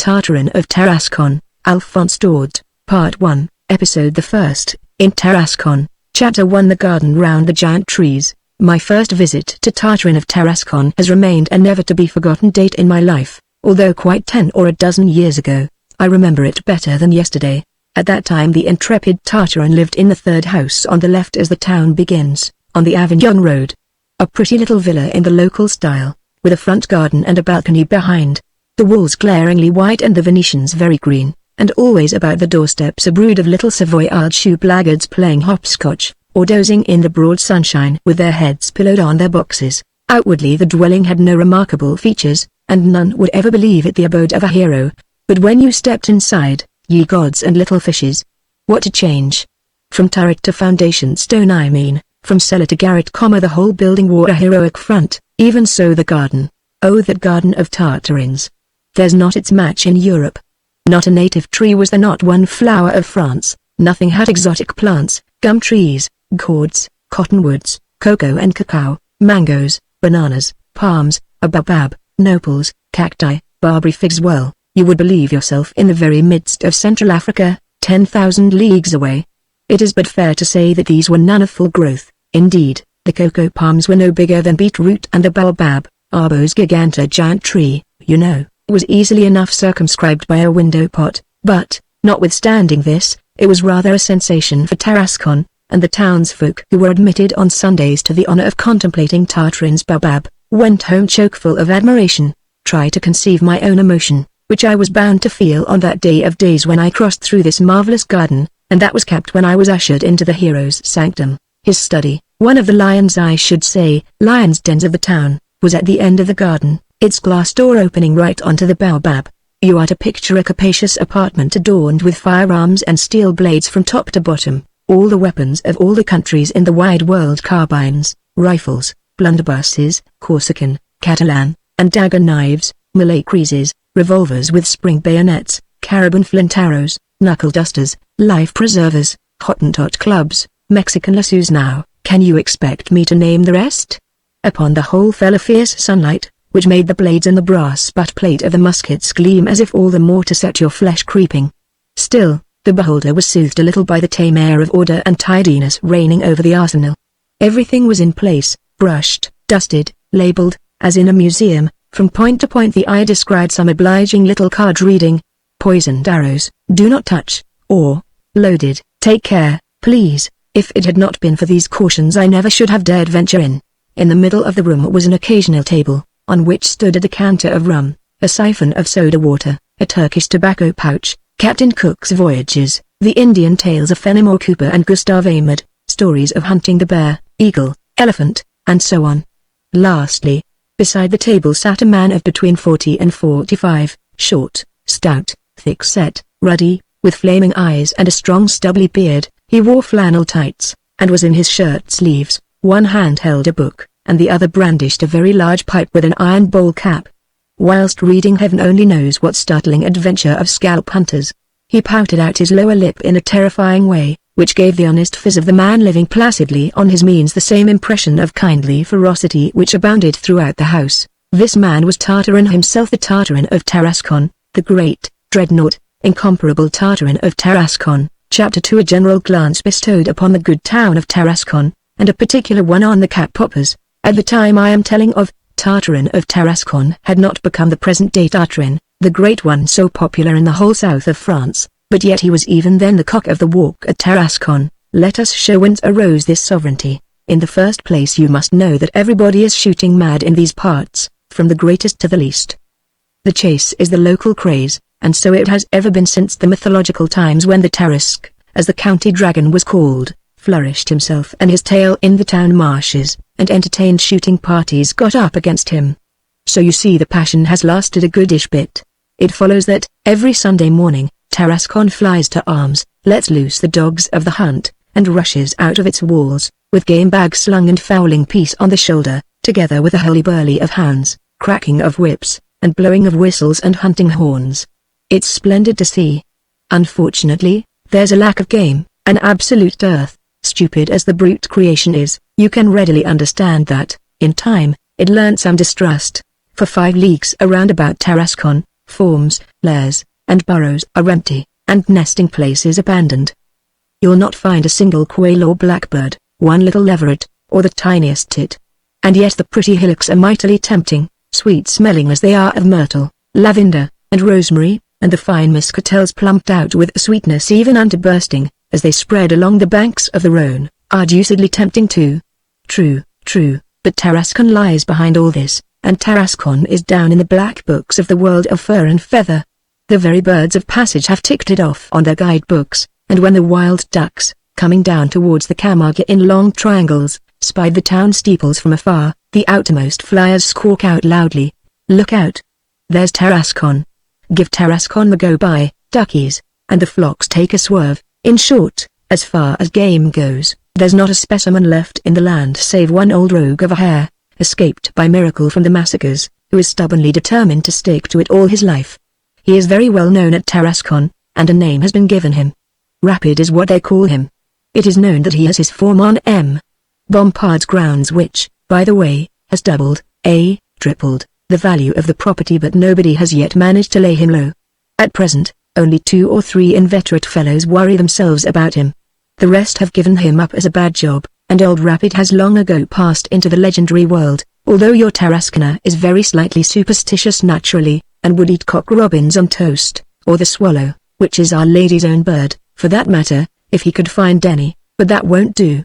Tartarin of Tarascon, Alphonse Daudet, Part 1, Episode the First, in Tarascon, Chapter 1. The Garden Round the Giant Trees. My first visit to Tartarin of Tarascon has remained a never-to-be-forgotten date in my life, although quite 10 or a dozen years ago. I remember it better than yesterday. At that time the intrepid Tartarin lived in the third house on the left as the town begins, on the Avignon Road. A pretty little villa in the local style, with a front garden and a balcony behind. The walls glaringly white and the Venetians very green, and always about the doorsteps a brood of little Savoyard shoe blackguards playing hopscotch, or dozing in the broad sunshine with their heads pillowed on their boxes. Outwardly the dwelling had no remarkable features, and none would ever believe it the abode of a hero. But when you stepped inside, ye gods and little fishes! What a change! From turret to foundation stone, I mean, from cellar to garret, the whole building wore a heroic front. Even so the garden. Oh, that garden of Tartarin's! There's not its match in Europe. Not a native tree was there, not one flower of France. Nothing had exotic plants, gum trees, gourds, cottonwoods, cocoa and cacao, mangoes, bananas, palms, a baobab, nopals, cacti, barberry figs. Well, you would believe yourself in the very midst of Central Africa, 10,000 leagues away. It is but fair to say that these were none of full growth. Indeed, the cocoa palms were no bigger than beetroot, and the baobab, Arbos giganta, giant tree, you know, was easily enough circumscribed by a window pot. But, notwithstanding this, it was rather a sensation for Tarascon, and the townsfolk who were admitted on Sundays to the honor of contemplating Tartarin's baobab, went home choke-full of admiration. Try to conceive my own emotion, which I was bound to feel on that day of days when I crossed through this marvelous garden, and that was capped when I was ushered into the hero's sanctum. His study, one of the lions, I should say, lions' dens of the town, was at the end of the garden, its glass door opening right onto the baobab. You are to picture a capacious apartment adorned with firearms and steel blades from top to bottom, all the weapons of all the countries in the wide world: carbines, rifles, blunderbusses, Corsican, Catalan, and dagger knives, Malay creeses, revolvers with spring bayonets, carabine flint arrows, knuckle dusters, life preservers, Hottentot clubs, Mexican lassos. Now, can you expect me to name the rest? Upon the whole fell a fierce sunlight, which made the blades and the brass butt plate of the muskets gleam as if all the more to set your flesh creeping. Still, the beholder was soothed a little by the tame air of order and tidiness reigning over the arsenal. Everything was in place, brushed, dusted, labeled, as in a museum. From point to point the eye descried some obliging little card reading: "Poisoned arrows, do not touch," or "Loaded, take care, please." If it had not been for these cautions I never should have dared venture in. In the middle of the room was an occasional table, on which stood a decanter of rum, a siphon of soda water, a Turkish tobacco pouch, Captain Cook's Voyages, the Indian tales of Fenimore Cooper and Gustave Aimard, stories of hunting the bear, eagle, elephant, and so on. Lastly, beside the table sat a man of between 40 and 45, short, stout, thick-set, ruddy, with flaming eyes and a strong stubbly beard. He wore flannel tights, and was in his shirt sleeves. One hand held a book, and the other brandished a very large pipe with an iron bowl cap. Whilst reading heaven only knows what startling adventure of scalp hunters, he pouted out his lower lip in a terrifying way, which gave the honest phiz of the man living placidly on his means the same impression of kindly ferocity which abounded throughout the house. This man was Tartarin himself, the Tartarin of Tarascon, the great, dreadnought, incomparable Tartarin of Tarascon. Chapter 2. A general glance bestowed upon the good town of Tarascon, and a particular one on the cap poppers. At the time I am telling of, Tartarin of Tarascon had not become the present-day Tartarin, the great one so popular in the whole south of France, but yet he was even then the cock of the walk at Tarascon. Let us show whence arose this sovereignty. In the first place you must know that everybody is shooting mad in these parts, from the greatest to the least. The chase is the local craze, and so it has ever been since the mythological times when the Tarasque, as the county dragon was called, flourished himself and his tail in the town marshes, and entertained shooting parties got up against him. So you see the passion has lasted a goodish bit. It follows that, every Sunday morning, Tarascon flies to arms, lets loose the dogs of the hunt, and rushes out of its walls, with game bag slung and fowling piece on the shoulder, together with a hurly-burly of hounds, cracking of whips, and blowing of whistles and hunting horns. It's splendid to see. Unfortunately, there's a lack of game, an absolute dearth. Stupid as the brute creation is, you can readily understand that, in time, it learnt some distrust. For 5 leagues around about Tarascon, forms, lairs, and burrows are empty, and nesting places abandoned. You'll not find a single quail or blackbird, one little leveret, or the tiniest tit. And yet the pretty hillocks are mightily tempting, sweet-smelling as they are of myrtle, lavender, and rosemary, and the fine muscatels plumped out with sweetness even unto bursting, as they spread along the banks of the Rhone, are deucedly tempting too. True, but Tarascon lies behind all this, and Tarascon is down in the black books of the world of fur and feather. The very birds of passage have ticked it off on their guidebooks, and when the wild ducks, coming down towards the Camargue in long triangles, spied the town steeples from afar, the outermost flyers squawk out loudly, "Look out! There's Tarascon! Give Tarascon the go-by, duckies!" and the flocks take a swerve. In short, as far as game goes, there's not a specimen left in the land save one old rogue of a hare, escaped by miracle from the massacres, who is stubbornly determined to stick to it all his life. He is very well known at Tarascon, and a name has been given him. Rapid is what they call him. It is known that he has his form on M. Bompard's grounds, which, by the way, has doubled, tripled, the value of the property, but nobody has yet managed to lay him low. At present, only 2 or 3 inveterate fellows worry themselves about him. The rest have given him up as a bad job, and old Rapid has long ago passed into the legendary world, although your Tarasconer is very slightly superstitious naturally, and would eat cock robins on toast, or the swallow, which is Our Lady's own bird, for that matter, if he could find any, but that won't do.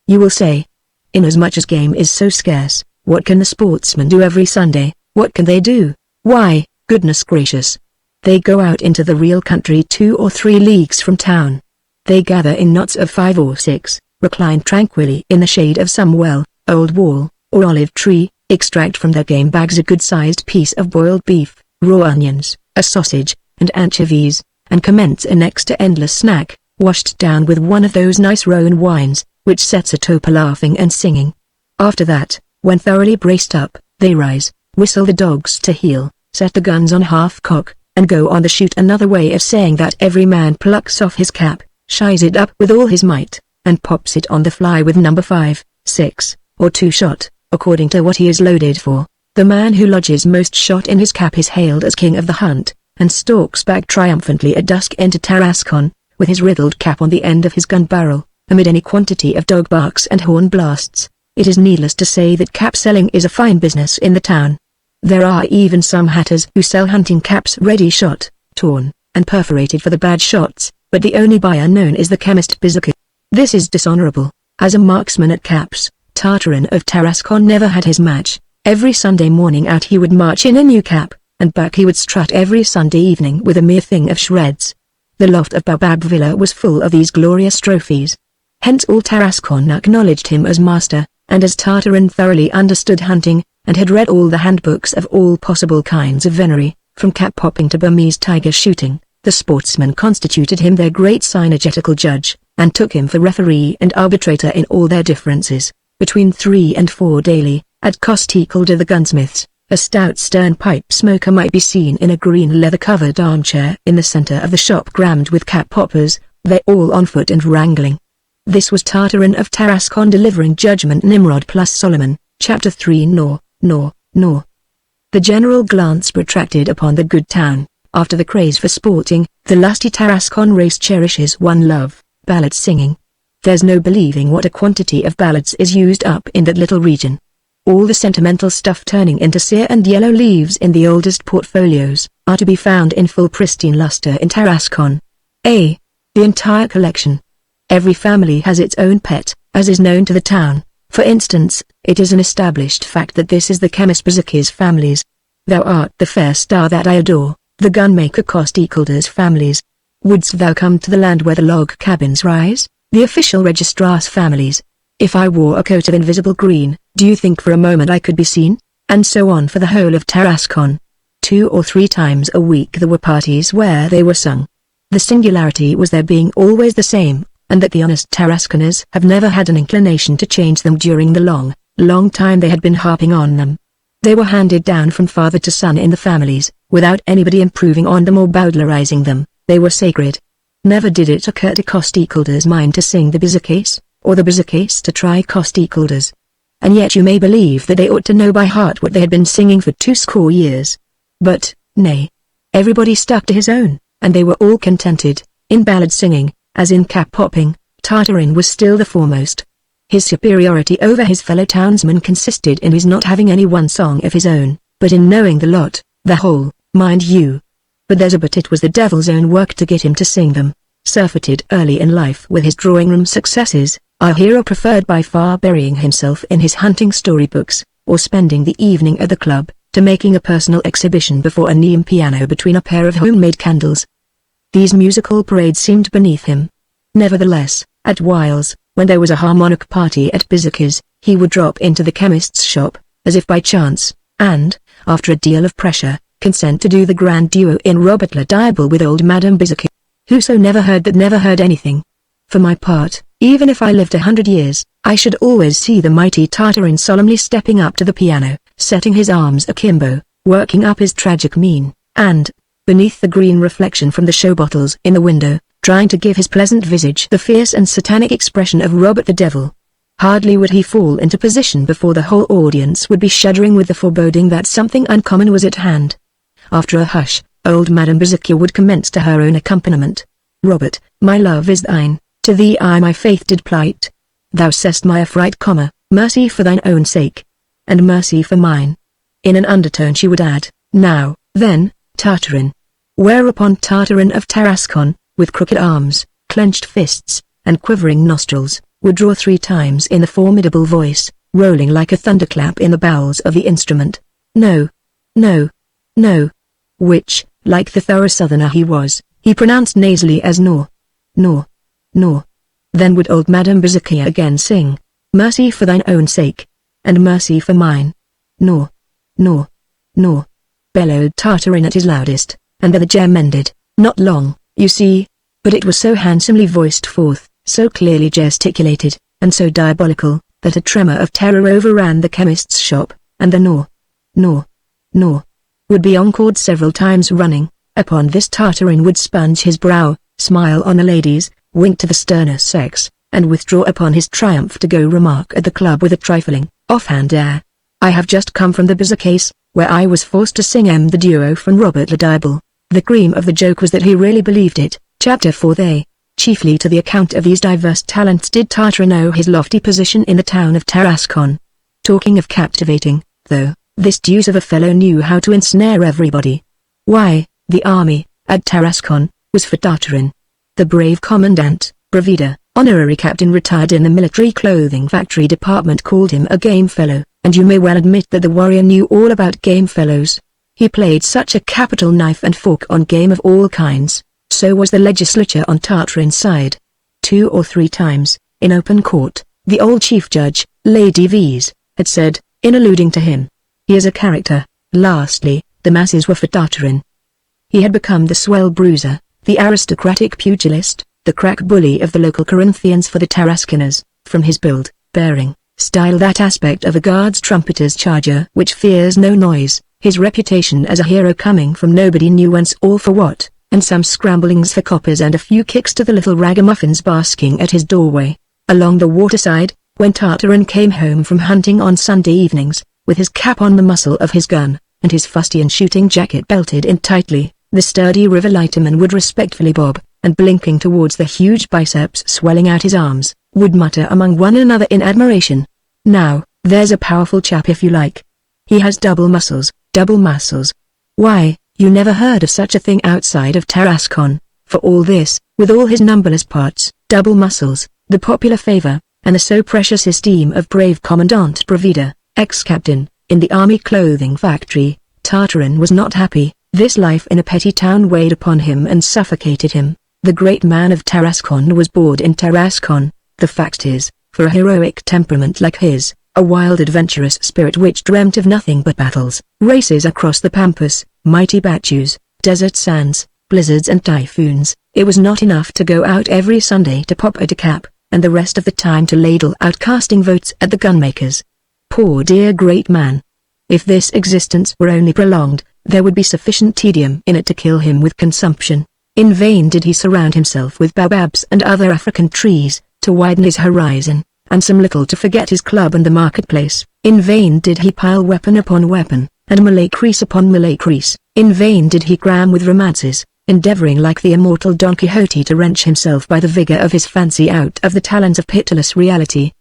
You will say, inasmuch as game is so scarce, what can the sportsmen do every Sunday? What can they do? Why, goodness gracious! They go out into the real country 2 or 3 leagues from town. They gather in knots of 5 or 6, recline tranquilly in the shade of some well, old wall, or olive tree, extract from their game bags a good-sized piece of boiled beef, raw onions, a sausage, and anchovies, and commence a next to endless snack, washed down with one of those nice Rhone wines, which sets a toper laughing and singing. After that, when thoroughly braced up, they rise, whistle the dogs to heel, set the guns on half-cock, and go on the shoot. Another way of saying that every man plucks off his cap, shies it up with all his might, and pops it on the fly with number 5, 6, or 2 shot, according to what he is loaded for. The man who lodges most shot in his cap is hailed as king of the hunt, and stalks back triumphantly at dusk into Tarascon, with his riddled cap on the end of his gun barrel, amid any quantity of dog barks and horn blasts. It is needless to say that cap selling is a fine business in the town. There are even some hatters who sell hunting caps ready shot, torn, and perforated for the bad shots, but the only buyer known is the chemist Bizuka. This is dishonorable. As a marksman at caps, Tartarin of Tarascon never had his match. Every Sunday morning out he would march in a new cap, and back he would strut every Sunday evening with a mere thing of shreds. The loft of Baobab Villa was full of these glorious trophies. Hence all Tarascon acknowledged him as master, and as Tartarin thoroughly understood hunting, and had read all the handbooks of all possible kinds of venery, from cap popping to Burmese tiger shooting, the sportsmen constituted him their great synergetical judge, and took him for referee and arbitrator in all their differences. Between 3 and 4 daily, at Costicalder the gunsmith's, a stout stern pipe smoker might be seen in a green leather-covered armchair in the center of the shop, crammed with cap poppers, they all on foot and wrangling. This was Tartarin of Tarascon delivering judgment. Nimrod plus Solomon, Chapter 3. Nor. The general glance protracted upon the good town. After the craze for sporting, the lusty Tarascon race cherishes one love, ballad singing. There's no believing what a quantity of ballads is used up in that little region. All the sentimental stuff turning into sere and yellow leaves in the oldest portfolios, are to be found in full pristine luster in Tarascon. The entire collection. Every family has its own pet, as is known to the town. For instance, it is an established fact that this is the chemist Bizuka's family's. Thou art the fair star that I adore, the gunmaker Costicalder's family's. Wouldst thou come to the land where the log cabins rise, the official registrar's family's? If I wore a coat of invisible green, do you think for a moment I could be seen? And so on for the whole of Tarascon. 2 or 3 times a week there were parties where they were sung. The singularity was their being always the same, and that the honest Tarasconers have never had an inclination to change them during the long time they had been harping on them. They were handed down from father to son in the families, without anybody improving on them or bowdlerizing them. They were sacred. Never did it occur to Costicalder's mind to sing the Bizukas, or the Bizukas to try Costicalder's. And yet you may believe that they ought to know by heart what they had been singing for 20 years. But, nay. Everybody stuck to his own, and they were all contented. In ballad singing, as in cap popping, Tartarin was still the foremost. His superiority over his fellow townsmen consisted in his not having any one song of his own, but in knowing the lot, the whole, mind you. But it was the devil's own work to get him to sing them. Surfeited early in life with his drawing-room successes, our hero preferred by far burying himself in his hunting storybooks, or spending the evening at the club, to making a personal exhibition before a neon piano between a pair of homemade candles. These musical parades seemed beneath him. Nevertheless, at whiles, when there was a harmonic party at Bizicker's, he would drop into the chemist's shop, as if by chance, and, after a deal of pressure, consent to do the grand duo in Robert le Diable with old Madame Biziker. Whoso never heard that never heard anything. For my part, even if I lived 100 years, I should always see the mighty Tartarin solemnly stepping up to the piano, setting his arms akimbo, working up his tragic mien, and, beneath the green reflection from the show bottles in the window, trying to give his pleasant visage the fierce and satanic expression of Robert the Devil. Hardly would he fall into position before the whole audience would be shuddering with the foreboding that something uncommon was at hand. After a hush, old Madame Biziker would commence to her own accompaniment. Robert, my love is thine, to thee I my faith did plight. Thou say'st my affright, mercy for thine own sake, and mercy for mine. In an undertone she would add, now, then, Tartarin. Whereupon Tartarin of Tarascon, with crooked arms, clenched fists, and quivering nostrils, would draw 3 times in the formidable voice, rolling like a thunderclap in the bowels of the instrument. No. No. No. Which, like the thorough southerner he was, he pronounced nasally as nor. Nor. Nor. Then would old Madame Biziker again sing, mercy for thine own sake, and mercy for mine. Nor. Nor. Nor. Bellowed Tartarin at his loudest, and the gem ended. Not long, you see, but it was so handsomely voiced forth, so clearly gesticulated, and so diabolical, that a tremor of terror overran the chemist's shop, and the nor. Nor. Nor. Would be encored several times running. Upon this Tartarin would sponge his brow, smile on the ladies, wink to the sterner sex, and withdraw upon his triumph to go remark at the club with a trifling, offhand air. I have just come from the Bizicker's, where I was forced to sing the duo from Robert le Diable. The cream of the joke was that he really believed it. Chapter 4. Chiefly to the account of these diverse talents did Tartarin owe his lofty position in the town of Tarascon. Talking of captivating, though, this deuce of a fellow knew how to ensnare everybody. Why, the army, at Tarascon, was for Tartarin. The brave commandant, Bravida, honorary captain retired in the military clothing factory department, called him a game fellow, and you may well admit that the warrior knew all about game fellows. He played such a capital knife and fork on game of all kinds. So was the legislature on Tartarin's side. 2 or 3 times, in open court, the old chief judge, Lady V's, had said, in alluding to him, he is a character. Lastly, the masses were for Tartarin. He had become the swell bruiser, the aristocratic pugilist, the crack bully of the local Corinthians for the Tarasconers, from his build, bearing, style, that aspect of a guard's trumpeter's charger which fears no noise, his reputation as a hero coming from nobody knew whence or for what, and some scramblings for coppers and a few kicks to the little ragamuffins basking at his doorway. Along the waterside, when Tartarin came home from hunting on Sunday evenings, with his cap on the muzzle of his gun, and his fustian shooting jacket belted in tightly, the sturdy river lighterman would respectfully bob, and blinking towards the huge biceps swelling out his arms, would mutter among one another in admiration, now, there's a powerful chap if you like. He has double muscles. Why, you never heard of such a thing outside of Tarascon. For all this, with all his numberless parts, double muscles, the popular favor, and the so precious esteem of brave Commandant Bravida, ex-captain, in the army clothing factory, Tartarin was not happy. This life in a petty town weighed upon him and suffocated him. The great man of Tarascon was bored in Tarascon. The fact is, for a heroic temperament like his, a wild adventurous spirit which dreamt of nothing but battles, races across the pampas, mighty battues, desert sands, blizzards and typhoons, it was not enough to go out every Sunday to pop a decap, and the rest of the time to ladle out casting votes at the gunmakers. Poor dear great man. If this existence were only prolonged, there would be sufficient tedium in it to kill him with consumption. In vain did he surround himself with baobabs and other African trees, to widen his horizon, and some little to forget his club and the marketplace. In vain did he pile weapon upon weapon, and Malay crease upon Malay crease. In vain did he cram with romances, endeavoring like the immortal Don Quixote to wrench himself by the vigor of his fancy out of the talons of pitiless reality.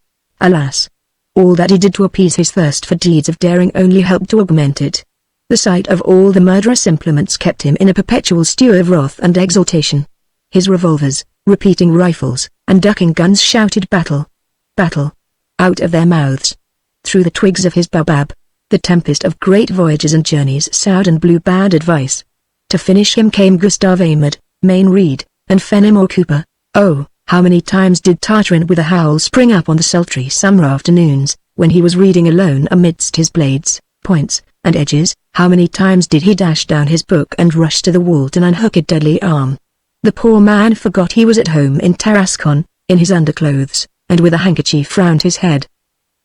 Alas! All that he did to appease his thirst for deeds of daring only helped to augment it. The sight of all the murderous implements kept him in a perpetual stew of wrath and exultation. His revolvers, repeating rifles, and ducking guns shouted battle! Battle! Out of their mouths. Through the twigs of his baobab, the tempest of great voyages and journeys soughed and blew bad advice. To finish him came Gustave Aimard, Mayne Reid, and Fenimore Cooper. Oh, how many times did Tartarin with a howl spring up on the sultry summer afternoons, when he was reading alone amidst his blades, points, and edges, how many times did he dash down his book and rush to the wall to unhook a deadly arm. The poor man forgot he was at home in Tarascon, in his underclothes, and with a handkerchief round his head.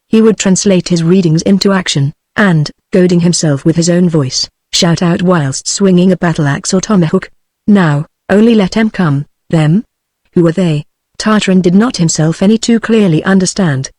He would translate his readings into action, and, goading himself with his own voice, shout out whilst swinging a battle-axe or tomahawk. Now, only let them come. Them? Who were they? Tartarin did not himself any too clearly understand.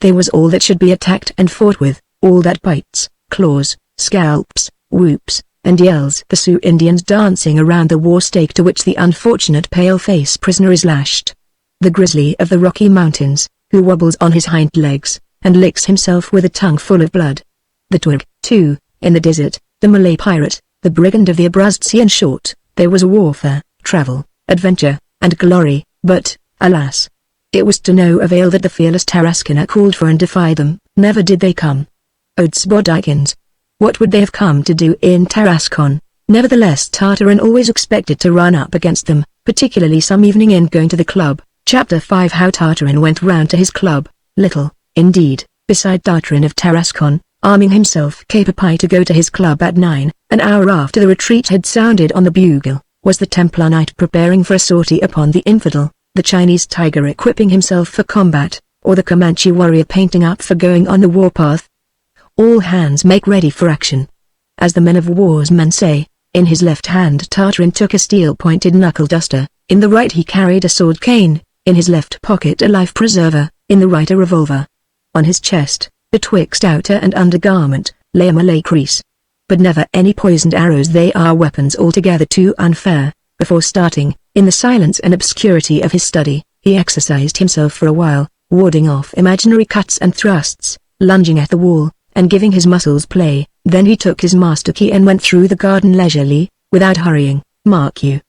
They was all that should be attacked and fought with, all that bites, claws, scalps, whoops, and yells the Sioux Indians dancing around the war stake to which the unfortunate pale-face prisoner is lashed. The grizzly of the Rocky Mountains, who wobbles on his hind legs, and licks himself with a tongue full of blood. The Tuareg, too, in the desert, the Malay pirate, the brigand of the Abruzd Sea. In short, there was warfare, travel, adventure, and glory, but, alas! It was to no avail that the fearless Tarasconer called for and defied them. Never did they come. Odsbodikins! What would they have come to do in Tarascon? Nevertheless, Tartarin always expected to run up against them, particularly some evening in going to the club. Chapter 5 How Tartarin went round to his club. Little, indeed, beside Tartarin of Tarascon, arming himself caper-pie to go to his club at 9, an hour after the retreat had sounded on the bugle, was the Templar knight preparing for a sortie upon the infidel, the Chinese tiger equipping himself for combat, or the Comanche warrior painting up for going on the warpath. All hands make ready for action. As the men of war's men say, in his left hand Tartarin took a steel-pointed knuckle-duster, in the right he carried a sword cane, in his left pocket a life-preserver, in the right a revolver. On his chest, betwixt outer and undergarment, lay a Malay crease. But never any poisoned arrows. They are weapons altogether too unfair. Before starting, in the silence and obscurity of his study, he exercised himself for a while, warding off imaginary cuts and thrusts, lunging at the wall, and giving his muscles play. Then he took his master key and went through the garden leisurely, without hurrying, mark you.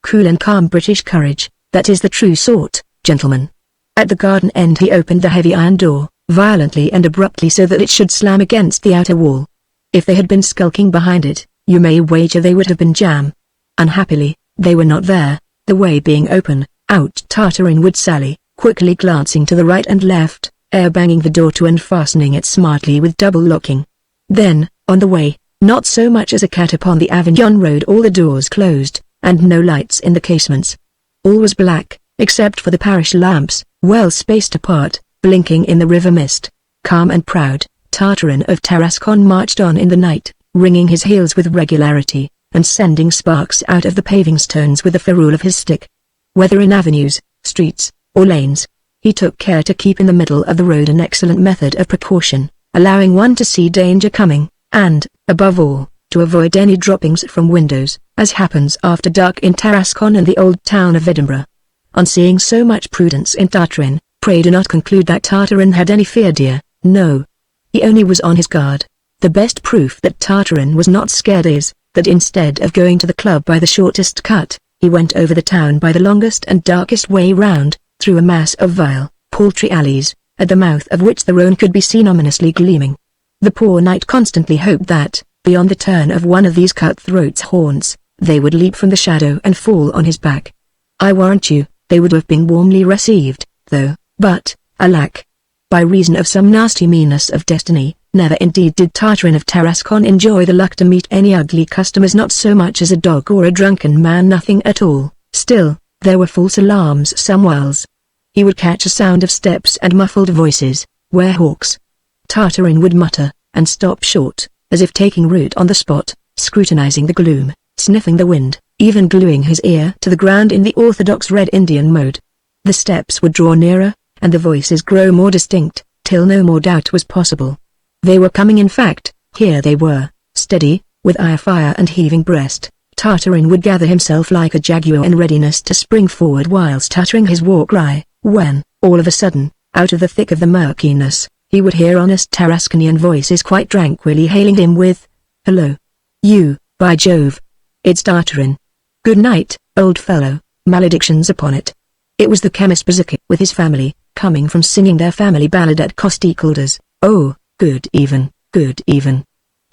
Cool and calm British courage, that is the true sort, gentlemen. At the garden end he opened the heavy iron door, violently and abruptly so that it should slam against the outer wall. If they had been skulking behind it, you may wager they would have been jam. Unhappily, they were not there. The way being open, out Tartarin would sally, quickly glancing to the right and left, banging the door to and fastening it smartly with double locking. Then, on the way, not so much as a cat upon the Avignon road. All the doors closed, and no lights in the casements. All was black, except for the parish lamps, well spaced apart, blinking in the river mist. Calm and proud, Tartarin of Tarascon marched on in the night, ringing his heels with regularity, and sending sparks out of the paving stones with the ferrule of his stick. Whether in avenues, streets, or lanes, he took care to keep in the middle of the road, an excellent method of precaution, allowing one to see danger coming, and, above all, to avoid any droppings from windows, as happens after dark in Tarascon and the old town of Edinburgh. On seeing so much prudence in Tartarin, pray do not conclude that Tartarin had any fear, dear. No. He only was on his guard. The best proof that Tartarin was not scared is, that instead of going to the club by the shortest cut, he went over the town by the longest and darkest way round, through a mass of vile, paltry alleys, at the mouth of which the Rhone could be seen ominously gleaming. The poor knight constantly hoped that, beyond the turn of one of these cutthroats' haunts, they would leap from the shadow and fall on his back. I warrant you, they would have been warmly received, though, but, alack! By reason of some nasty meanness of destiny, never indeed did Tartarin of Tarascon enjoy the luck to meet any ugly customers, not so much as a dog or a drunken man, nothing at all. Still, there were false alarms some whiles. He would catch a sound of steps and muffled voices, where hawks. Tartarin would mutter, and stop short, as if taking root on the spot, scrutinizing the gloom, sniffing the wind, even gluing his ear to the ground in the orthodox Red Indian mode. The steps would draw nearer, and the voices grow more distinct, till no more doubt was possible. They were coming, in fact, here they were. Steady, with eye afire and heaving breast, Tartarin would gather himself like a jaguar in readiness to spring forward whilst uttering his war cry, when, all of a sudden, out of the thick of the murkiness, he would hear honest Tarasconian voices quite tranquilly hailing him with, "Hello. You, by Jove. It's Tartarin. Good night, old fellow, maledictions upon it." It was the chemist Bazooka with his family, coming from singing their family ballad at Costicaldas. "Oh, good even, good even."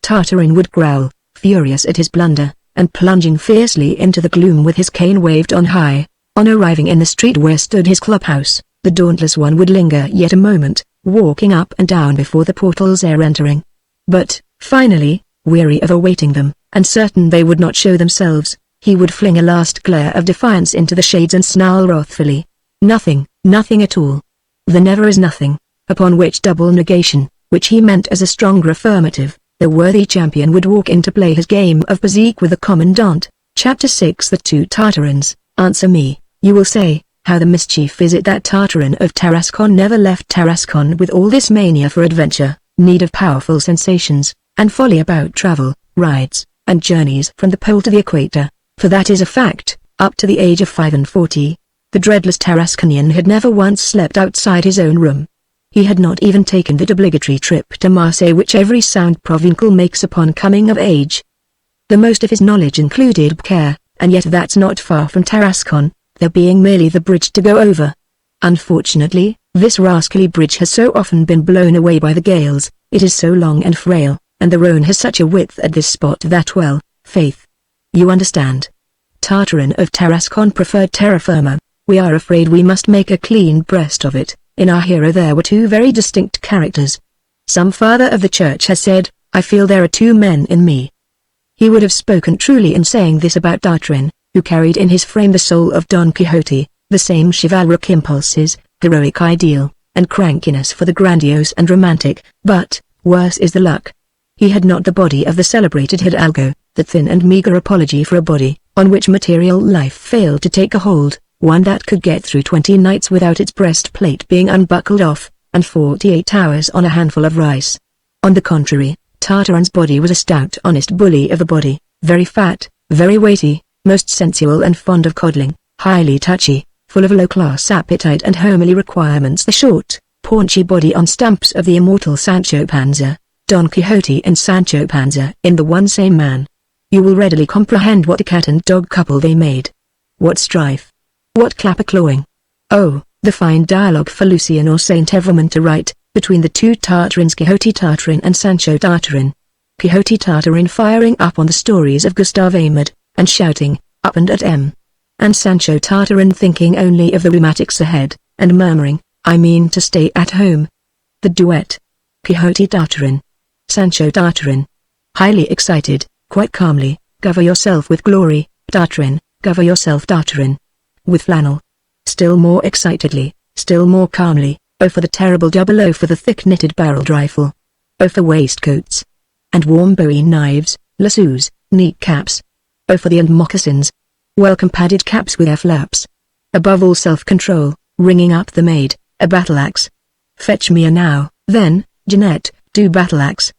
Tartarin would growl, furious at his blunder, and plunging fiercely into the gloom with his cane waved on high. On arriving in the street where stood his clubhouse, the dauntless one would linger yet a moment, walking up and down before the portals ere entering. But, finally, weary of awaiting them, and certain they would not show themselves, he would fling a last glare of defiance into the shades and snarl wrathfully, "Nothing, nothing at all. The never is nothing," upon which double negation, which he meant as a stronger affirmative, the worthy champion would walk in to play his game of bezique with the commandant. Chapter 6 The Two Tartarins. Answer me, you will say, how the mischief is it that Tartarin of Tarascon never left Tarascon with all this mania for adventure, need of powerful sensations, and folly about travel, rides, and journeys from the pole to the equator, for that is a fact, up to the age of 45, the dreadless Tarasconian had never once slept outside his own room. He had not even taken that obligatory trip to Marseille which every sound provincial makes upon coming of age. The most of his knowledge included care, and yet that's not far from Tarascon, there being merely the bridge to go over. Unfortunately, this rascally bridge has so often been blown away by the gales, it is so long and frail, and the Rhone has such a width at this spot that well, faith. You understand. Tartarin of Tarascon preferred terra firma. We are afraid we must make a clean breast of it. In our hero there were two very distinct characters. Some father of the church has said, "I feel there are two men in me." He would have spoken truly in saying this about Tartarin, who carried in his frame the soul of Don Quixote, the same chivalric impulses, heroic ideal, and crankiness for the grandiose and romantic, but, worse is the luck. He had not the body of the celebrated Hidalgo, the thin and meager apology for a body, on which material life failed to take a hold, one that could get through 20 nights without its breastplate being unbuckled off, and 48 hours on a handful of rice. On the contrary, Tartarin's body was a stout honest bully of a body, very fat, very weighty, most sensual and fond of coddling, highly touchy, full of low-class appetite and homely requirements. The short, paunchy body on stumps of the immortal Sancho Panza, Don Quixote and Sancho Panza in the one same man. You will readily comprehend what a cat and dog couple they made. What strife! What clapper-clawing! Oh, the fine dialogue for Lucian or Saint Evremond to write, between the two Tartarins Quixote Tartarin and Sancho Tartarin. Quixote Tartarin firing up on the stories of Gustave Aimard, and shouting, up and at M. And Sancho Tartarin thinking only of the rheumatics ahead, and murmuring, I mean to stay at home. The duet. Quixote Tartarin. Sancho Tartarin. Highly excited, quite calmly, cover yourself with glory, Tartarin, cover yourself Tartarin. With flannel. Still more excitedly, still more calmly, oh for the terrible double O for the thick-knitted barreled rifle. Oh for waistcoats. And warm bowie knives, lassos, neat caps. Oh for the and moccasins. Welcome padded caps with flaps. Above all self-control, ringing up the maid, a battle-axe. Fetch me a now, then, Jeanette, do battle-axe.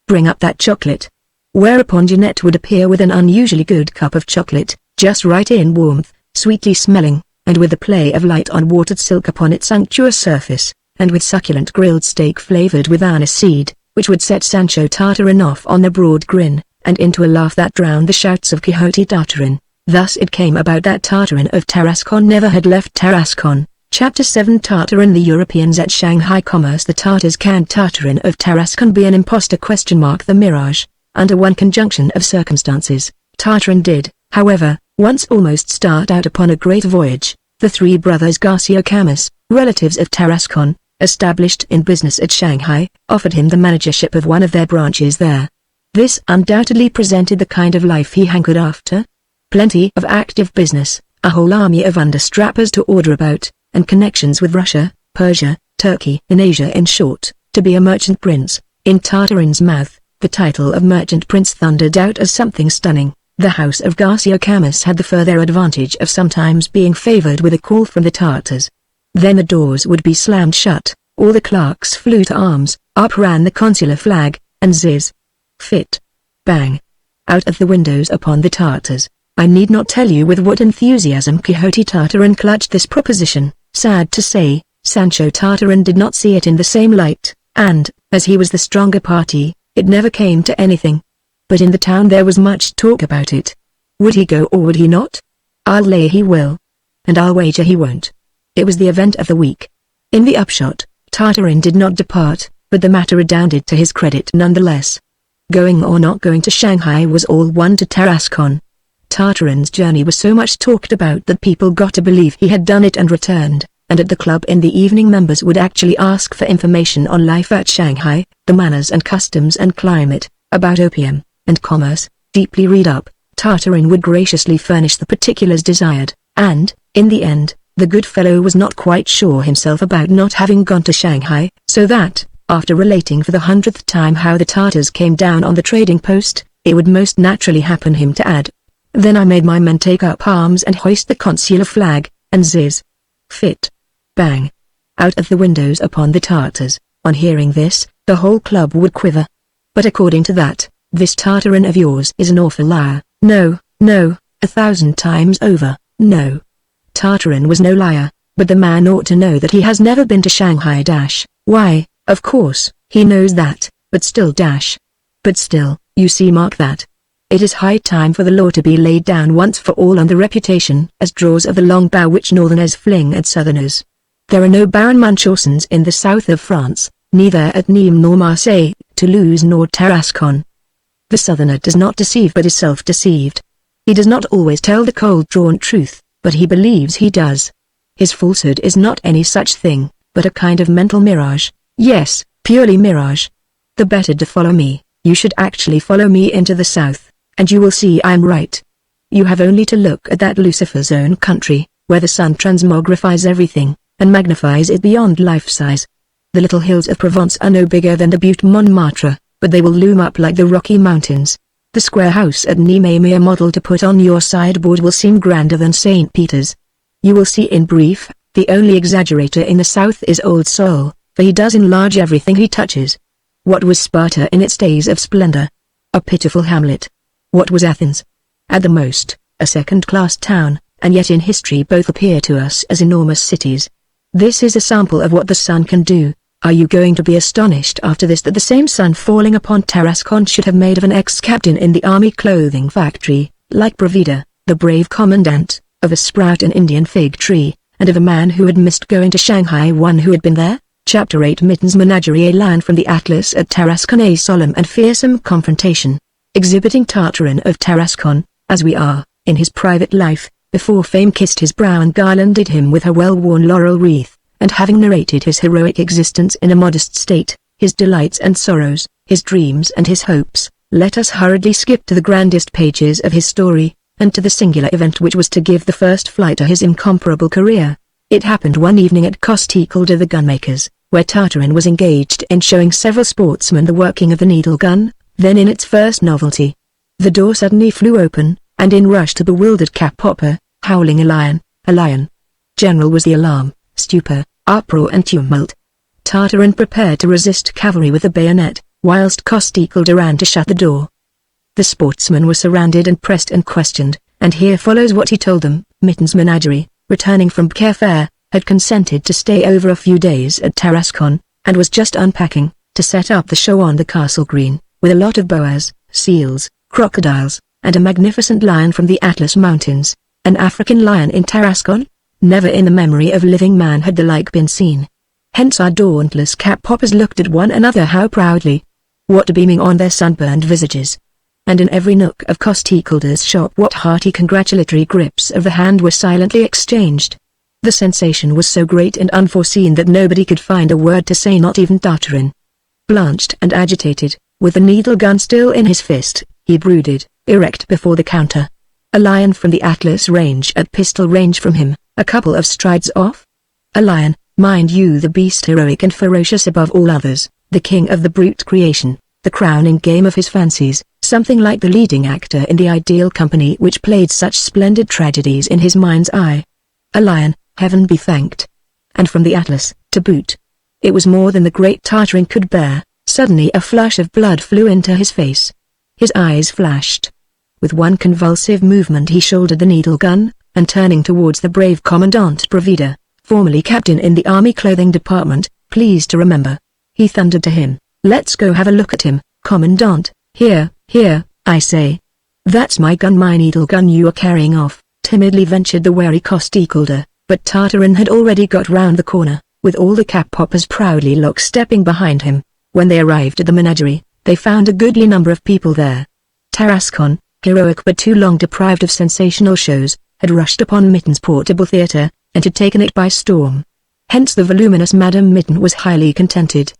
Bring up that chocolate. Whereupon Jeanette would appear with an unusually good cup of chocolate, just right in warmth, sweetly smelling, and with the play of light on watered silk upon its unctuous surface, and with succulent grilled steak flavored with aniseed, which would set Sancho Tartarin off on a broad grin, and into a laugh that drowned the shouts of Quixote Tartarin. Thus it came about that Tartarin of Tarascon never had left Tarascon. Chapter 7 Tartarin the Europeans at Shanghai Commerce The Tartars Can Tartarin of Tarascon be an impostor? The mirage. Under one conjunction of circumstances, Tartarin did, however, once almost start out upon a great voyage. The three brothers Garcia Camus, relatives of Tarascon, established in business at Shanghai, offered him the managership of one of their branches there. This undoubtedly presented the kind of life he hankered after. Plenty of active business, a whole army of understrappers to order about, and connections with Russia, Persia, Turkey, in Asia. In short, to be a merchant prince. In Tartarin's mouth, the title of merchant prince thundered out as something stunning. The house of Garcia Camus had the further advantage of sometimes being favored with a call from the Tartars. Then the doors would be slammed shut, all the clerks flew to arms, up ran the consular flag, and ziz. Fit. Bang! Out of the windows upon the Tartars. I need not tell you with what enthusiasm Quixote Tartarin clutched this proposition. Sad to say, Sancho Tartarin did not see it in the same light, and, as he was the stronger party, it never came to anything. But in the town there was much talk about it. Would he go or would he not? I'll lay he will. And I'll wager he won't. It was the event of the week. In the upshot, Tartarin did not depart, but the matter redounded to his credit nonetheless. Going or not going to Shanghai was all one to Tarascon. Tartarin's journey was so much talked about that people got to believe he had done it and returned, and at the club in the evening members would actually ask for information on life at Shanghai, the manners and customs and climate, about opium, and commerce, deeply read up. Tartarin would graciously furnish the particulars desired, and, in the end, the good fellow was not quite sure himself about not having gone to Shanghai, so that, after relating for the 100th time how the Tartars came down on the trading post, it would most naturally happen him to add, "Then I made my men take up arms and hoist the consular flag, and ziz. Fit. Bang. Out of the windows upon the Tartars." On hearing this, the whole club would quiver. "But according to that, this Tartarin of yours is an awful liar." No, 1,000 times over, no. Tartarin was no liar, but the man ought to know that he has never been to Shanghai. Why, of course, he knows that, but still. But still, you see, mark that. It is high time for the law to be laid down once for all on the reputation as draws of the long bow which northerners fling at southerners. There are no Baron Munchausens in the south of France, neither at Nîmes nor Marseille, Toulouse nor Tarascon. The southerner does not deceive but is self-deceived. He does not always tell the cold-drawn truth, but he believes he does. His falsehood is not any such thing, but a kind of mental mirage. Yes, purely mirage. The better to follow me, you should actually follow me into the south, and you will see I am right. You have only to look at that Lucifer's own country, where the sun transmogrifies everything, and magnifies it beyond life-size. The little hills of Provence are no bigger than the Butte Montmartre, but they will loom up like the Rocky Mountains. The square house at Nîmes, a mere model to put on your sideboard, will seem grander than St. Peter's. You will see, in brief, the only exaggerator in the south is Old Sol, for he does enlarge everything he touches. What was Sparta in its days of splendor? A pitiful hamlet. What was Athens? At the most, a second-class town, and yet in history both appear to us as enormous cities. This is a sample of what the sun can do. Are you going to be astonished after this that the same sun falling upon Tarascon should have made of an ex-captain in the army clothing factory, like Bravida, the brave commandant, of a sprout an Indian fig tree, and of a man who had missed going to Shanghai one who had been there? Chapter 8 Mitten's Menagerie. A line from the Atlas at Tarascon. A solemn and fearsome confrontation, exhibiting Tartarin of Tarascon, as we are, in his private life, before fame kissed his brow and garlanded him with her well-worn laurel wreath, and having narrated his heroic existence in a modest state, his delights and sorrows, his dreams and his hopes, let us hurriedly skip to the grandest pages of his story, and to the singular event which was to give the first flight to his incomparable career. It happened one evening at Costicalda the gunmaker's, where Tartarin was engaged in showing several sportsmen the working of the needle gun, then in its first novelty. The door suddenly flew open, and in rushed a bewildered cap-popper, howling a lion, a lion. General was the alarm, stupor, uproar and tumult. Tartarin prepared to resist cavalry with a bayonet, whilst Costicalda ran to shut the door. The sportsmen were surrounded and pressed and questioned, and here follows what he told them. Mitten's Menagerie, returning from Cair Fair, had consented to stay over a few days at Tarascon, and was just unpacking, to set up the show on the castle green, with a lot of boas, seals, crocodiles, and a magnificent lion from the Atlas Mountains. An African lion in Tarascon? Never in the memory of living man had the like been seen. Hence our dauntless cap-poppers looked at one another how proudly. What beaming on their sunburned visages. And in every nook of Costicalda's shop what hearty congratulatory grips of the hand were silently exchanged. The sensation was so great and unforeseen that nobody could find a word to say, not even Tartarin. Blanched and agitated, with the needle gun still in his fist, he brooded, erect before the counter. A lion from the Atlas range at pistol range from him, a couple of strides off. A lion, mind you, the beast heroic and ferocious above all others, the king of the brute creation, the crowning game of his fancies, something like the leading actor in the ideal company which played such splendid tragedies in his mind's eye. A lion, heaven be thanked. And from the Atlas, to boot. It was more than the great Tartarin could bear. Suddenly a flush of blood flew into his face. His eyes flashed. With one convulsive movement he shouldered the needle gun, and turning towards the brave Commandant Bravida, formerly captain in the army clothing department, pleased to remember. He thundered to him, "Let's go have a look at him, Commandant." "Here, I say. That's my gun, my needle gun you are carrying off," timidly ventured the wary Costicalder, but Tartarin had already got round the corner, with all the cap-poppers proudly lock-stepping behind him. When they arrived at the menagerie, they found a goodly number of people there. Tarascon, heroic but too long deprived of sensational shows, had rushed upon Mitten's portable theatre, and had taken it by storm. Hence the voluminous Madame Mitten was highly contented.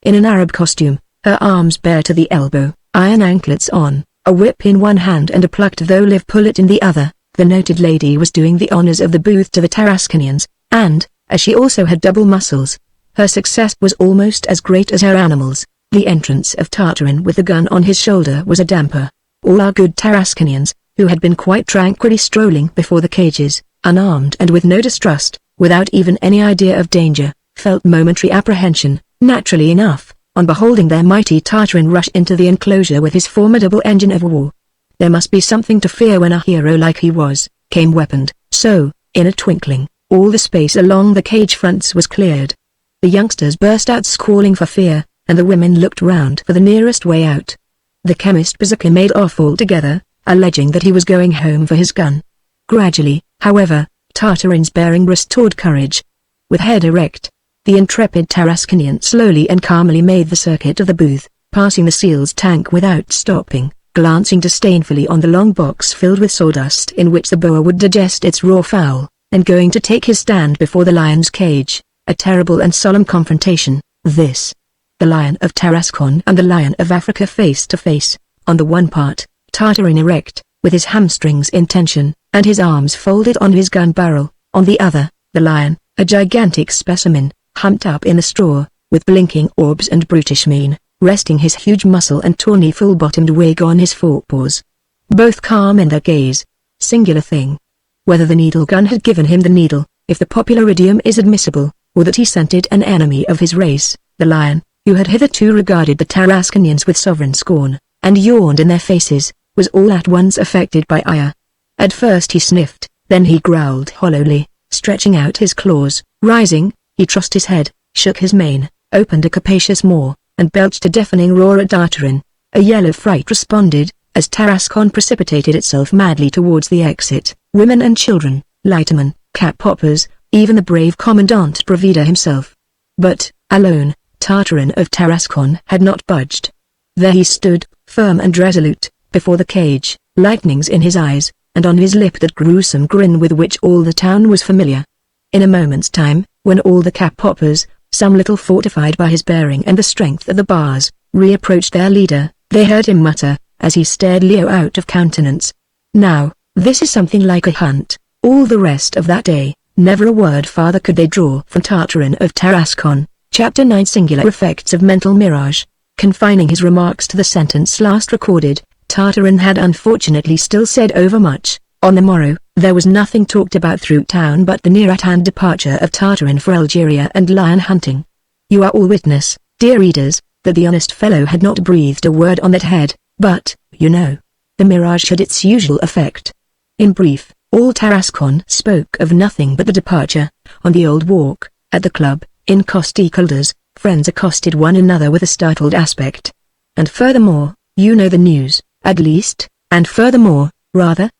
In an Arab costume, her arms bare to the elbow, iron anklets on, a whip in one hand and a plucked though live pullet in the other, the noted lady was doing the honors of the booth to the Tarasconians, and, as she also had double muscles, her success was almost as great as her animals. The entrance of Tartarin with the gun on his shoulder was a damper. All our good Tarasconians, who had been quite tranquilly strolling before the cages, unarmed and with no distrust, without even any idea of danger, felt momentary apprehension, naturally enough, on beholding their mighty Tartarin rush into the enclosure with his formidable engine of war. There must be something to fear when a hero like he was, came weaponed, so, in a twinkling, all the space along the cage fronts was cleared. The youngsters burst out squalling for fear, and the women looked round for the nearest way out. The chemist Bazooka made off altogether, alleging that he was going home for his gun. Gradually, however, Tartarin's bearing restored courage. With head erect, the intrepid Tarasconian slowly and calmly made the circuit of the booth, passing the seal's tank without stopping, glancing disdainfully on the long box filled with sawdust in which the boa would digest its raw fowl, and going to take his stand before the lion's cage, a terrible and solemn confrontation, this. The Lion of Tarascon and the Lion of Africa face to face, on the one part, Tartarin erect, with his hamstrings in tension, and his arms folded on his gun barrel, on the other, the lion, a gigantic specimen, humped up in the straw, with blinking orbs and brutish mien, resting his huge muscle and tawny full-bottomed wig on his forepaws. Both calm in their gaze. Singular thing. Whether the needle gun had given him the needle, if the popular idiom is admissible, or that he scented an enemy of his race, the lion, who had hitherto regarded the Tarasconians with sovereign scorn, and yawned in their faces, was all at once affected by ire. At first he sniffed, then he growled hollowly, stretching out his claws. Rising, he tossed his head, shook his mane, opened a capacious maw, and belched a deafening roar at Tartarin. A yell of fright responded, as Tarascon precipitated itself madly towards the exit. Women and children, lightermen, cap-poppers, even the brave Commandant Bravida himself. But, alone, Tartarin of Tarascon had not budged. There he stood, firm and resolute, before the cage, lightnings in his eyes, and on his lip that gruesome grin with which all the town was familiar. In a moment's time, when all the cap-poppers, some little fortified by his bearing and the strength of the bars, reapproached their leader, they heard him mutter, as he stared Leo out of countenance. "Now, this is something like a hunt." All the rest of that day, never a word farther could they draw from Tartarin of Tarascon. Chapter 9 Singular Effects of Mental Mirage. Confining his remarks to the sentence last recorded, Tartarin had unfortunately still said overmuch. On the morrow, there was nothing talked about through town but the near-at-hand departure of Tartarin for Algeria and lion hunting. You are all witness, dear readers, that the honest fellow had not breathed a word on that head, but, you know, the mirage had its usual effect. In brief, all Tarascon spoke of nothing but the departure. On the old walk, at the club, in Costicalder's, friends accosted one another with a startled aspect. And furthermore, you know the news, at least, and furthermore, rather.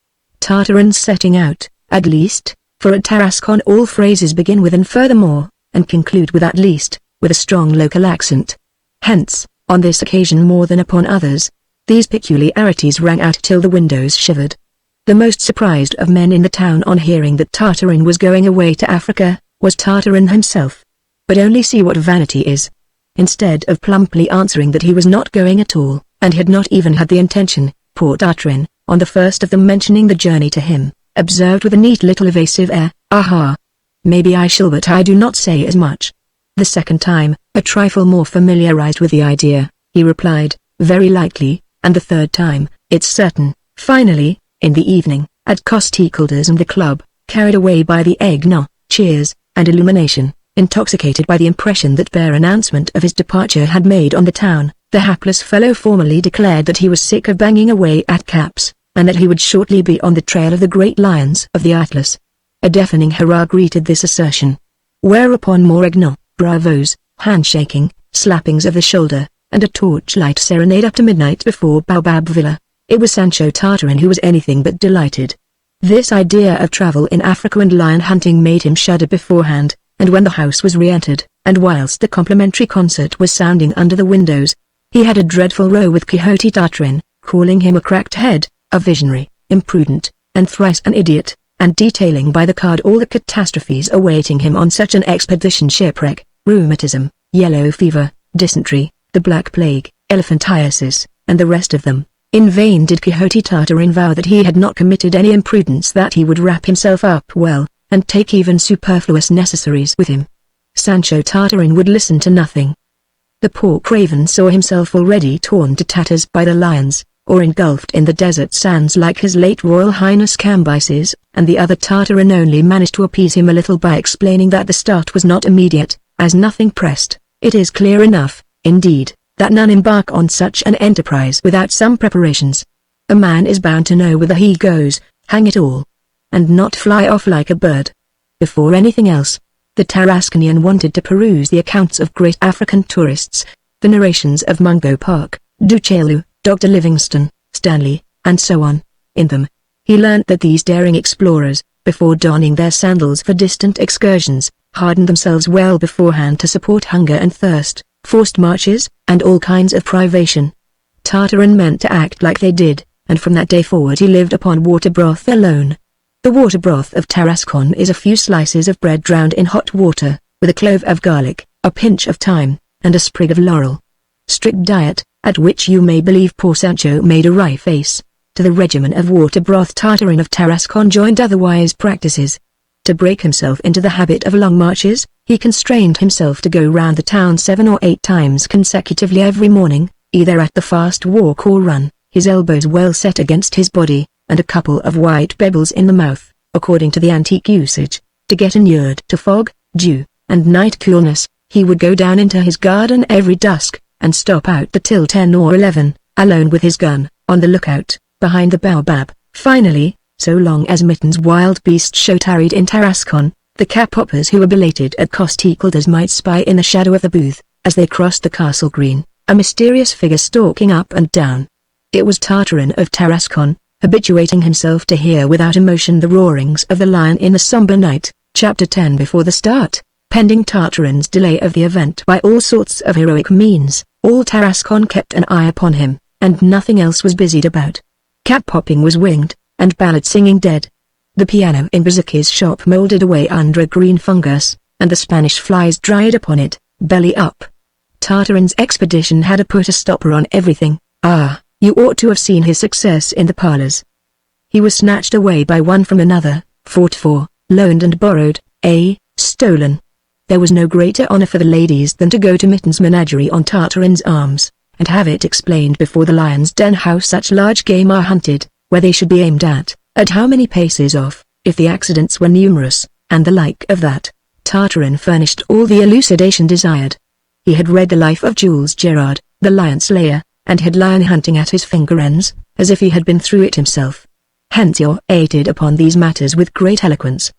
Tartarin's setting out, at least, for at Tarascon all phrases begin with and furthermore, and conclude with at least, with a strong local accent. Hence, on this occasion more than upon others, these peculiarities rang out till the windows shivered. The most surprised of men in the town on hearing that Tartarin was going away to Africa, was Tartarin himself. But only see what vanity is. Instead of plumply answering that he was not going at all, and had not even had the intention, poor Tartarin, on the first of them mentioning the journey to him, observed with a neat little evasive air, "Aha! Maybe I shall, but I do not say as much." The second time, a trifle more familiarized with the idea, he replied, "Very likely," and the third time, "It's certain." Finally, in the evening, at Costicalder's and the club, carried away by the eggnog, cheers, and illumination, intoxicated by the impression that bare announcement of his departure had made on the town, The hapless fellow formally declared that he was sick of banging away at caps, and that he would shortly be on the trail of the great lions of the Atlas. A deafening hurrah greeted this assertion. Whereupon more eggnog, bravos, handshaking, slappings of the shoulder, and a torchlight serenade up to midnight before Baobab Villa. It was Sancho Tartarin who was anything but delighted. This idea of travel in Africa and lion hunting made him shudder beforehand, and when the house was re-entered, and whilst the complimentary concert was sounding under the windows, he had a dreadful row with Quixote Tartarin, calling him a cracked head, a visionary, imprudent, and thrice an idiot, and detailing by the card all the catastrophes awaiting him on such an expedition: shipwreck, rheumatism, yellow fever, dysentery, the Black Plague, elephantiasis, and the rest of them. In vain did Quixote Tartarin vow that he had not committed any imprudence, that he would wrap himself up well, and take even superfluous necessaries with him. Sancho Tartarin would listen to nothing. The poor craven saw himself already torn to tatters by the lions, or engulfed in the desert sands like his late Royal Highness Cambyses, and the other Tartarin only managed to appease him a little by explaining that the start was not immediate, as nothing pressed. It is clear enough, indeed, that none embark on such an enterprise without some preparations. A man is bound to know whither he goes, hang it all, and not fly off like a bird. Before anything else, the Tarasconian wanted to peruse the accounts of great African tourists, the narrations of Mungo Park, Duchaillu, Dr. Livingstone, Stanley, and so on. In them, he learnt that these daring explorers, before donning their sandals for distant excursions, hardened themselves well beforehand to support hunger and thirst, forced marches, and all kinds of privation. Tartarin meant to act like they did, and from that day forward he lived upon water broth alone. The water broth of Tarascon is a few slices of bread drowned in hot water, with a clove of garlic, a pinch of thyme, and a sprig of laurel. Strict diet, at which you may believe poor Sancho made a wry face. To the regimen of water broth Tartarin of Tarascon joined otherwise practices. To break himself into the habit of long marches, he constrained himself to go round the town 7 or 8 times consecutively every morning, either at the fast walk or run, his elbows well set against his body, and a couple of white pebbles in the mouth, according to the antique usage. To get inured to fog, dew, and night coolness, he would go down into his garden every dusk, and stop out till 10 or 11, alone with his gun, on the lookout, behind the baobab. Finally, so long as Mitten's wild beast show tarried in Tarascon, the cap-poppers who were belated at Costicaldas might spy in the shadow of the booth, as they crossed the castle green, a mysterious figure stalking up and down. It was Tartarin of Tarascon, habituating himself to hear without emotion the roarings of the lion in the somber night. Chapter 10. Before the start, pending Tartarin's delay of the event by all sorts of heroic means, all Tarascon kept an eye upon him, and nothing else was busied about. Cap-popping was winged, and ballad-singing dead. The piano in Bazaki's shop mouldered away under a green fungus, and the Spanish flies dried upon it, belly up. Tartarin's expedition had put a stopper on everything. Ah, you ought to have seen his success in the parlors. He was snatched away by one from another, fought for, loaned and borrowed, stolen. There was no greater honor for the ladies than to go to Mitten's menagerie on Tartarin's arms, and have it explained before the lion's den how such large game are hunted, where they should be aimed at how many paces off, if the accidents were numerous, and the like of that. Tartarin furnished all the elucidation desired. He had read the life of Jules Gerard, the lion slayer, and had lion hunting at his finger ends, as if he had been through it himself. Hence he orated upon these matters with great eloquence.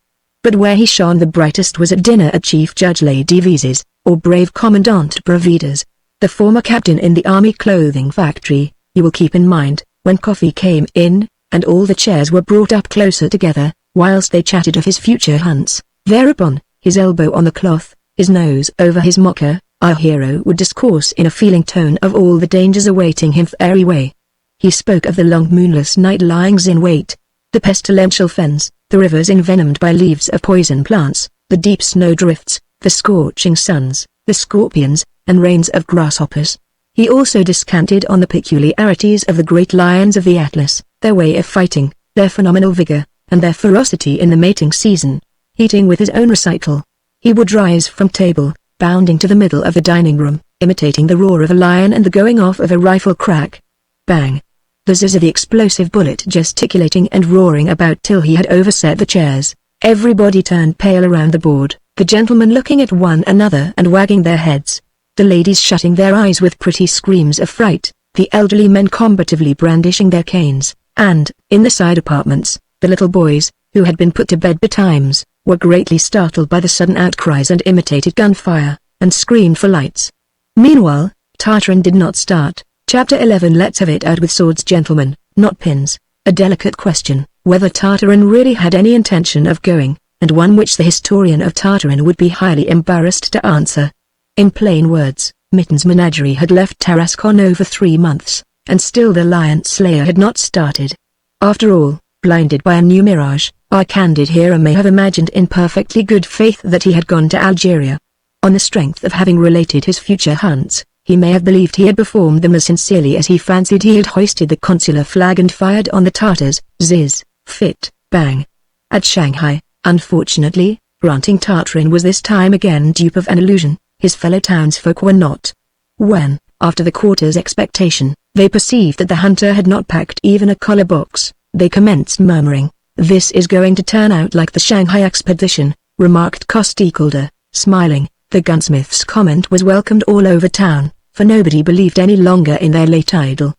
But where he shone the brightest was at dinner at Chief Judge Lady Vee's, or brave Commandant Bravida's, the former captain in the army clothing factory. You will keep in mind, when coffee came in, and all the chairs were brought up closer together, whilst they chatted of his future hunts, thereupon, his elbow on the cloth, his nose over his mocker, our hero would discourse in a feeling tone of all the dangers awaiting him every way. He spoke of the long moonless night lyings in wait, the pestilential fens, the rivers envenomed by leaves of poison plants, the deep snow drifts, the scorching suns, the scorpions, and rains of grasshoppers. He also descanted on the peculiarities of the great lions of the Atlas, their way of fighting, their phenomenal vigor, and their ferocity in the mating season. Heating with his own recital, he would rise from table, bounding to the middle of the dining room, imitating the roar of a lion and the going off of a rifle crack. Bang! The zizz of the explosive bullet, gesticulating and roaring about till he had overset the chairs. Everybody turned pale around the board, the gentlemen looking at one another and wagging their heads. the ladies shutting their eyes with pretty screams of fright, the elderly men combatively brandishing their canes, and, in the side apartments, the little boys, who had been put to bed betimes, were greatly startled by the sudden outcries and imitated gunfire, and screamed for lights. Meanwhile, Tartarin did not start. Chapter 11. Let's have it out with swords, gentlemen, not pins. A delicate question, whether Tartarin really had any intention of going, and one which the historian of Tartarin would be highly embarrassed to answer. In plain words, Mitten's menagerie had left Tarascon over 3 months, and still the lion slayer had not started. After all, blinded by a new mirage, our candid hero may have imagined in perfectly good faith that he had gone to Algeria. On the strength of having related his future hunts, he may have believed he had performed them as sincerely as he fancied he had hoisted the consular flag and fired on the Tartars, ziz, fit, bang. At Shanghai, unfortunately, granting Tartarin was this time again dupe of an illusion, his fellow townsfolk were not. When, after the quarter's expectation, they perceived that the hunter had not packed even a collar box, they commenced murmuring, "This is going to turn out like the Shanghai expedition," remarked Costecalde, smiling. The gunsmith's comment was welcomed all over town, for nobody believed any longer in their late idol.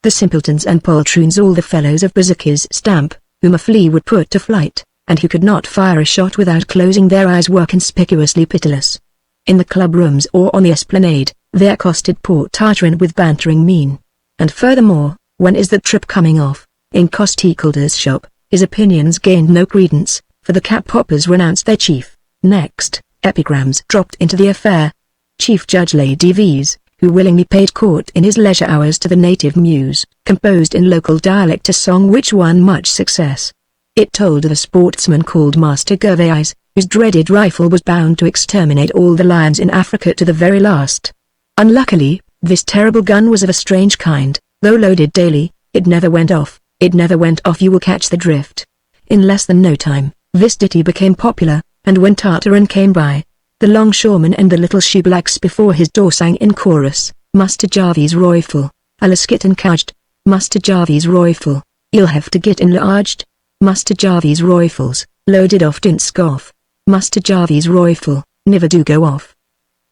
The simpletons and poltroons, all the fellows of Bazooka's stamp, whom a flea would put to flight, and who could not fire a shot without closing their eyes, were conspicuously pitiless. In the club rooms or on the esplanade, they accosted poor Tartarin with bantering mien. And furthermore, when is the trip coming off? In Costecalde's shop, his opinions gained no credence, for the cap-poppers renounced their chief. Next, epigrams dropped into the affair. Chief Judge Lady V's, who willingly paid court in his leisure hours to the native muse, composed in local dialect a song which won much success. It told of a sportsman called Master Gervais, whose dreaded rifle was bound to exterminate all the lions in Africa to the very last. Unluckily, this terrible gun was of a strange kind. Though loaded daily, it never went off. It never went off, you will catch the drift. In less than no time, this ditty became popular, and when Tartarin came by, the longshoremen and the little shoeblacks before his door sang in chorus, "Master Jarvis rifle, I'll skit encouched. Master Jarvis rifle, you'll have to get enlarged. Master Jarvis rifles, loaded off don't scoff. Master Jarvis rifle, never do go off."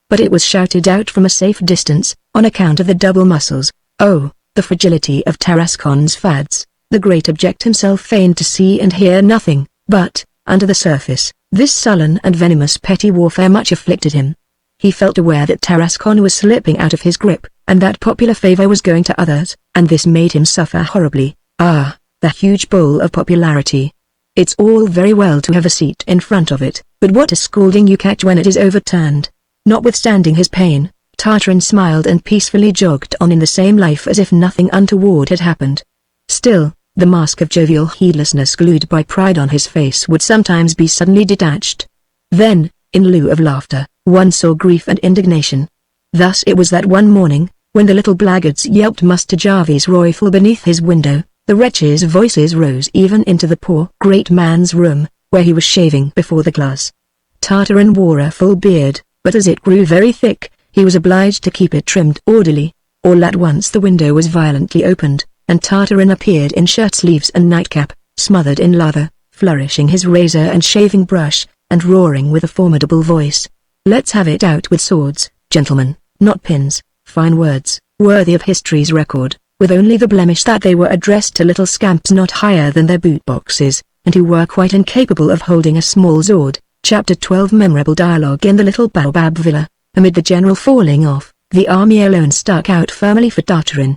But it was shouted out from a safe distance, on account of the double muscles. Oh, the fragility of Tarascon's fads. The great object himself feigned to see and hear nothing, but, under the surface, this sullen and venomous petty warfare much afflicted him. He felt aware that Tarascon was slipping out of his grip, and that popular favor was going to others, and this made him suffer horribly. Ah, the huge bowl of popularity. It's all very well to have a seat in front of it, but what a scolding you catch when it is overturned. Notwithstanding his pain, Tartarin smiled and peacefully jogged on in the same life as if nothing untoward had happened. Still, the mask of jovial heedlessness glued by pride on his face would sometimes be suddenly detached. Then, in lieu of laughter, one saw grief and indignation. Thus it was that one morning, when the little blackguards yelped Master Jarvis rifle beneath his window, the wretches' voices rose even into the poor great man's room, where he was shaving before the glass. Tartarin wore a full beard, but as it grew very thick, he was obliged to keep it trimmed orderly. All at once the window was violently opened, and Tartarin appeared in shirt-sleeves and nightcap, smothered in lather, flourishing his razor and shaving brush, and roaring with a formidable voice. "Let's have it out with swords, gentlemen, not pins." Fine words, worthy of history's record, with only the blemish that they were addressed to little scamps not higher than their boot boxes, and who were quite incapable of holding a small sword. Chapter 12. Memorable dialogue in the little baobab villa. Amid the general falling off, the army alone stuck out firmly for Tartarin.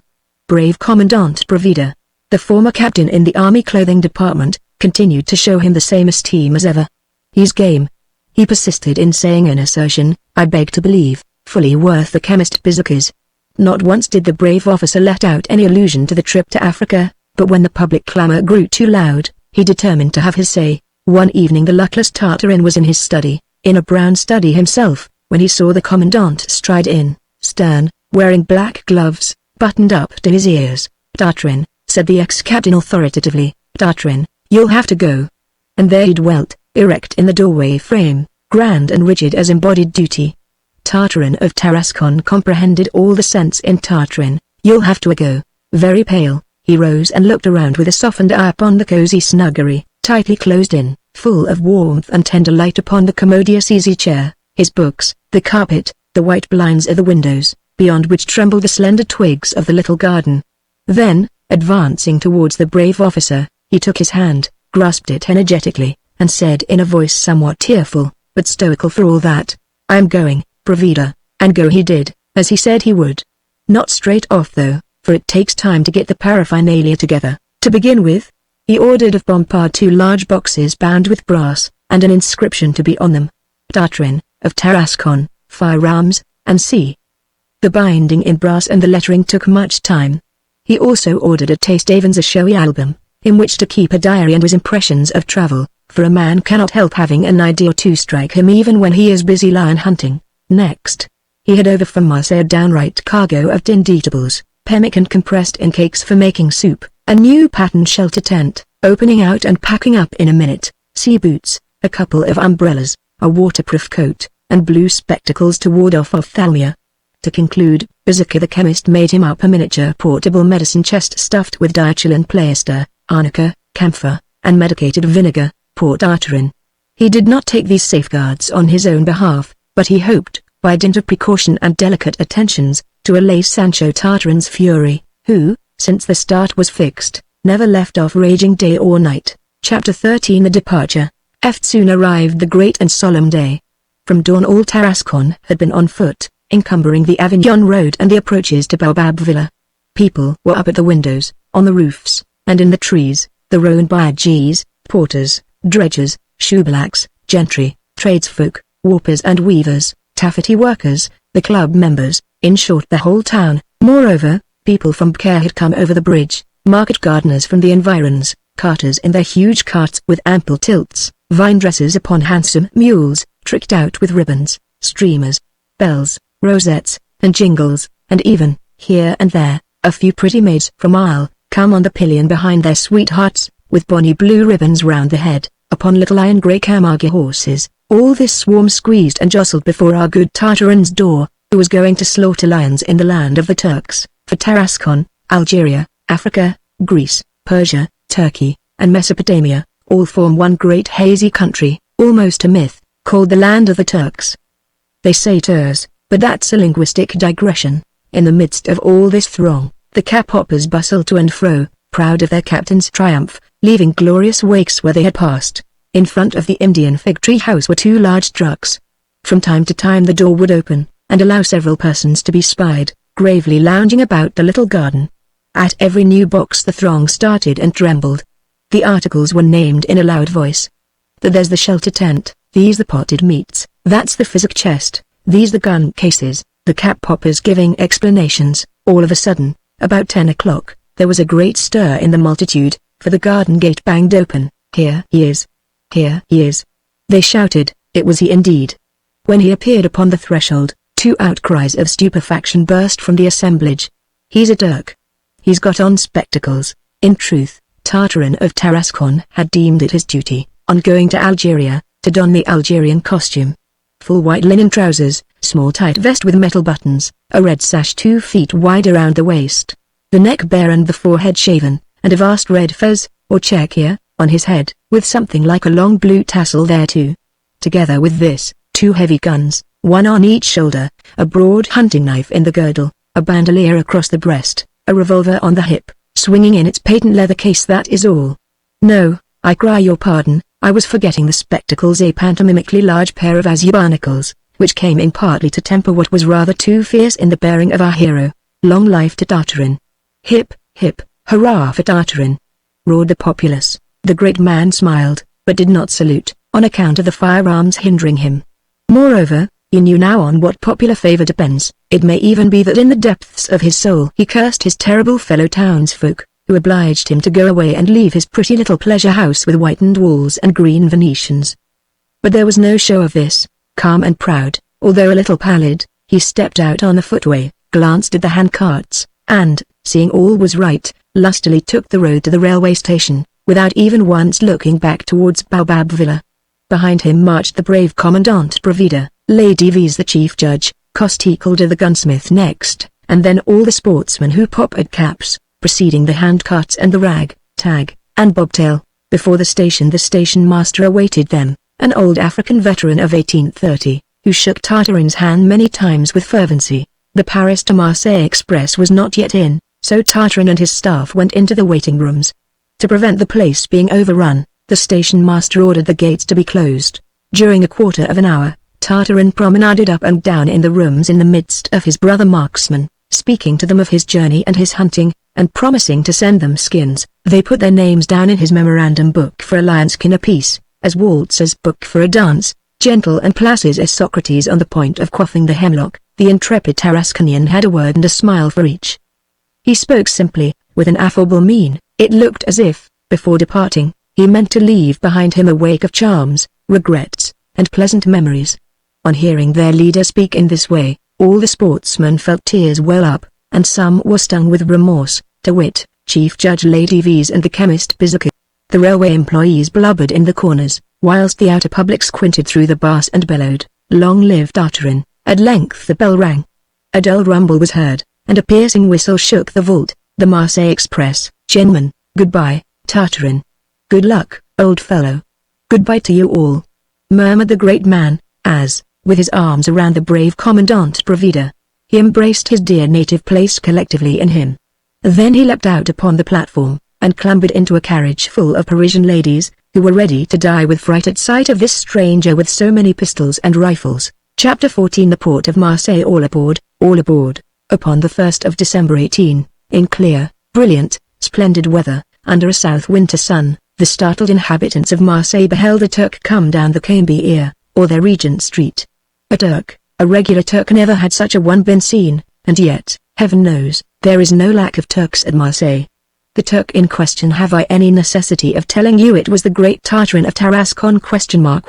Brave Commandant Bravida, the former captain in the army clothing department, continued to show him the same esteem as ever. "He's game," he persisted in saying in assertion, "I beg to believe, fully worth the chemist Bazookas." Not once did the brave officer let out any allusion to the trip to Africa, but when the public clamor grew too loud, he determined to have his say. One evening the luckless Tartarin was in his study, in a brown study himself, when he saw the commandant stride in, stern, wearing black gloves, buttoned up to his ears. "Tartarin," said the ex-captain authoritatively, "Tartarin, you'll have to go." And there he dwelt, erect in the doorway frame, grand and rigid as embodied duty. Tartarin of Tarascon comprehended all the sense in Tartarin. "You'll have to go." Very pale, he rose and looked around with a softened eye upon the cozy snuggery, tightly closed in, full of warmth and tender light upon the commodious easy chair, his books, the carpet, the white blinds of the windows, beyond which trembled the slender twigs of the little garden. Then, advancing towards the brave officer, he took his hand, grasped it energetically, and said in a voice somewhat tearful, but stoical for all that, "I am going, Bravida," and go he did, as he said he would. Not straight off though, for it takes time to get the paraphernalia together. To begin with, he ordered of Bompard 2 large boxes bound with brass, and an inscription to be on them. Tartarin, of Tarascon, firearms, and c. The binding in brass and the lettering took much time. He also ordered a taste Avon's a showy album, in which to keep a diary and his impressions of travel, for a man cannot help having an idea or two strike him even when he is busy lion hunting. Next, he had over from Marseille a downright cargo of tinned eatables, pemmican compressed in cakes for making soup, a new pattern shelter tent, opening out and packing up in a minute, sea boots, a couple of umbrellas, a waterproof coat, and blue spectacles to ward off ophthalmia. To conclude, Bazooka the chemist made him up a miniature portable medicine chest stuffed with diachylon plaster, arnica, camphor, and medicated vinegar, Port Tartarin. He did not take these safeguards on his own behalf, but he hoped, by dint of precaution and delicate attentions, to allay Sancho Tartarin's fury, who, since the start was fixed, never left off raging day or night. Chapter 13 The Departure. Soon arrived the great and solemn day. From dawn all Tarascon had been on foot, encumbering the Avignon road and the approaches to Baobab Villa. People were up at the windows, on the roofs, and in the trees, the roan bayagees, porters, dredgers, shoeblacks, gentry, tradesfolk, warpers and weavers, taffety workers, the club members, in short the whole town. Moreover, people from Bcaire had come over the bridge, market gardeners from the environs, carters in their huge carts with ample tilts, vine dressers upon handsome mules, tricked out with ribbons, streamers, bells, rosettes, and jingles, and even, here and there, a few pretty maids from Isle, come on the pillion behind their sweethearts, with bonny blue ribbons round the head, upon little iron grey camargue horses. All this swarm squeezed and jostled before our good Tartarin's door, who was going to slaughter lions in the land of the Turks, for Tarascon, Algeria, Africa, Greece, Persia, Turkey, and Mesopotamia, all form one great hazy country, almost a myth, called the land of the Turks. They say Turs, but that's a linguistic digression. In the midst of all this throng, the cap-hoppers bustled to and fro, proud of their captain's triumph, leaving glorious wakes where they had passed. In front of the Indian fig tree house were 2 large trucks. From time to time the door would open, and allow several persons to be spied, gravely lounging about the little garden. At every new box the throng started and trembled. The articles were named in a loud voice. There's the shelter tent, these the potted meats, that's the physic chest, these the gun cases, the cap-poppers giving explanations. All of a sudden, about 10 o'clock, there was a great stir in the multitude, for the garden gate banged open. "Here he is! Here he is!" they shouted. It was he indeed. When he appeared upon the threshold, 2 outcries of stupefaction burst from the assemblage. "He's a Turk! He's got on spectacles!" In truth, Tartarin of Tarascon had deemed it his duty, on going to Algeria, to don the Algerian costume. Full white linen trousers, small tight vest with metal buttons, a red sash 2 feet wide around the waist, the neck bare and the forehead shaven, and a vast red fez, or chekia, on his head, with something like a long blue tassel thereto. Together with this, 2 heavy guns, 1 on each shoulder, a broad hunting knife in the girdle, a bandolier across the breast, a revolver on the hip, swinging in its patent leather case. That is all. No, I cry your pardon, I was forgetting the spectacles, a pantomimically large pair of azure barnacles, which came in partly to temper what was rather too fierce in the bearing of our hero. Long life to Tartarin! Hip, hip, hurrah for Tartarin! Roared the populace. The great man smiled, but did not salute, on account of the firearms hindering him. Moreover, he knew now on what popular favor depends. It may even be that in the depths of his soul he cursed his terrible fellow townsfolk, who obliged him to go away and leave his pretty little pleasure house with whitened walls and green Venetians. But there was no show of this. Calm and proud, although a little pallid, he stepped out on the footway, glanced at the handcarts, and, seeing all was right, lustily took the road to the railway station, without even once looking back towards Baobab Villa. Behind him marched the brave Commandant Bravida, Lady V's the chief judge, Costicalda the gunsmith next, and then all the sportsmen who poppered caps, preceding the handcarts and the rag, tag, and bobtail. Before the station master awaited them, an old African veteran of 1830, who shook Tartarin's hand many times with fervency. The Paris to Marseille Express was not yet in, so Tartarin and his staff went into the waiting rooms. To prevent the place being overrun, the station master ordered the gates to be closed. During a quarter of an hour, Tartarin promenaded up and down in the rooms in the midst of his brother marksmen, speaking to them of his journey and his hunting, and promising to send them skins. They put their names down in his memorandum book for a lion's skin apiece, as waltzer's book for a dance. Gentle and placid as Socrates on the point of quaffing the hemlock, the intrepid Tarasconian had a word and a smile for each. He spoke simply, with an affable mien. It looked as if, before departing, he meant to leave behind him a wake of charms, regrets, and pleasant memories. On hearing their leader speak in this way, all the sportsmen felt tears well up, and some were stung with remorse, to wit, Chief Judge Lady V's and the chemist Bizac. The railway employees blubbered in the corners, whilst the outer public squinted through the bars and bellowed, "Long live Tartarin!" At length the bell rang. A dull rumble was heard, and a piercing whistle shook the vault. The Marseille Express. "Gentlemen, goodbye, Tartarin. Good luck, old fellow. Goodbye to you all," murmured the great man, as, with his arms around the brave Commandant Bravida, he embraced his dear native place collectively in him. Then he leapt out upon the platform, and clambered into a carriage full of Parisian ladies, who were ready to die with fright at sight of this stranger with so many pistols and rifles. Chapter 14. The port of Marseille. All aboard, all aboard. Upon the 1st of December 18, in clear, brilliant, splendid weather, under a south winter sun, the startled inhabitants of Marseille beheld a Turk come down the Cambière, or their Regent Street. A Turk, a regular Turk. Never had such a one been seen, and yet, heaven knows, there is no lack of Turks at Marseille. The Turk in question, have I any necessity of telling you it was the great Tartarin of Tarascon?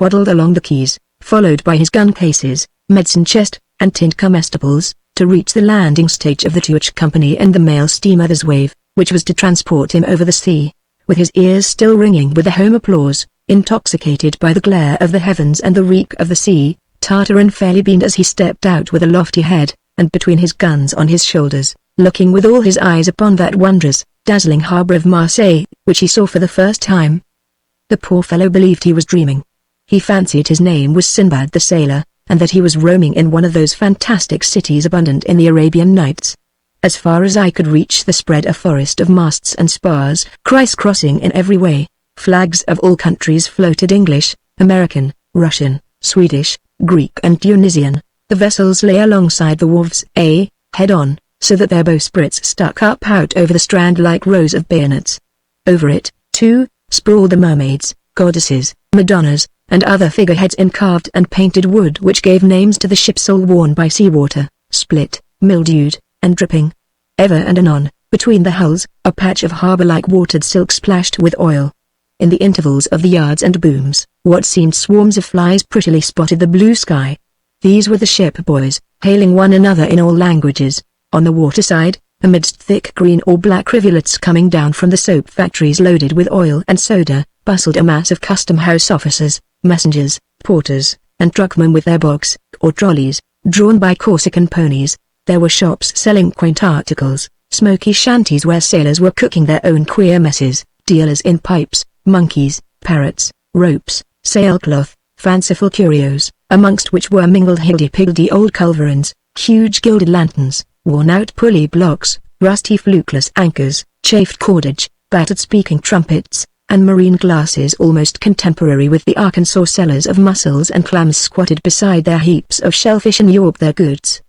Waddled along the quays, followed by his gun cases, medicine chest, and tinned comestibles, to reach the landing stage of the Touch Company and the mail steamer the Zouave, which was to transport him over the sea. With his ears still ringing with the home applause, intoxicated by the glare of the heavens and the reek of the sea, Tartarin fairly beamed as he stepped out with a lofty head, and between his guns on his shoulders, looking with all his eyes upon that wondrous, dazzling harbour of Marseille, which he saw for the first time. The poor fellow believed he was dreaming. He fancied his name was Sinbad the Sailor, and that he was roaming in one of those fantastic cities abundant in the Arabian Nights. As far as eye could reach there spread a forest of masts and spars, criss-crossing in every way. Flags of all countries floated: English, American, Russian, Swedish, Greek and Tunisian. The vessels lay alongside the wharves, head on, so that their bowsprits stuck up out over the strand like rows of bayonets. Over it, too, sprawled the mermaids, goddesses, madonnas, and other figureheads in carved and painted wood which gave names to the ships, all worn by seawater, split, mildewed, and dripping. Ever and anon, between the hulls, a patch of harbour-like watered silk splashed with oil. In the intervals of the yards and booms, what seemed swarms of flies prettily spotted the blue sky. These were the ship boys, hailing one another in all languages. On the waterside, amidst thick green or black rivulets coming down from the soap factories loaded with oil and soda, bustled a mass of custom-house officers, messengers, porters, and truckmen with their bogs, or trolleys, drawn by Corsican ponies. There were shops selling quaint articles, smoky shanties where sailors were cooking their own queer messes, dealers in pipes, monkeys, parrots, ropes, sailcloth, fanciful curios, amongst which were mingled higgledy-piggledy old culverins, huge gilded lanterns, worn-out pulley blocks, rusty flukeless anchors, chafed cordage, battered speaking trumpets, and marine glasses almost contemporary with the Arkansas sellers of mussels and clams squatted beside their heaps of shellfish and yawped their goods.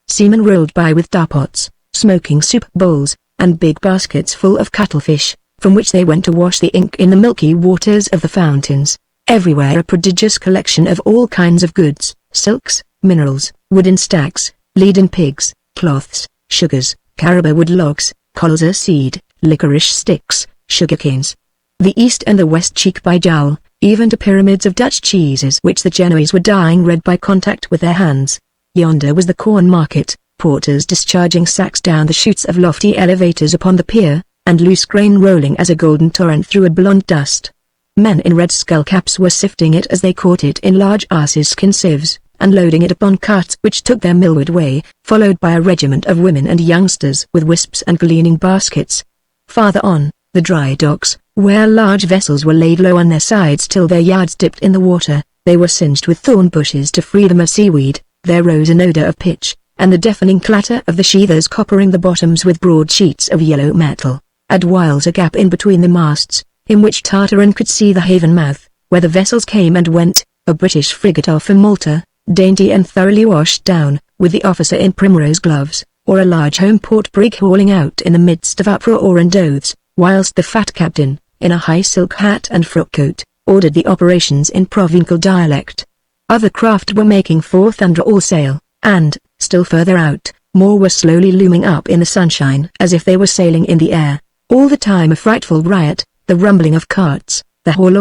Seamen rolled by with tar-pots, smoking soup bowls, and big baskets full of cuttlefish, from which they went to wash the ink in the milky waters of the fountains. Everywhere a prodigious collection of all kinds of goods, silks, minerals, wooden stacks, leaden pigs, cloths, sugars, caribou wood logs, colza seed, licorice sticks, sugar canes. The east and the west cheek by jowl, even to pyramids of Dutch cheeses which the Genoese were dyeing red by contact with their hands. Yonder was the corn market, porters discharging sacks down the chutes of lofty elevators upon the pier, and loose grain rolling as a golden torrent through a blonde dust. Men in red skull caps were sifting it as they caught it in large asses' skin sieves, and loading it upon carts which took their millward way, followed by a regiment of women and youngsters with wisps and gleaning baskets. Farther on, the dry docks, where large vessels were laid low on their sides till their yards dipped in the water, They were singed with thorn bushes to free them of seaweed. There rose an odor of pitch, and the deafening clatter of the sheathers coppering the bottoms with broad sheets of yellow metal. At whiles a gap in between the masts, in which Tartarin could see the haven mouth, where the vessels came and went, a British frigate off from Malta, dainty and thoroughly washed down, with the officer in primrose gloves, or a large home port brig hauling out in the midst of uproar and oaths, whilst the fat captain, in a high silk hat and frock coat, ordered the operations in provincial dialect. Other craft were making forth under all sail, and, still further out, more were slowly looming up in the sunshine as if they were sailing in the air. All the time a frightful riot, the rumbling of carts, the haul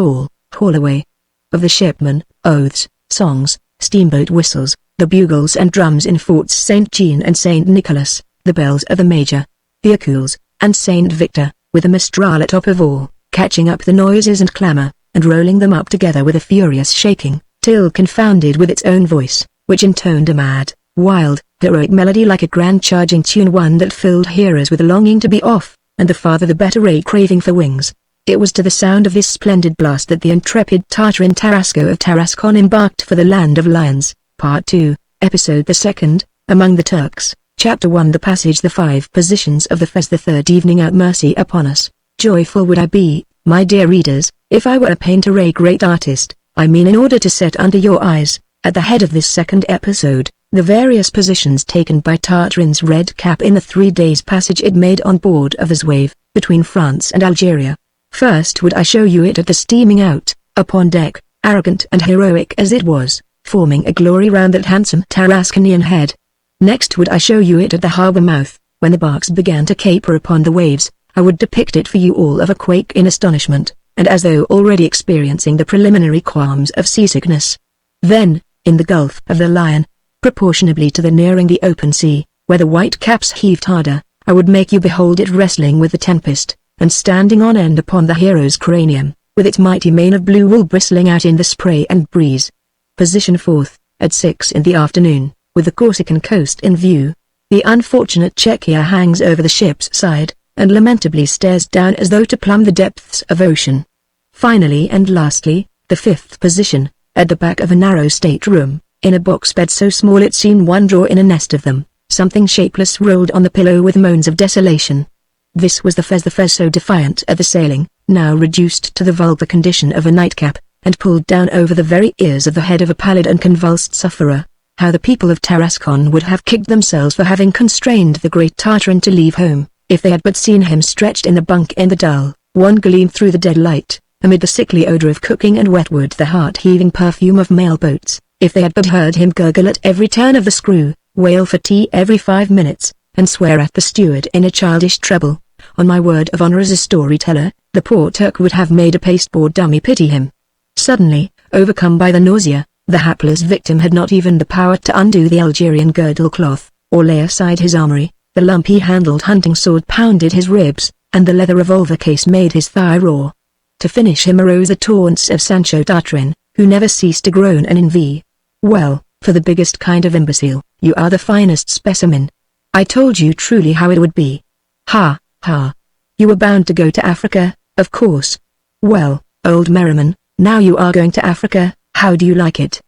away of the shipmen, oaths, songs, steamboat whistles, the bugles and drums in Forts St. Jean and St. Nicholas, the bells of the Major, the Accoules, and St. Victor, with the Mistral atop of all, catching up the noises and clamour, and rolling them up together with a furious shaking, till confounded with its own voice, which intoned a mad, wild, heroic melody like a grand charging tune, one that filled hearers with a longing to be off, and the farther the better, a craving for wings. It was to the sound of this splendid blast that the intrepid Tartarin Tarasco of Tarascon embarked for the land of lions. Part 2, Episode the 2nd, Among the Turks, Chapter 1. The passage. The 5 positions of the Fez. The third evening out. Mercy upon us. Joyful would I be, my dear readers, if I were a painter, a great artist, I mean, in order to set under your eyes, at the head of this second episode, the various positions taken by Tartarin's red cap in the 3 days' passage it made on board of the Zouave, between France and Algeria. First would I show you it at the steaming out, upon deck, arrogant and heroic as it was, forming a glory round that handsome Tarasconian head. Next would I show you it at the harbour mouth, when the barks began to caper upon the waves. I would depict it for you all of a quake in astonishment, and as though already experiencing the preliminary qualms of seasickness. Then, in the Gulf of the Lion, proportionably to the nearing the open sea, where the white caps heaved harder, I would make you behold it wrestling with the tempest, and standing on end upon the hero's cranium, with its mighty mane of blue wool bristling out in the spray and breeze. Position 4th, at 6 in the afternoon, with the Corsican coast in view. The unfortunate Czechia hangs over the ship's side, and lamentably stares down as though to plumb the depths of ocean. Finally and lastly, the 5th position, at the back of a narrow state-room, in a box bed so small it seemed one drawer in a nest of them, something shapeless rolled on the pillow with moans of desolation. This was the Fez so defiant at the sailing, now reduced to the vulgar condition of a nightcap, and pulled down over the very ears of the head of a pallid and convulsed sufferer. How the people of Tarascon would have kicked themselves for having constrained the great Tartarin to leave home, if they had but seen him stretched in the bunk in the dull, one gleam through the dead light, amid the sickly odour of cooking and wet wood, the heart-heaving perfume of mail boats, if they had but heard him gurgle at every turn of the screw, wail for tea every 5 minutes, and swear at the steward in a childish treble. On my word of honour as a storyteller, the poor Turk would have made a pasteboard dummy pity him. Suddenly, overcome by the nausea, the hapless victim had not even the power to undo the Algerian girdle cloth, or lay aside his armory. The lumpy-handled hunting sword pounded his ribs, and the leather revolver case made his thigh raw. To finish him arose the taunts of Sancho Tartarin, who never ceased to groan and envy. Well, for the biggest kind of imbecile, you are the finest specimen. I told you truly how it would be. Ha, ha. You were bound to go to Africa, of course. Well, old Merriman, now you are going to Africa, how do you like it?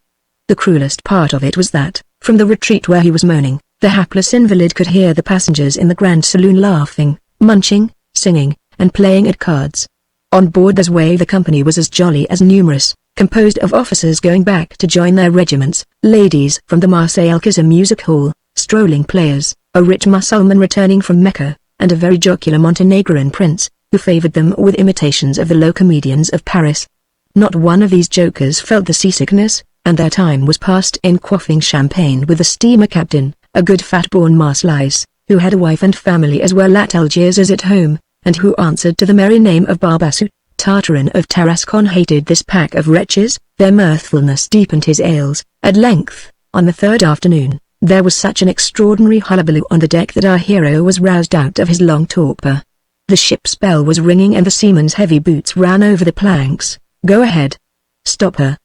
The cruelest part of it was that, from the retreat where he was moaning, the hapless invalid could hear the passengers in the grand saloon laughing, munching, singing, and playing at cards. On board the Zouave the company was as jolly as numerous, composed of officers going back to join their regiments, ladies from the Marseille Alcazar music hall, strolling players, a rich Mussulman returning from Mecca, and a very jocular Montenegrin prince, who favoured them with imitations of the low comedians of Paris. Not one of these jokers felt the seasickness, and their time was passed in quaffing champagne with the steamer captain, a good fat-born Marseillais, who had a wife and family as well at Algiers as at home, and who answered to the merry name of Barbassou. Tartarin of Tarascon hated this pack of wretches, their mirthfulness deepened his ails. At length, on the third afternoon, there was such an extraordinary hullabaloo on the deck that our hero was roused out of his long torpor. The ship's bell was ringing and the seaman's heavy boots ran over the planks. "Go ahead. Stop her.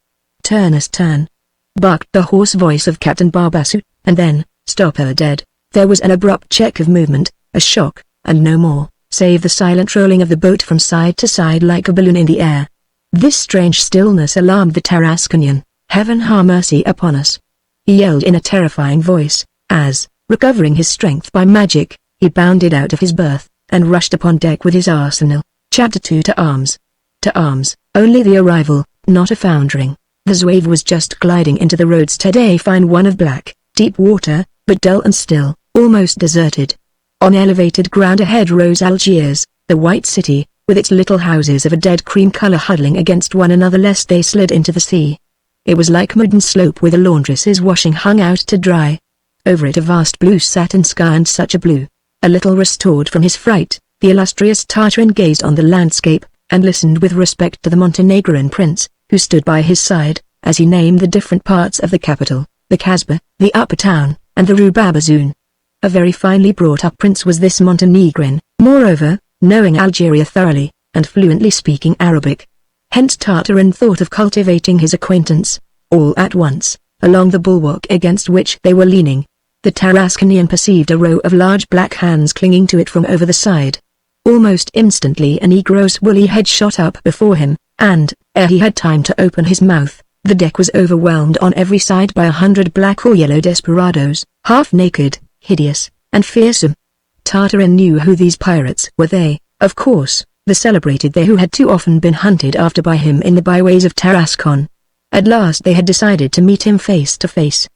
Turn astern," barked the hoarse voice of Captain Barbassou, and then, "Stop her dead." There was an abrupt check of movement, a shock, and no more, save the silent rolling of the boat from side to side like a balloon in the air. This strange stillness alarmed the Tarasconian. Heaven have mercy upon us!" he yelled in a terrifying voice, as, recovering his strength by magic, he bounded out of his berth, and rushed upon deck with his arsenal. Chapter 2. To arms. To arms. Only the arrival, not a foundering. The Zouave was just gliding into the roadstead, a fine one of black, deep water, but dull and still, almost deserted. On elevated ground ahead rose Algiers, the white city, with its little houses of a dead cream color huddling against one another lest they slid into the sea. It was like a wooden slope with a laundress's washing hung out to dry. Over it a vast blue satin sky, and such a blue. A little restored from his fright, the illustrious Tartarin gazed on the landscape, and listened with respect to the Montenegrin prince, who stood by his side, as he named the different parts of the capital, the Kasbah, the Upper Town, and the Rue Babazoun. A very finely brought-up prince was this Montenegrin, moreover, knowing Algeria thoroughly, and fluently speaking Arabic. Hence Tartarin thought of cultivating his acquaintance. All at once, along the bulwark against which they were leaning, the Tarasconian perceived a row of large black hands clinging to it from over the side. Almost instantly a Negro's woolly head shot up before him, and, ere he had time to open his mouth, the deck was overwhelmed on every side by 100 black or yellow desperadoes, half-naked, hideous, and fearsome. Tartarin knew who these pirates were. They, of course, the celebrated they who had too often been hunted after by him in the byways of Tarascon. At last they had decided to meet him face to face.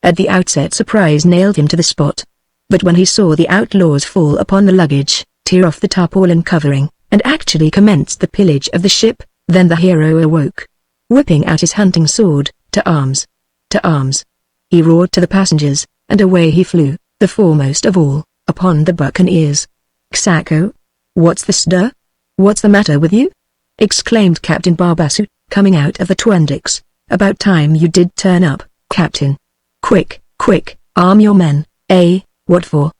At the outset surprise nailed him to the spot. But when he saw the outlaws fall upon the luggage, tear off the tarpaulin covering, and actually commenced the pillage of the ship, then the hero awoke. Whipping out his hunting sword, "To arms! To arms!" he roared to the passengers, and away he flew, the foremost of all, upon the buccaneers. "Xaco! What's the stir? What's the matter with you?" exclaimed Captain Barbassou, coming out of the Twendix. "About time you did turn up, Captain. Quick, quick, arm your men." "Eh, what for?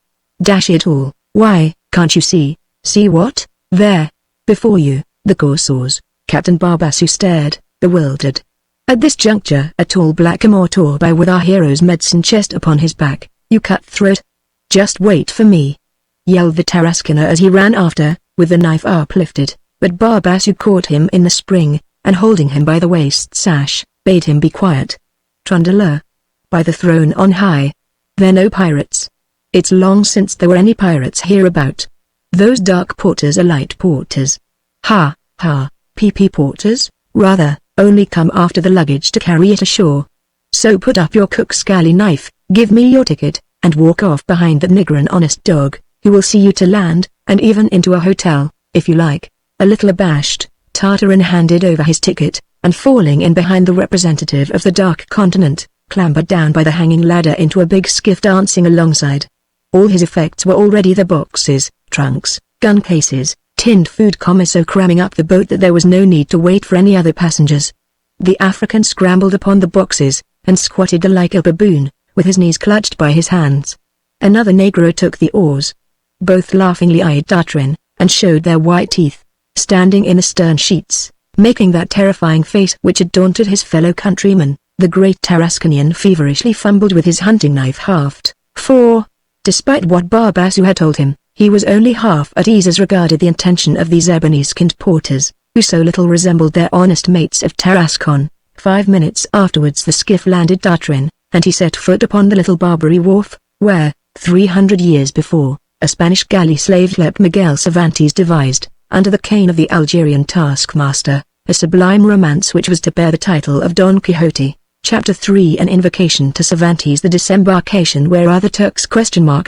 Dash it all, why, can't you see?" "See what?" "There, before you, the corsairs." Captain Barbassou stared, bewildered. At this juncture a tall black immortal by with our hero's medicine chest upon his back. "You cutthroat! Just wait for me!" yelled the Tarasconer as he ran after, with the knife uplifted, but Barbassou caught him in the spring, and holding him by the waist sash, bade him be quiet. Trundler! By the throne on high! They're no pirates. It's long since there were any pirates hereabout. Those dark porters are light porters. Ha, ha, PP porters, rather, only come after the luggage to carry it ashore. So put up your cook's galley knife, give me your ticket, and walk off behind that nigger, an honest dog, who will see you to land, and even into a hotel, if you like." A little abashed, Tartarin handed over his ticket, and falling in behind the representative of the Dark Continent, clambered down by the hanging ladder into a big skiff dancing alongside. All his effects were already the boxes, trunks, gun cases, tinned food so cramming up the boat that there was no need to wait for any other passengers. The African scrambled upon the boxes, and squatted like a baboon, with his knees clutched by his hands. Another Negro took the oars. Both laughingly eyed Tartarin, and showed their white teeth, standing in the stern sheets, making that terrifying face which had daunted his fellow countrymen. The great Tarasconian feverishly fumbled with his hunting knife haft, for, despite what Barbassou had told him, he was only half at ease as regarded the intention of these ebony-skinned porters, who so little resembled their honest mates of Tarascon. 5 minutes afterwards the skiff landed Tartarin, and he set foot upon the little Barbary wharf, where, 300 years before, a Spanish galley slave Lep Miguel Cervantes devised, under the cane of the Algerian taskmaster, a sublime romance which was to bear the title of Don Quixote. Chapter 3. An invocation to Cervantes. The disembarkation where are the Turks?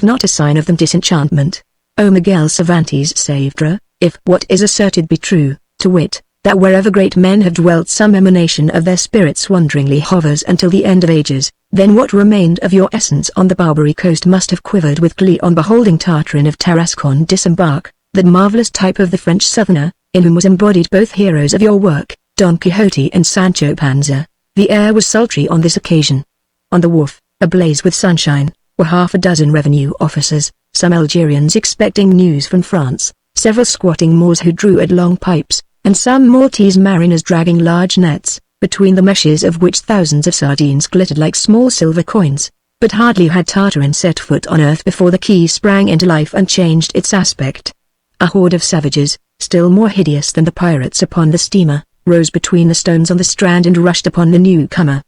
Not a sign of them disenchantment. O Miguel Cervantes Saavedra, if what is asserted be true, to wit, that wherever great men have dwelt some emanation of their spirits wanderingly hovers until the end of ages, then what remained of your essence on the Barbary coast must have quivered with glee on beholding Tartarin of Tarascon disembark, that marvelous type of the French southerner, in whom was embodied both heroes of your work, Don Quixote and Sancho Panza. The air was sultry on this occasion. On the wharf, ablaze with sunshine, were half a dozen revenue officers, some Algerians expecting news from France, several squatting Moors who drew at long pipes, and some Maltese mariners dragging large nets, between the meshes of which thousands of sardines glittered like small silver coins. But hardly had Tartarin set foot on earth before the quay sprang into life and changed its aspect. A horde of savages, still more hideous than the pirates upon the steamer, rose between the stones on the strand and rushed upon the newcomer.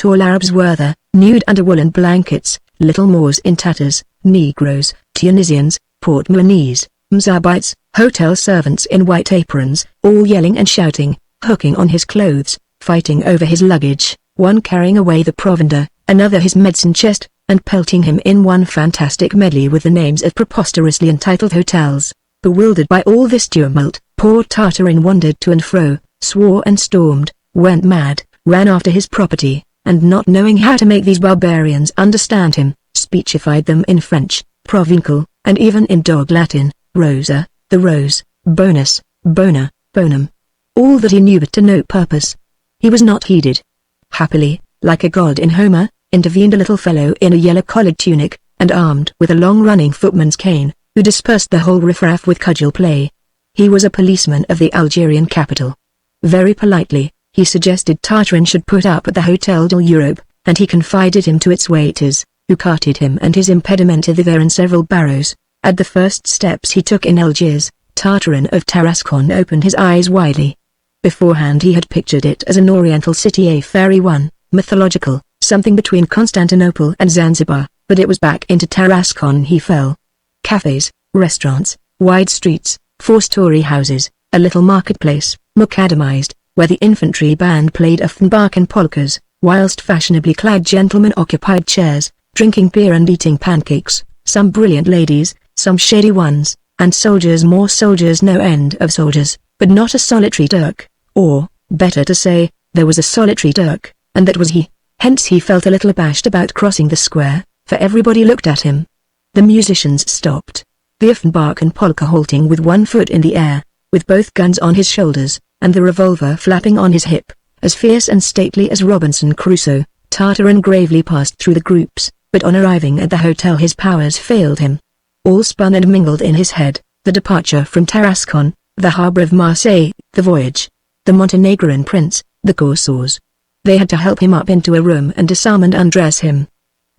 tall Arabs were there, nude under woolen blankets, little Moors in tatters, Negroes, Tunisians, Portuguese, Mzabites, hotel servants in white aprons, all yelling and shouting, hooking on his clothes, fighting over his luggage, one carrying away the provender, another his medicine chest, and pelting him in one fantastic medley with the names of preposterously entitled hotels. Bewildered by all this tumult, poor Tartarin wandered to and fro, swore and stormed, went mad, ran after his property, and not knowing how to make these barbarians understand him, speechified them in French, Provençal, and even in dog Latin, Rosa, the rose, bonus, bona, bonum. All that he knew but to no purpose. He was not heeded. Happily, like a god in Homer, intervened a little fellow in a yellow collared tunic, and armed with a long-running footman's cane, who dispersed the whole riffraff with cudgel play. He was a policeman of the Algerian capital. Very politely, he suggested Tartarin should put up at the Hotel de l'Europe, and he confided him to its waiters, who carted him and his impediment thither in several barrows. At the first steps he took in Algiers, Tartarin of Tarascon opened his eyes widely. Beforehand he had pictured it as an oriental city, a fairy one, mythological, something between Constantinople and Zanzibar, but it was back into Tarascon he fell. Cafes, restaurants, wide streets, four-story houses, a little marketplace, macadamized, where the infantry band played Offenbach and polkas, whilst fashionably clad gentlemen occupied chairs, drinking beer and eating pancakes, some brilliant ladies, some shady ones, and soldiers, more soldiers, no end of soldiers, but not a solitary Turk, or, better to say, there was a solitary Turk, and that was he. Hence he felt a little abashed about crossing the square, for everybody looked at him. The musicians stopped, the Offenbach and polka halting with one foot in the air, with both guns on his shoulders, and the revolver flapping on his hip, as fierce and stately as Robinson Crusoe. Tartarin gravely passed through the groups, but on arriving at the hotel his powers failed him. All spun and mingled in his head, the departure from Tarascon, the harbour of Marseille, the voyage, the Montenegrin prince, the corsairs. They had to help him up into a room and disarm and undress him.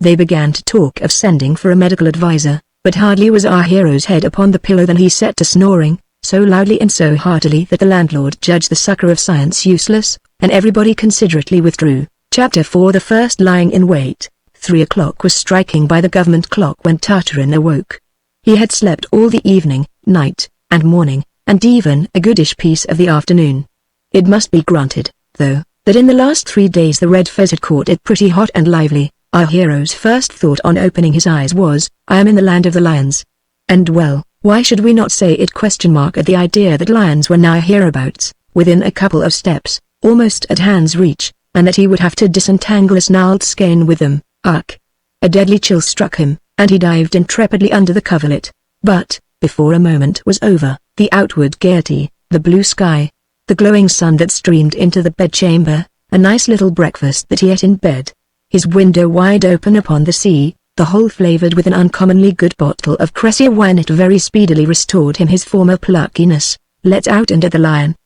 They began to talk of sending for a medical adviser, but hardly was our hero's head upon the pillow than he set to snoring, so loudly and so heartily that the landlord judged the succour of science useless, and everybody considerately withdrew. Chapter 4. The first lying in wait. 3 o'clock was striking by the government clock when Tartarin awoke. He had slept all the evening, night, and morning, and even a goodish piece of the afternoon. It must be granted, though, that in the last 3 days the red fez had caught it pretty hot and lively. Our hero's first thought on opening his eyes was, I am in the land of the lions. And well, why should we not say it ? At the idea that lions were now hereabouts, within a couple of steps, almost at hand's reach, and that he would have to disentangle a snarled skein with them. Ugh! A deadly chill struck him, and he dived intrepidly under the coverlet. But, before a moment was over, the outward gaiety, the blue sky, the glowing sun that streamed into the bedchamber, a nice little breakfast that he ate in bed, his window wide open upon the sea, the whole flavoured with an uncommonly good bottle of Crescia wine, it very speedily restored him his former pluckiness. Let out and at the lion!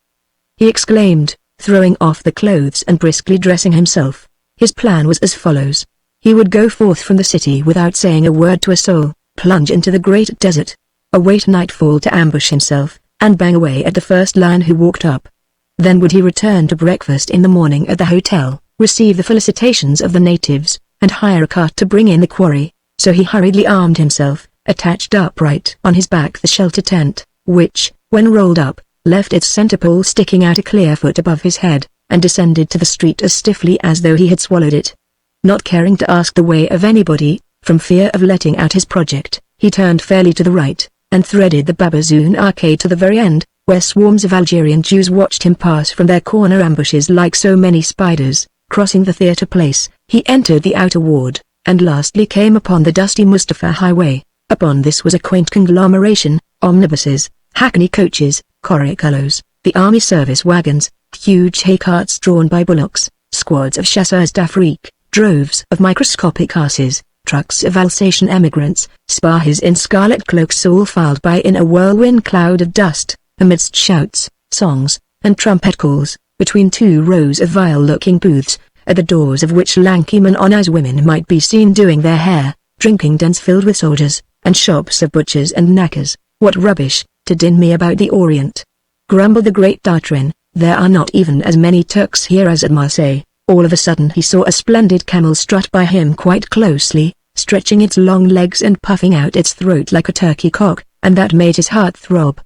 He exclaimed, throwing off the clothes and briskly dressing himself. His plan was as follows. He would go forth from the city without saying a word to a soul, plunge into the great desert, await nightfall to ambush himself, and bang away at the first lion who walked up. Then would he return to breakfast in the morning at the hotel, receive the felicitations of the natives, and hire a cart to bring in the quarry. So he hurriedly armed himself, attached upright on his back the shelter tent, which, when rolled up, left its centre pole sticking out a clear foot above his head, and descended to the street as stiffly as though he had swallowed it. Not caring to ask the way of anybody, from fear of letting out his project, he turned fairly to the right, and threaded the Babazoun arcade to the very end, where swarms of Algerian Jews watched him pass from their corner ambushes like so many spiders. Crossing the theatre place, he entered the outer ward, and lastly came upon the dusty Mustafa highway. Upon this was a quaint conglomeration, omnibuses, hackney coaches, corriculos, the army service wagons, huge hay carts drawn by bullocks, squads of chasseurs d'Afrique, droves of microscopic asses, trucks of Alsatian emigrants, Spahis in scarlet cloaks, all filed by in a whirlwind cloud of dust, amidst shouts, songs, and trumpet calls, between 2 rows of vile-looking booths, at the doors of which lanky men on as women might be seen doing their hair, drinking dens filled with soldiers, and shops of butchers and knackers. What rubbish, to din me about the Orient! Grumbled the great Tartarin, there are not even as many Turks here as at Marseille. All of a sudden he saw a splendid camel strut by him quite closely, stretching its long legs and puffing out its throat like a turkey cock, and that made his heart throb.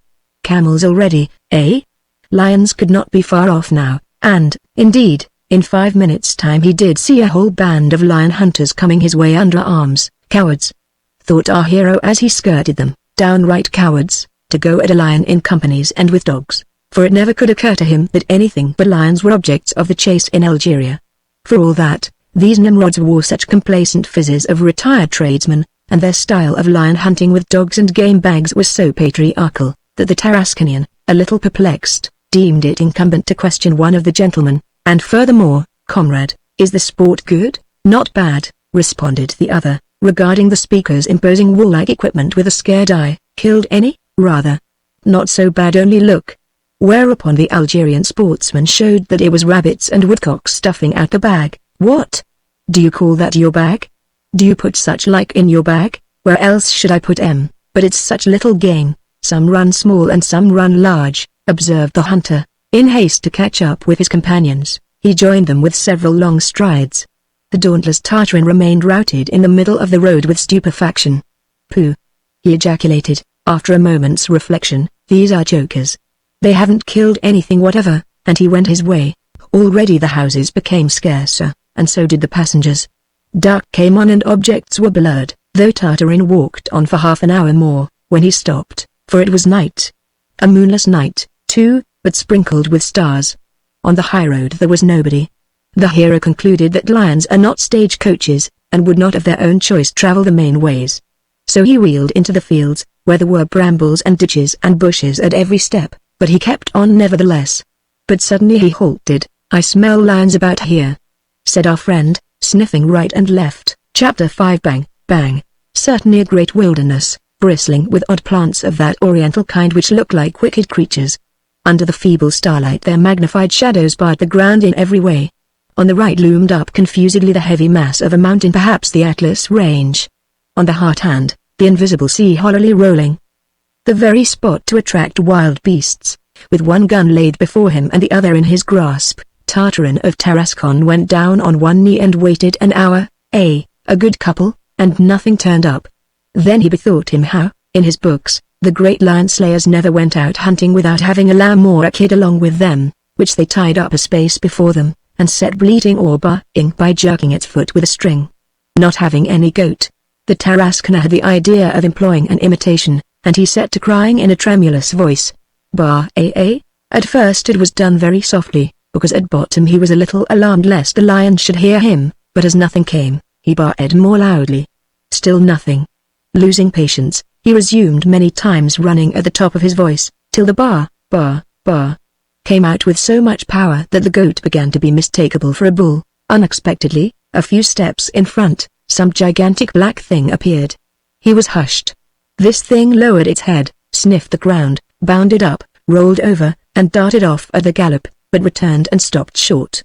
Camels already, eh? Lions could not be far off now, and, indeed, in 5 minutes' time he did see a whole band of lion hunters coming his way under arms. Cowards, thought our hero as he skirted them, downright cowards, to go at a lion in companies and with dogs, for it never could occur to him that anything but lions were objects of the chase in Algeria. For all that, these Nimrods wore such complacent phizzes of retired tradesmen, and their style of lion hunting with dogs and game bags was so patriarchal, that the Tarasconian, a little perplexed, deemed it incumbent to question one of the gentlemen, and furthermore, "Comrade, is the sport good?" "Not bad," responded the other, regarding the speaker's imposing warlike equipment with a scared eye. "Killed any?" "Rather. Not so bad, only look." Whereupon the Algerian sportsman showed that it was rabbits and woodcocks stuffing out the bag. "What? Do you call that your bag? Do you put such like in your bag?" "Where else should I put 'em? But it's such little game, some run small and some run large," observed the hunter. In haste to catch up with his companions, he joined them with several long strides. The dauntless Tartarin remained routed in the middle of the road with stupefaction. "Pooh!" he ejaculated, after a moment's reflection, "these are jokers. They haven't killed anything whatever," and he went his way. Already the houses became scarcer, and so did the passengers. Dark came on and objects were blurred, though Tartarin walked on for half an hour more, when he stopped, for it was night. A moonless night, too, but sprinkled with stars. On the high road there was nobody. The hero concluded that lions are not stage coaches, and would not of their own choice travel the main ways. So he wheeled into the fields, where there were brambles and ditches and bushes at every step, but he kept on nevertheless. But suddenly he halted. "I smell lions about here," said our friend, sniffing right and left. Chapter 5. Bang, bang. Certainly a great wilderness, bristling with odd plants of that oriental kind which look like wicked creatures. Under the feeble starlight their magnified shadows barred the ground in every way. On the right loomed up confusedly the heavy mass of a mountain, perhaps the Atlas Range. On the hard hand, the invisible sea hollowly rolling. The very spot to attract wild beasts. With one gun laid before him and the other in his grasp, Tartarin of Tarascon went down on one knee and waited an hour, a good couple, and nothing turned up. Then he bethought him how, in his books, the great lion slayers never went out hunting without having a lamb or a kid along with them, which they tied up a space before them, and set bleating or baying by jerking its foot with a string. Not having any goat, the Tarascon had the idea of employing an imitation, and he set to crying in a tremulous voice, "Bah-eh-eh." At first it was done very softly, because at bottom he was a little alarmed lest the lion should hear him, but as nothing came, he baa-ed more loudly. Still nothing. Losing patience, he resumed many times, running at the top of his voice, till the bah came out with so much power that the goat began to be mistakable for a bull. Unexpectedly, a few steps in front, some gigantic black thing appeared. He was hushed. This thing lowered its head, sniffed the ground, bounded up, rolled over, and darted off at a gallop, but returned and stopped short.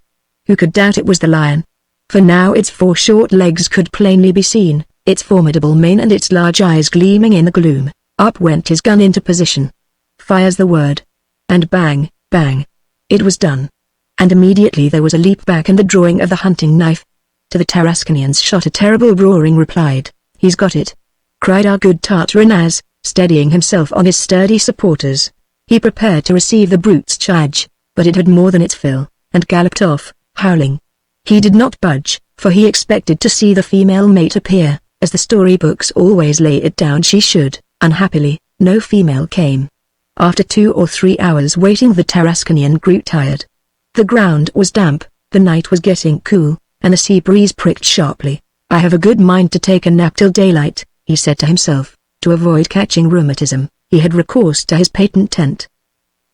Who could doubt it was the lion? For now its 4 short legs could plainly be seen, its formidable mane and its large eyes gleaming in the gloom. Up went his gun into position. Fires the word. And bang, bang. It was done. And immediately there was a leap back and the drawing of the hunting knife. To the Tarasconian's shot a terrible roaring replied. "He's got it!" cried our good Tartarin as, steadying himself on his sturdy supporters, he prepared to receive the brute's charge, but it had more than its fill, and galloped off, howling. He did not budge, for he expected to see the female mate appear, as the storybooks always lay it down she should. Unhappily, no female came. After 2 or 3 hours waiting the Tarasconian grew tired. The ground was damp, the night was getting cool, and the sea breeze pricked sharply. "I have a good mind to take a nap till daylight," he said to himself. To avoid catching rheumatism, he had recourse to his patent tent.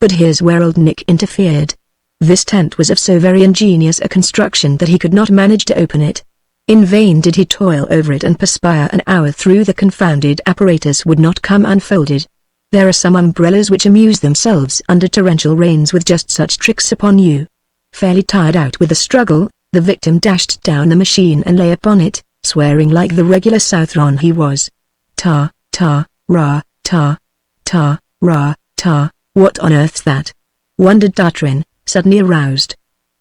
But here's where old Nick interfered. This tent was of so very ingenious a construction that he could not manage to open it. In vain did he toil over it and perspire an hour through, the confounded apparatus would not come unfolded. There are some umbrellas which amuse themselves under torrential rains with just such tricks upon you. Fairly tired out with the struggle, the victim dashed down the machine and lay upon it, swearing like the regular Southron he was. "Ta, ta, ra, ta, ta, ra, ta, what on earth's that?" wondered Tartarin, suddenly aroused.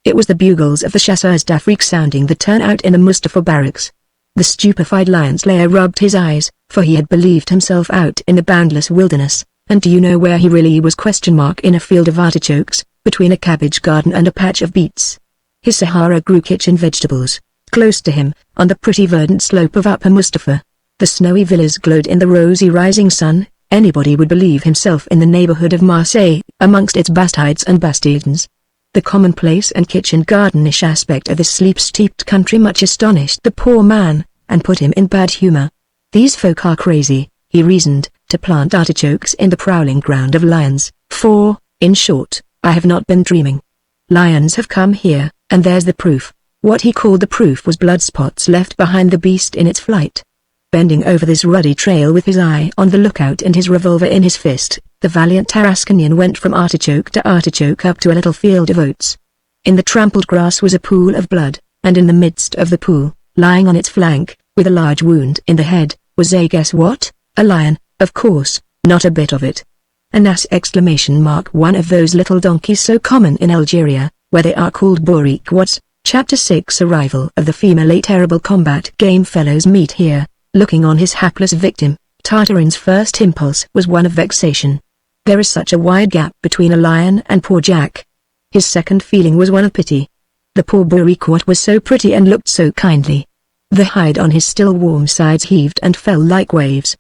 It was the bugles of the chasseurs d'Afrique sounding the turnout in the Mustafa barracks. The stupefied lion slayer rubbed his eyes, for he had believed himself out in the boundless wilderness, and do you know where he really was? In a field of artichokes, between a cabbage garden and a patch of beets. His Sahara grew kitchen vegetables. Close to him, on the pretty verdant slope of Upper Mustafa, the snowy villas glowed in the rosy rising sun. Anybody would believe himself in the neighborhood of Marseille, amongst its bastides and bastions. The commonplace and kitchen gardenish aspect of this sleep-steeped country much astonished the poor man, and put him in bad humor. These folk are crazy, he reasoned, to plant artichokes in the prowling ground of lions, for, in short, I have not been dreaming. Lions have come here, and there's the proof. What he called the proof was blood spots left behind the beast in its flight. Bending over this ruddy trail with his eye on the lookout and his revolver in his fist, the valiant Tarasconian went from artichoke to artichoke up to a little field of oats. In the trampled grass was a pool of blood, and in the midst of the pool, lying on its flank, with a large wound in the head, was a guess what? A lion, of course, not a bit of it. An ass! One of those little donkeys so common in Algeria, where they are called bourriquots. Chapter 6 Arrival of the female. A terrible combat. Game fellows meet here. Looking on his hapless victim, Tartarin's first impulse was one of vexation. There is such a wide gap between a lion and poor Jack. His second feeling was one of pity. The poor bourriquot was so pretty and looked so kindly. The hide on his still warm sides heaved and fell like waves.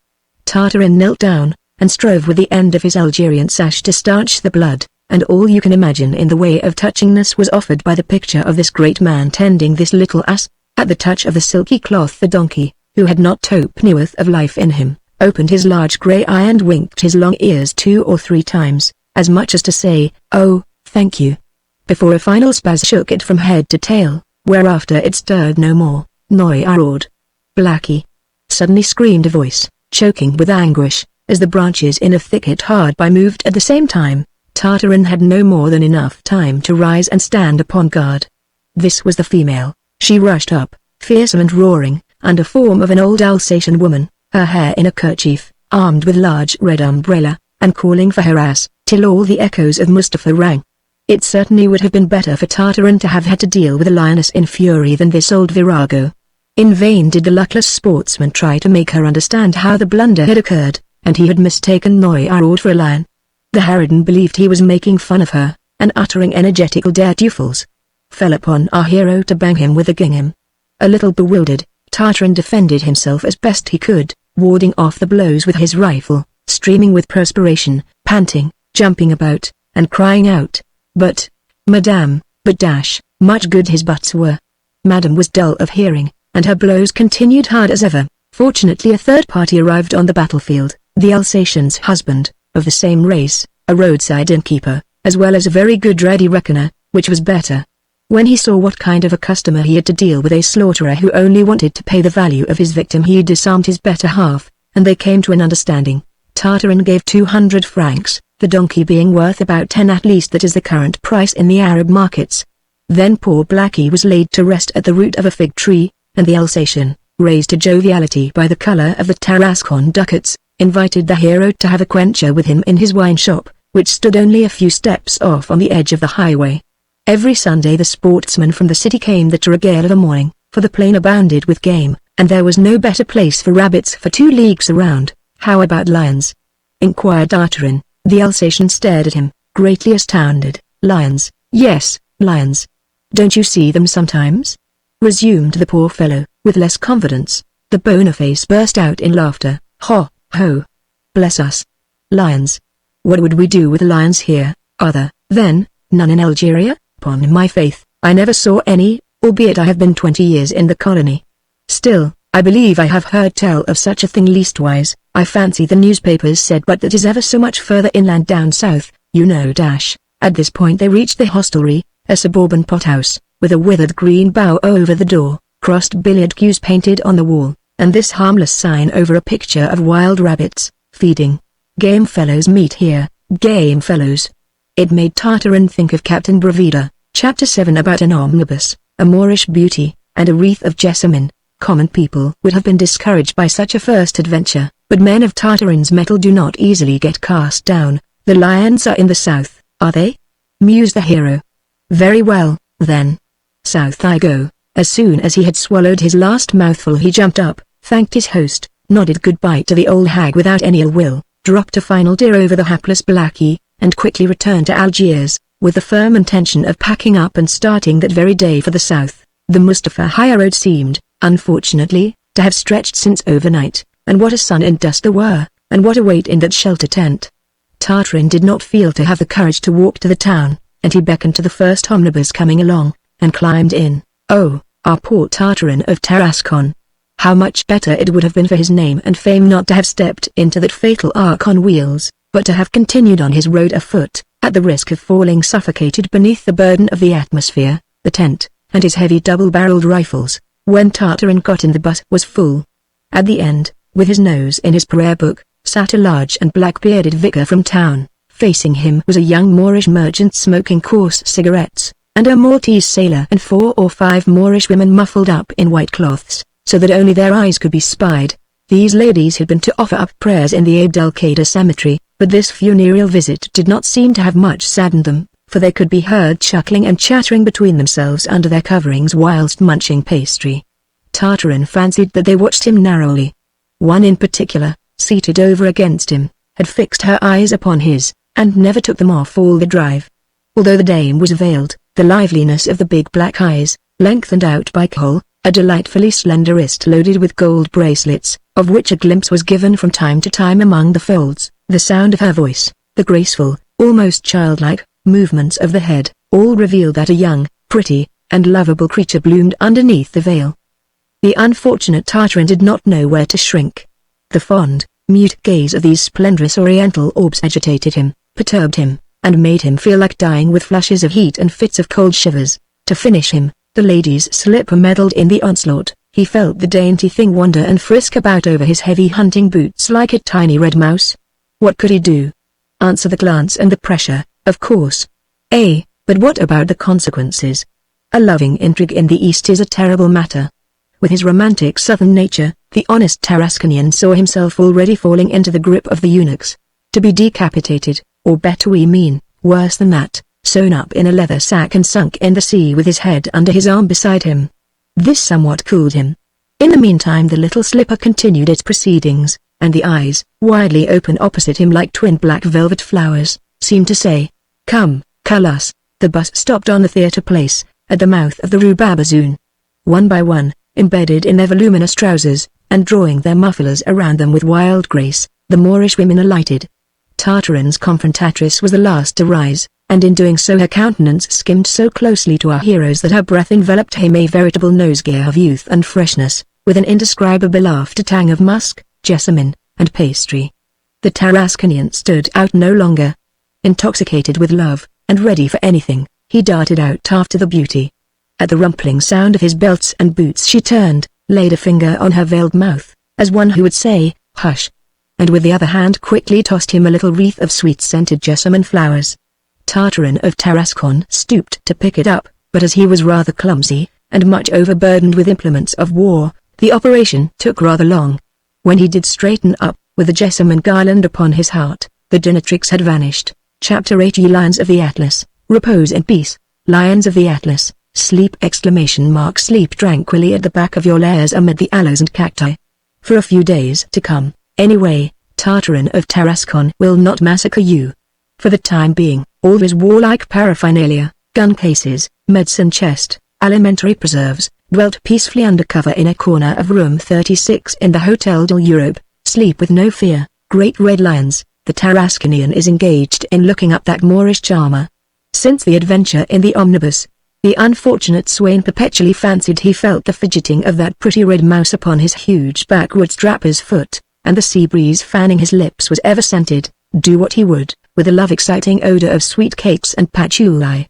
Tartarin knelt down, and strove with the end of his Algerian sash to stanch the blood, and all you can imagine in the way of touchingness was offered by the picture of this great man tending this little ass. At the touch of the silky cloth the donkey, who had not twopennyworth of life in him, opened his large grey eye and winked his long ears 2 or 3 times, as much as to say, "Oh, thank you," before a final spaz shook it from head to tail, whereafter it stirred no more. "Noi roared. Blackie!" suddenly screamed a voice, choking with anguish, as the branches in a thicket hard by moved at the same time. Tartarin had no more than enough time to rise and stand upon guard. This was the female. She rushed up, fearsome and roaring, under form of an old Alsatian woman, her hair in a kerchief, armed with large red umbrella, and calling for her ass, till all the echoes of Mustafa rang. It certainly would have been better for Tartarin to have had to deal with a lioness in fury than this old virago. In vain did the luckless sportsman try to make her understand how the blunder had occurred, and he had mistaken Noirod for a lion. The harridan believed he was making fun of her, and uttering energetical dare-duffles, fell upon our hero to bang him with a gingham. A little bewildered, Tartarin defended himself as best he could, warding off the blows with his rifle, streaming with perspiration, panting, jumping about, and crying out, "But, madame, but dash, much good his butts were." Madame was dull of hearing, and her blows continued hard as ever. Fortunately a third party arrived on the battlefield, the Alsatian's husband, of the same race, a roadside innkeeper, as well as a very good ready reckoner, which was better. When he saw what kind of a customer he had to deal with, a slaughterer who only wanted to pay the value of his victim, he disarmed his better half, and they came to an understanding. Tartarin gave 200 francs, the donkey being worth about 10 at least. That is the current price in the Arab markets. Then poor Blackie was laid to rest at the root of a fig tree, and the Alsatian, raised to joviality by the color of the Tarascon ducats, invited the hero to have a quencher with him in his wine shop, which stood only a few steps off on the edge of the highway. Every Sunday the sportsmen from the city came there to regale the morning, for the plain abounded with game, and there was no better place for rabbits for 2 leagues around. "How about lions?" inquired Tartarin. The Alsatian stared at him, greatly astounded. "Lions, yes, lions. Don't you see them sometimes?" resumed the poor fellow, with less confidence. The Boniface burst out in laughter. "Ho, ho! Bless us! Lions! What would we do with lions here? Are there, then, none in Algeria? Upon my faith, I never saw any, albeit I have been 20 years in the colony. Still, I believe I have heard tell of such a thing, leastwise, I fancy the newspapers said, but that is ever so much further inland down south, you know. At this point they reached the hostelry, a suburban pothouse, with a withered green bough over the door, crossed billiard cues painted on the wall, and this harmless sign over a picture of wild rabbits, feeding. "Game fellows meet here, game fellows." It made Tartarin think of Captain Bravida. Chapter 7 About an omnibus, a Moorish beauty, and a wreath of jessamine. Common people would have been discouraged by such a first adventure, but men of Tartarin's mettle do not easily get cast down. "The lions are in the south, are they?" mused the hero. "Very well, Then, south I go. As soon as he had swallowed his last mouthful he jumped up, thanked his host, nodded goodbye to the old hag without any ill will, dropped a final tear over the hapless blackie, and quickly returned to Algiers, with the firm intention of packing up and starting that very day for the south. The Mustafa high road seemed, unfortunately, to have stretched since overnight, and what a sun and dust there were, and what a weight in that shelter tent. Tartarin did not feel to have the courage to walk to the town, and he beckoned to the first omnibus coming along, and climbed in. Oh, our poor Tartarin of Tarascon! How much better it would have been for his name and fame not to have stepped into that fatal ark on wheels, but to have continued on his road afoot, at the risk of falling suffocated beneath the burden of the atmosphere, the tent, and his heavy double-barreled rifles. When Tartarin got in the bus was full. At the end, with his nose in his prayer book, sat a large and black-bearded vicar from town. Facing him was a young Moorish merchant smoking coarse cigarettes, and a Maltese sailor and 4 or 5 Moorish women muffled up in white cloths, so that only their eyes could be spied. These ladies had been to offer up prayers in the Abd al-Qaeda cemetery, but this funereal visit did not seem to have much saddened them, for they could be heard chuckling and chattering between themselves under their coverings whilst munching pastry. Tartarin fancied that they watched him narrowly. One in particular, seated over against him, had fixed her eyes upon his, and never took them off all the drive. Although the dame was veiled, the liveliness of the big black eyes, lengthened out by kohl, a delightfully slender wrist loaded with gold bracelets, of which a glimpse was given from time to time among the folds, the sound of her voice, the graceful, almost childlike, movements of the head, all revealed that a young, pretty, and lovable creature bloomed underneath the veil. The unfortunate Tartarin did not know where to shrink. The fond, mute gaze of these splendrous oriental orbs agitated him, perturbed him, and made him feel like dying with flushes of heat and fits of cold shivers. To finish him, the lady's slipper meddled in the onslaught. He felt the dainty thing wander and frisk about over his heavy hunting boots like a tiny red mouse. What could he do? Answer the glance and the pressure, of course. But what about the consequences? A loving intrigue in the East is a terrible matter. With his romantic southern nature, the honest Tarasconian saw himself already falling into the grip of the eunuchs. To be decapitated, or better we mean, worse than that, sewn up in a leather sack and sunk in the sea with his head under his arm beside him. This somewhat cooled him. In the meantime the little slipper continued its proceedings, and the eyes, widely open opposite him like twin black velvet flowers, seemed to say, "Come, cull us." The bus stopped on the theatre place, at the mouth of the Rue Babazoun. One by one, embedded in their voluminous trousers, and drawing their mufflers around them with wild grace, the Moorish women alighted. Tartarin's confrontatrix was the last to rise, and in doing so her countenance skimmed so closely to our heroes that her breath enveloped him, a veritable nosegay of youth and freshness, with an indescribable after-tang of musk, jessamine, and pastry. The Tarasconian stood out no longer. Intoxicated with love, and ready for anything, he darted out after the beauty. At the rumpling sound of his belts and boots she turned, laid a finger on her veiled mouth, as one who would say, "Hush," and with the other hand quickly tossed him a little wreath of sweet-scented jessamine flowers. Tartarin of Tarascon stooped to pick it up, but as he was rather clumsy, and much overburdened with implements of war, the operation took rather long. When he did straighten up, with the jessamine garland upon his heart, the donatrix had vanished. Chapter 8. Ye Lions of the Atlas, repose in peace. Lions of the Atlas, sleep! Sleep tranquilly at the back of your lairs amid the aloes and cacti. For a few days to come, anyway, Tartarin of Tarascon will not massacre you. For the time being, all his warlike paraphernalia, gun cases, medicine chest, alimentary preserves, dwelt peacefully under cover in a corner of room 36 in the Hotel de l'Europe. Sleep with no fear, great red lions. The Tarasconian is engaged in looking up that Moorish charmer. Since the adventure in the omnibus, the unfortunate swain perpetually fancied he felt the fidgeting of that pretty red mouse upon his huge backwoods trapper's foot, and the sea breeze fanning his lips was ever scented, do what he would, with a love-exciting odor of sweet cakes and patchouli.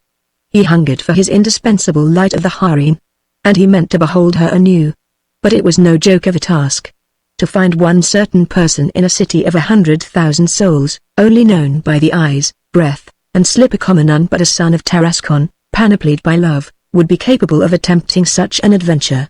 He hungered for his indispensable light of the harem, and he meant to behold her anew. But it was no joke of a task. To find one certain person in a city of 100,000 souls, only known by the eyes, breath, and slipper common none but a son of Tarascon, panoplied by love, would be capable of attempting such an adventure.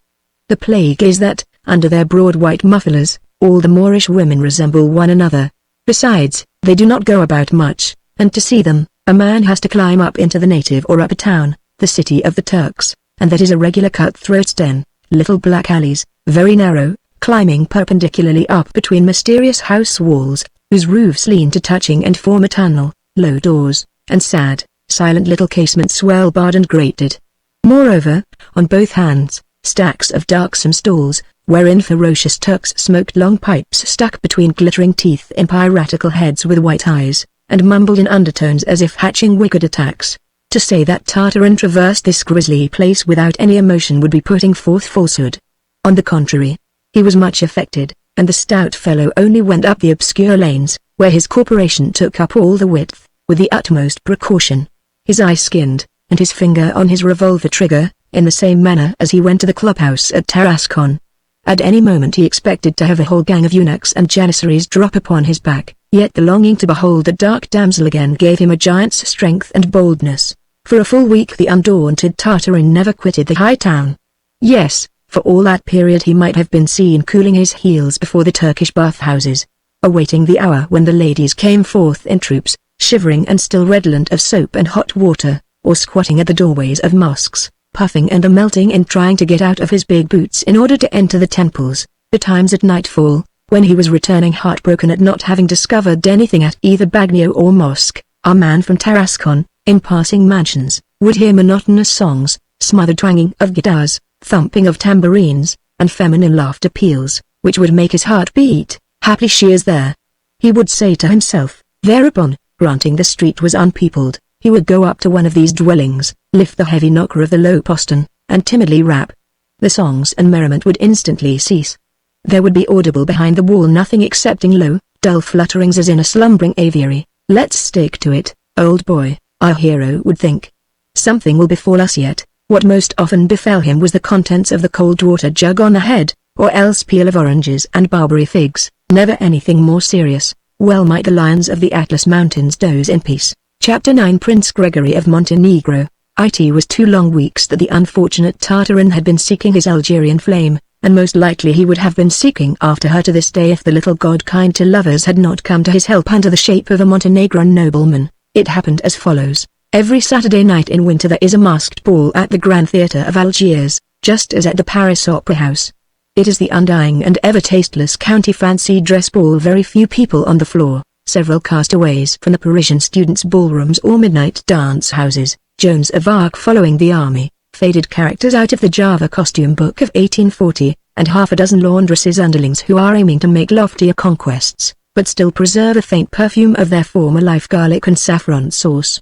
The plague is that, under their broad white mufflers, all the Moorish women resemble one another. Besides, they do not go about much, and to see them, a man has to climb up into the native or upper town, the city of the Turks, and that is a regular cutthroat's den, little black alleys, very narrow, climbing perpendicularly up between mysterious house walls, whose roofs lean to touching and form eternal, low doors, and sad, silent little casements well barred and grated. Moreover, on both hands, stacks of darksome stalls, wherein ferocious Turks smoked long pipes stuck between glittering teeth in piratical heads with white eyes, and mumbled in undertones as if hatching wicked attacks. To say that Tartarin traversed this grisly place without any emotion would be putting forth falsehood. On the contrary, he was much affected, and the stout fellow only went up the obscure lanes, where his corporation took up all the width, with the utmost precaution. His eye skinned, and his finger on his revolver trigger, in the same manner as he went to the clubhouse at Tarascon. At any moment he expected to have a whole gang of eunuchs and janissaries drop upon his back, yet the longing to behold the dark damsel again gave him a giant's strength and boldness. For a full week the undaunted Tartarin never quitted the high town. Yes, for all that period he might have been seen cooling his heels before the Turkish bathhouses, awaiting the hour when the ladies came forth in troops, shivering and still redolent of soap and hot water, or squatting at the doorways of mosques, puffing and melting in trying to get out of his big boots in order to enter the temples. Betimes at nightfall, when he was returning heartbroken at not having discovered anything at either bagnio or mosque, our man from Tarascon, in passing mansions, would hear monotonous songs, smothered twanging of guitars, thumping of tambourines, and feminine laughter peals, which would make his heart beat. Happily she is there, he would say to himself. Thereupon, granting the street was unpeopled, he would go up to one of these dwellings, lift the heavy knocker of the low postern, and timidly rap. The songs and merriment would instantly cease. There would be audible behind the wall nothing excepting low, dull flutterings as in a slumbering aviary. Let's stick to it, old boy, our hero would think. Something will befall us yet. What most often befell him was the contents of the cold water jug on the head, or else peel of oranges and barberry figs, never anything more serious. Well might the lions of the Atlas Mountains doze in peace. Chapter 9 Prince Gregory of Montenegro. It was 2 long weeks that the unfortunate Tartarin had been seeking his Algerian flame, and most likely he would have been seeking after her to this day if the little god kind to lovers had not come to his help under the shape of a Montenegrin nobleman. It happened as follows. Every Saturday night in winter there is a masked ball at the Grand Theatre of Algiers, just as at the Paris Opera House. It is the undying and ever tasteless county fancy dress ball, very few people on the floor, several castaways from the Parisian students' ballrooms or midnight dance houses, Joans of Arc following the army, faded characters out of the Java costume book of 1840, and half a dozen laundresses underlings who are aiming to make loftier conquests, but still preserve a faint perfume of their former life, garlic and saffron sauce.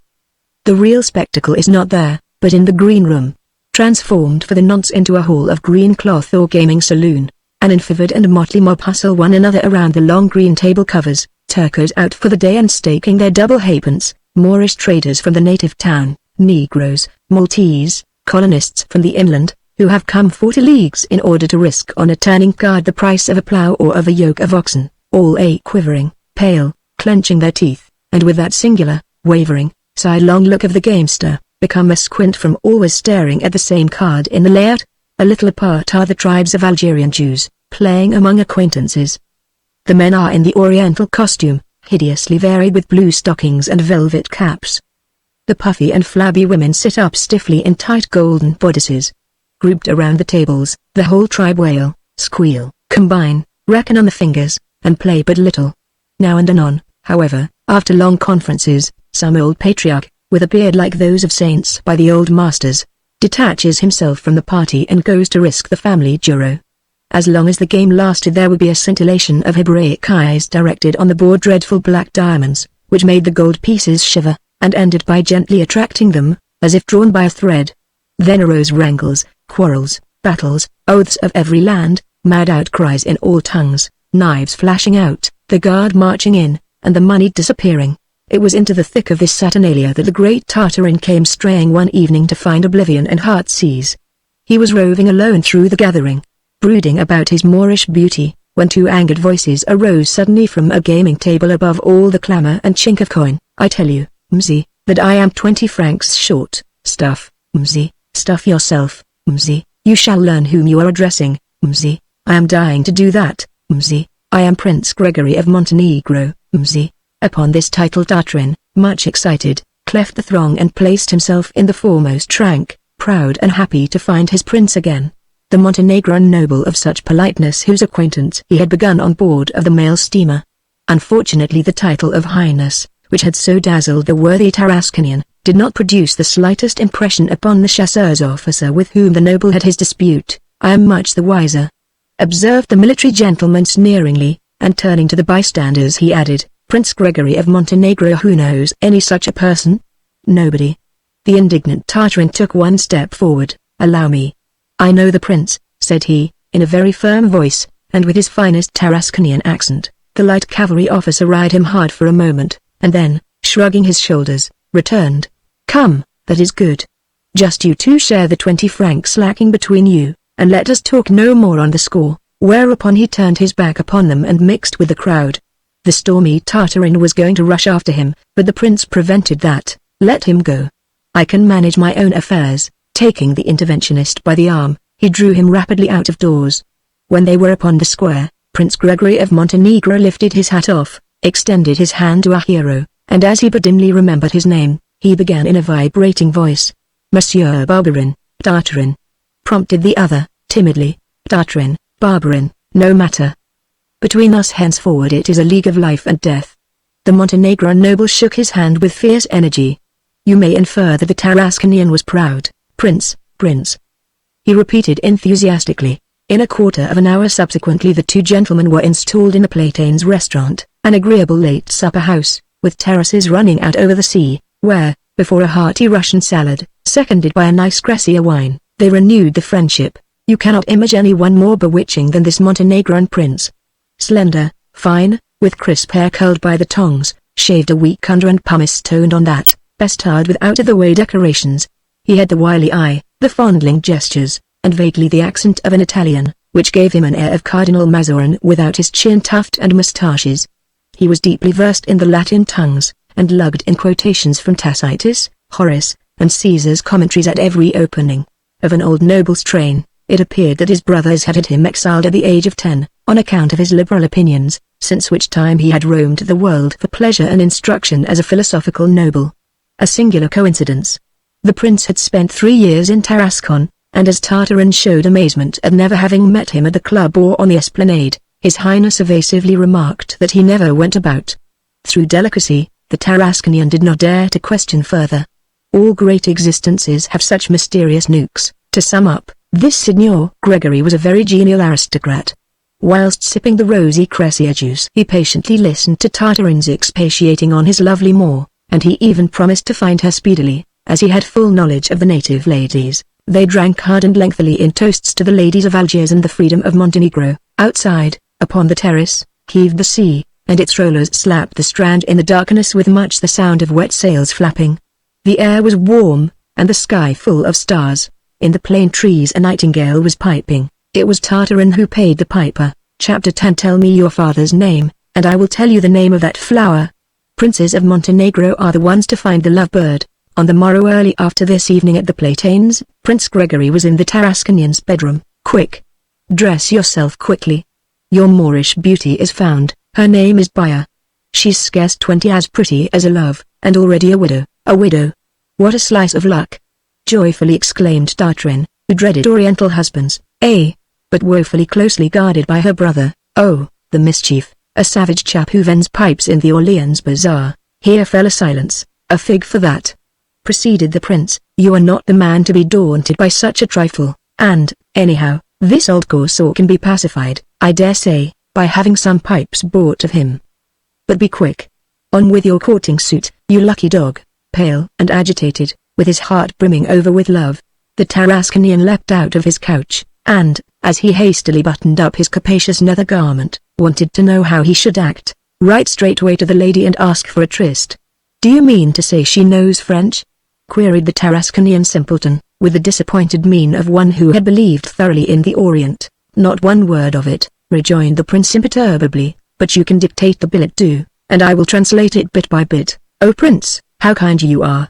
The real spectacle is not there, but in the green room, transformed for the nonce into a hall of green cloth or gaming saloon. An infevered and motley mob hustle one another around the long green table covers, Turcos out for the day and staking their double halfpence, Moorish traders from the native town, Negroes, Maltese, colonists from the inland, who have come 40 leagues in order to risk on a turning card the price of a plough or of a yoke of oxen, all quivering, pale, clenching their teeth, and with that singular, wavering, sidelong look of the gamester, become a squint from always staring at the same card in the layout. A little apart are the tribes of Algerian Jews, playing among acquaintances. The men are in the oriental costume, hideously varied with blue stockings and velvet caps. The puffy and flabby women sit up stiffly in tight golden bodices. Grouped around the tables, the whole tribe wail, squeal, combine, reckon on the fingers, and play but little. Now and anon, however, after long conferences, some old patriarch, with a beard like those of saints by the old masters, detaches himself from the party and goes to risk the family juro. As long as the game lasted there would be a scintillation of Hebraic eyes directed on the board, dreadful black diamonds, which made the gold pieces shiver, and ended by gently attracting them, as if drawn by a thread. Then arose wrangles, quarrels, battles, oaths of every land, mad outcries in all tongues, knives flashing out, the guard marching in, and the money disappearing. It was into the thick of this saturnalia that the great Tartarin came straying one evening to find oblivion and heartsease. He was roving alone through the gathering, brooding about his Moorish beauty, when 2 angered voices arose suddenly from a gaming table above all the clamour and chink of coin. I tell you, Mzee, that I am 20 francs short. Stuff, Mzee, stuff yourself, Mzee, you shall learn whom you are addressing, Mzee, I am dying to do that, Mzee, I am Prince Gregory of Montenegro, Mzee. Upon this title Tartarin, much excited, cleft the throng and placed himself in the foremost rank, proud and happy to find his prince again. The Montenegrin noble of such politeness whose acquaintance he had begun on board of the mail steamer. Unfortunately the title of Highness, which had so dazzled the worthy Tarasconian, did not produce the slightest impression upon the chasseurs officer with whom the noble had his dispute. "I am much the wiser," observed the military gentleman sneeringly, and turning to the bystanders he added, "Prince Gregory of Montenegro, who knows any such a person?" "Nobody." The indignant Tartarin took one step forward. "Allow me." "I know the prince," said he, in a very firm voice, and with his finest Tarasconian accent. The light cavalry officer eyed him hard for a moment, and then, shrugging his shoulders, returned, "Come, that is good. Just you two share the 20 francs lacking between you, and let us talk no more on the score," whereupon he turned his back upon them and mixed with the crowd. The stormy Tartarin was going to rush after him, but the prince prevented that. "Let him go. I can manage my own affairs." Taking the interventionist by the arm, he drew him rapidly out of doors. When they were upon the square, Prince Gregory of Montenegro lifted his hat off, extended his hand to our hero, and as he but dimly remembered his name, he began in a vibrating voice. "Monsieur Barbarin, Tartarin," prompted the other, timidly. "Tartarin, Barbarin, no matter. Between us henceforward it is a league of life and death." The Montenegrin noble shook his hand with fierce energy. "You may infer that the Tarasconian was proud. Prince, he repeated enthusiastically. In a quarter of an hour subsequently the two gentlemen were installed in the Platanes restaurant, an agreeable late supper house, with terraces running out over the sea, where, before a hearty Russian salad, seconded by a nice Grecia wine, they renewed the friendship. You cannot imagine anyone more bewitching than this Montenegrin prince. Slender, fine, with crisp hair curled by the tongs, shaved a week under and pumice toned on that, bestard with out-of-the-way decorations. He had the wily eye, the fondling gestures, and vaguely the accent of an Italian, which gave him an air of Cardinal Mazarin without his chin tuft and moustaches. He was deeply versed in the Latin tongues, and lugged in quotations from Tacitus, Horace, and Caesar's commentaries at every opening. Of an old noble strain, it appeared that his brothers had him exiled at the age of 10, on account of his liberal opinions, since which time he had roamed the world for pleasure and instruction as a philosophical noble. A singular coincidence. The prince had spent 3 years in Tarascon, and as Tartarin showed amazement at never having met him at the club or on the esplanade, His Highness evasively remarked that he never went about. Through delicacy, the Tarasconian did not dare to question further. All great existences have such mysterious nooks. To sum up, this Signor Gregory was a very genial aristocrat. Whilst sipping the rosy Crescia juice he patiently listened to Tartarin's expatiating on his lovely Moor, and he even promised to find her speedily, as he had full knowledge of the native ladies. They drank hard and lengthily in toasts to the ladies of Algiers and the freedom of Montenegro. Outside, upon the terrace, heaved the sea, and its rollers slapped the strand in the darkness with much the sound of wet sails flapping. The air was warm, and the sky full of stars. In the plane trees a nightingale was piping. It was Tartarin who paid the piper. Chapter 10. Tell me your father's name, and I will tell you the name of that flower. Princes of Montenegro are the ones to find the lovebird. On the morrow early after this evening at the Platanes, Prince Gregory was in the Tarasconian's bedroom. Quick! Dress yourself quickly. Your Moorish beauty is found. Her name is Baya. She's scarce 20, as pretty as a love, and already a widow. A widow? What a slice of luck! Joyfully exclaimed Tartarin, who dreaded Oriental husbands, but woefully closely guarded by her brother. Oh, the mischief! A savage chap who vends pipes in the Orleans bazaar. Here fell a silence. A fig for that, proceeded the prince. You are not the man to be daunted by such a trifle, and, anyhow, this old Corsair can be pacified, I dare say, by having some pipes bought of him. But be quick. On with your courting suit, you lucky dog. Pale and agitated, with his heart brimming over with love, the Tarasconian leapt out of his couch, and, as he hastily buttoned up his capacious nether garment, wanted to know how he should act. Write straightway to the lady and ask for a tryst. Do you mean to say she knows French? Queried the Tarasconian simpleton, with the disappointed mien of one who had believed thoroughly in the Orient. Not one word of it, rejoined the prince imperturbably, but you can dictate the billet doux, and I will translate it bit by bit. Oh prince, how kind you are.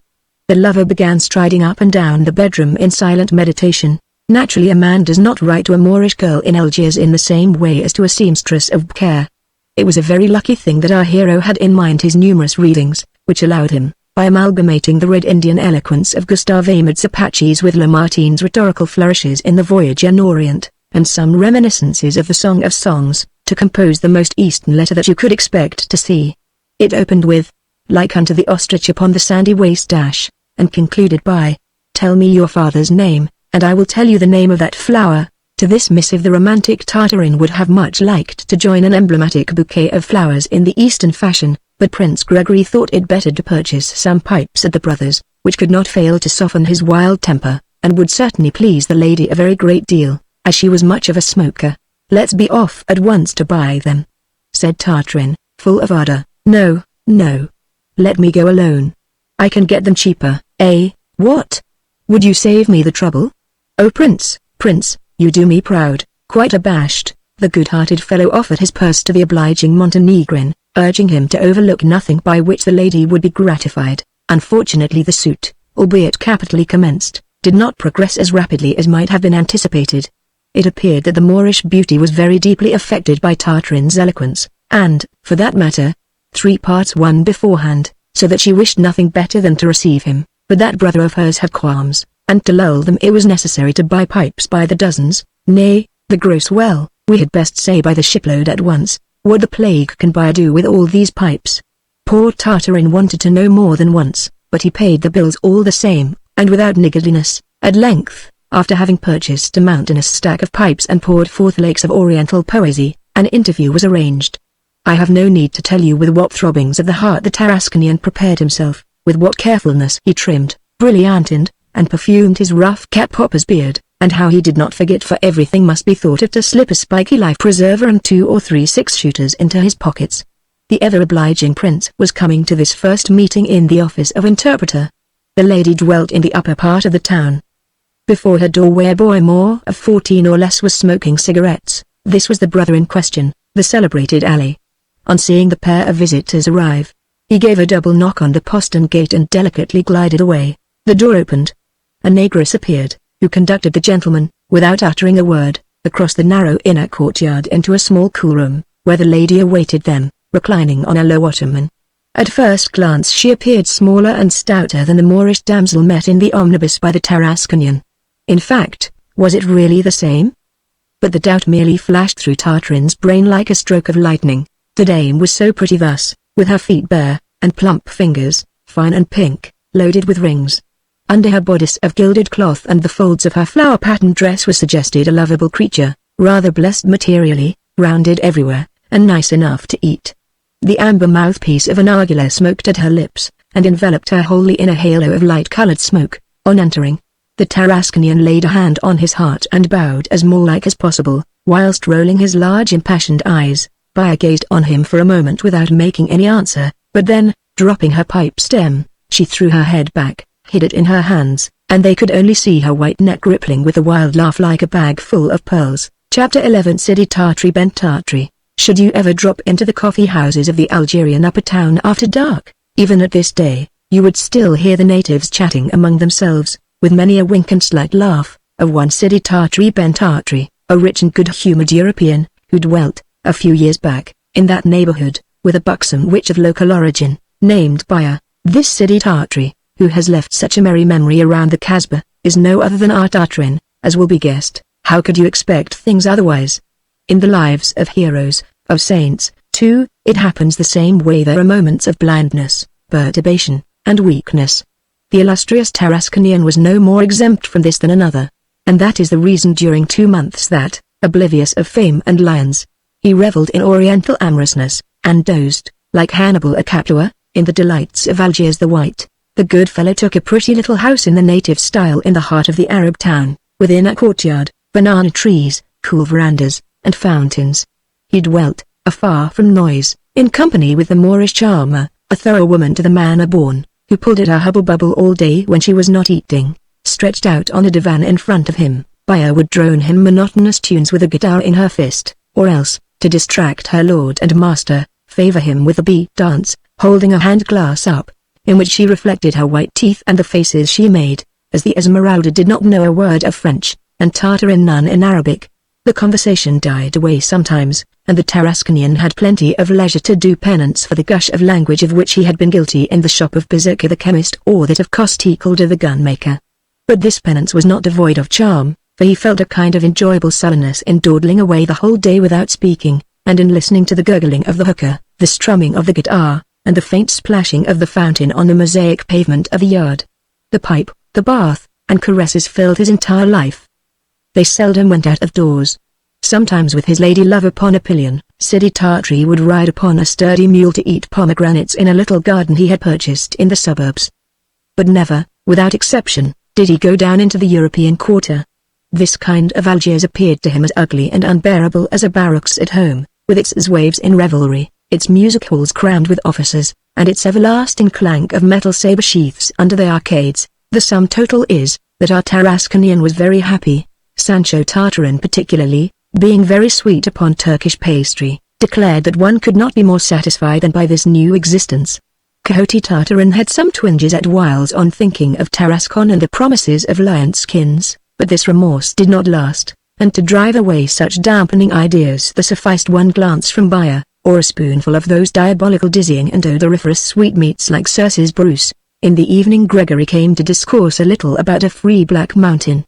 The lover began striding up and down the bedroom in silent meditation. Naturally a man does not write to a Moorish girl in Algiers in the same way as to a seamstress of Caire. It was a very lucky thing that our hero had in mind his numerous readings, which allowed him, by amalgamating the red Indian eloquence of Gustave Aimé's Apaches with Lamartine's rhetorical flourishes in The Voyage in Orient, and some reminiscences of the Song of Songs, to compose the most Eastern letter that you could expect to see. It opened with, "Like unto the ostrich upon the sandy waste dash," and concluded by, "Tell me your father's name, and I will tell you the name of that flower." To this missive the romantic Tartarin would have much liked to join an emblematic bouquet of flowers in the Eastern fashion, but Prince Gregory thought it better to purchase some pipes at the brothers', which could not fail to soften his wild temper, and would certainly please the lady a very great deal, as she was much of a smoker. "Let's be off at once to buy them," said Tartarin, full of ardor. "No, no. Let me go alone. I can get them cheaper." "Eh, what? Would you save me the trouble?" "Oh Prince, you do me proud." Quite abashed, the good-hearted fellow offered his purse to the obliging Montenegrin, urging him to overlook nothing by which the lady would be gratified. Unfortunately the suit, albeit capitally commenced, did not progress as rapidly as might have been anticipated. It appeared that the Moorish beauty was very deeply affected by Tartarin's eloquence, and, for that matter, 3 parts won beforehand, so that she wished nothing better than to receive him, but that brother of hers had qualms, and to lull them it was necessary to buy pipes by the dozens, nay, the gross well, we had best say by the shipload at once. What the plague can buyer do with all these pipes? Poor Tartarin wanted to know more than once, but he paid the bills all the same, and without niggardliness. At length, after having purchased a mountainous stack of pipes and poured forth lakes of oriental poesy, an interview was arranged. I have no need to tell you with what throbbings of the heart the Tarasconian prepared himself, with what carefulness he trimmed, brilliantined, and perfumed his rough cap-popper's beard, and how he did not forget for everything must be thought of to slip a spiky life-preserver and 2 or 3 six-shooters into his pockets. The ever-obliging prince was coming to this first meeting in the office of interpreter. The lady dwelt in the upper part of the town. Before her doorway a boy more of 14 or less was smoking cigarettes. This was the brother in question, the celebrated Ali. On seeing the pair of visitors arrive, he gave a double knock on the postern gate and delicately glided away. The door opened. A negress appeared, who conducted the gentleman, without uttering a word, across the narrow inner courtyard into a small cool room, where the lady awaited them, reclining on a low ottoman. At first glance she appeared smaller and stouter than the Moorish damsel met in the omnibus by the Tarasconian. In fact, was it really the same? But the doubt merely flashed through Tartarin's brain like a stroke of lightning. The dame was so pretty thus, with her feet bare, and plump fingers, fine and pink, loaded with rings. Under her bodice of gilded cloth and the folds of her flower-patterned dress was suggested a lovable creature, rather blessed materially, rounded everywhere, and nice enough to eat. The amber mouthpiece of an narghileh smoked at her lips, and enveloped her wholly in a halo of light-colored smoke. On entering, the Tarasconian laid a hand on his heart and bowed as Moor-like as possible, whilst rolling his large impassioned eyes. Buyer gazed on him for a moment without making any answer, but then, dropping her pipe stem, she threw her head back, hid it in her hands, and they could only see her white neck rippling with a wild laugh like a bag full of pearls. Chapter 11 Sidi Tartari Ben Tartari. Should you ever drop into the coffee houses of the Algerian upper town after dark, even at this day, you would still hear the natives chatting among themselves, with many a wink and slight laugh, of one Sidi Tartari Ben Tartari, a rich and good-humoured European, who dwelt, a few years back, in that neighbourhood, with a buxom witch of local origin, named Baya. This Sidi Tartari, who has left such a merry memory around the Kasbah, is no other than our Tartarin, as will be guessed. How could you expect things otherwise? In the lives of heroes, of saints, too, it happens the same way. There are moments of blindness, perturbation, and weakness. The illustrious Tarasconian was no more exempt from this than another. And that is the reason during 2 months that, oblivious of fame and lions, he revelled in oriental amorousness, and dozed, like Hannibal at Capua, in the delights of Algiers the White. The good fellow took a pretty little house in the native style in the heart of the Arab town, within a courtyard, banana trees, cool verandas, and fountains. He dwelt, afar from noise, in company with the Moorish charmer, a thorough woman to the manner born, who pulled at her hubble-bubble all day when she was not eating. Stretched out on a divan in front of him, Baya would drone him monotonous tunes with a guitar in her fist, or else, to distract her lord and master, favor him with a beat dance, holding a hand glass up, in which she reflected her white teeth and the faces she made. As the Esmeralda did not know a word of French, and Tartarin none in Arabic, the conversation died away sometimes, and the Tarasconian had plenty of leisure to do penance for the gush of language of which he had been guilty in the shop of Berserker the chemist or that of Kostikalda the gunmaker. But this penance was not devoid of charm, for he felt a kind of enjoyable sullenness in dawdling away the whole day without speaking, and in listening to the gurgling of the hookah, the strumming of the guitar, and the faint splashing of the fountain on the mosaic pavement of the yard. The pipe, the bath, and caresses filled his entire life. They seldom went out of doors. Sometimes with his lady-love upon a pillion, Sidi Tartary would ride upon a sturdy mule to eat pomegranates in a little garden he had purchased in the suburbs. But never, without exception, did he go down into the European quarter. This kind of Algiers appeared to him as ugly and unbearable as a barracks at home, with its zouaves in revelry, its music halls crammed with officers, and its everlasting clank of metal saber sheaths under the arcades. The sum total is, that our Tarasconian was very happy, Sancho Tartarin particularly, being very sweet upon Turkish pastry, declared that one could not be more satisfied than by this new existence. Quixote Tartarin had some twinges at whiles on thinking of Tarascon and the promises of lion skins, but this remorse did not last, and to drive away such dampening ideas there sufficed one glance from Bayer, or a spoonful of those diabolical dizzying and odoriferous sweetmeats like Circe's Bruce. In the evening Gregory came to discourse a little about a free black mountain.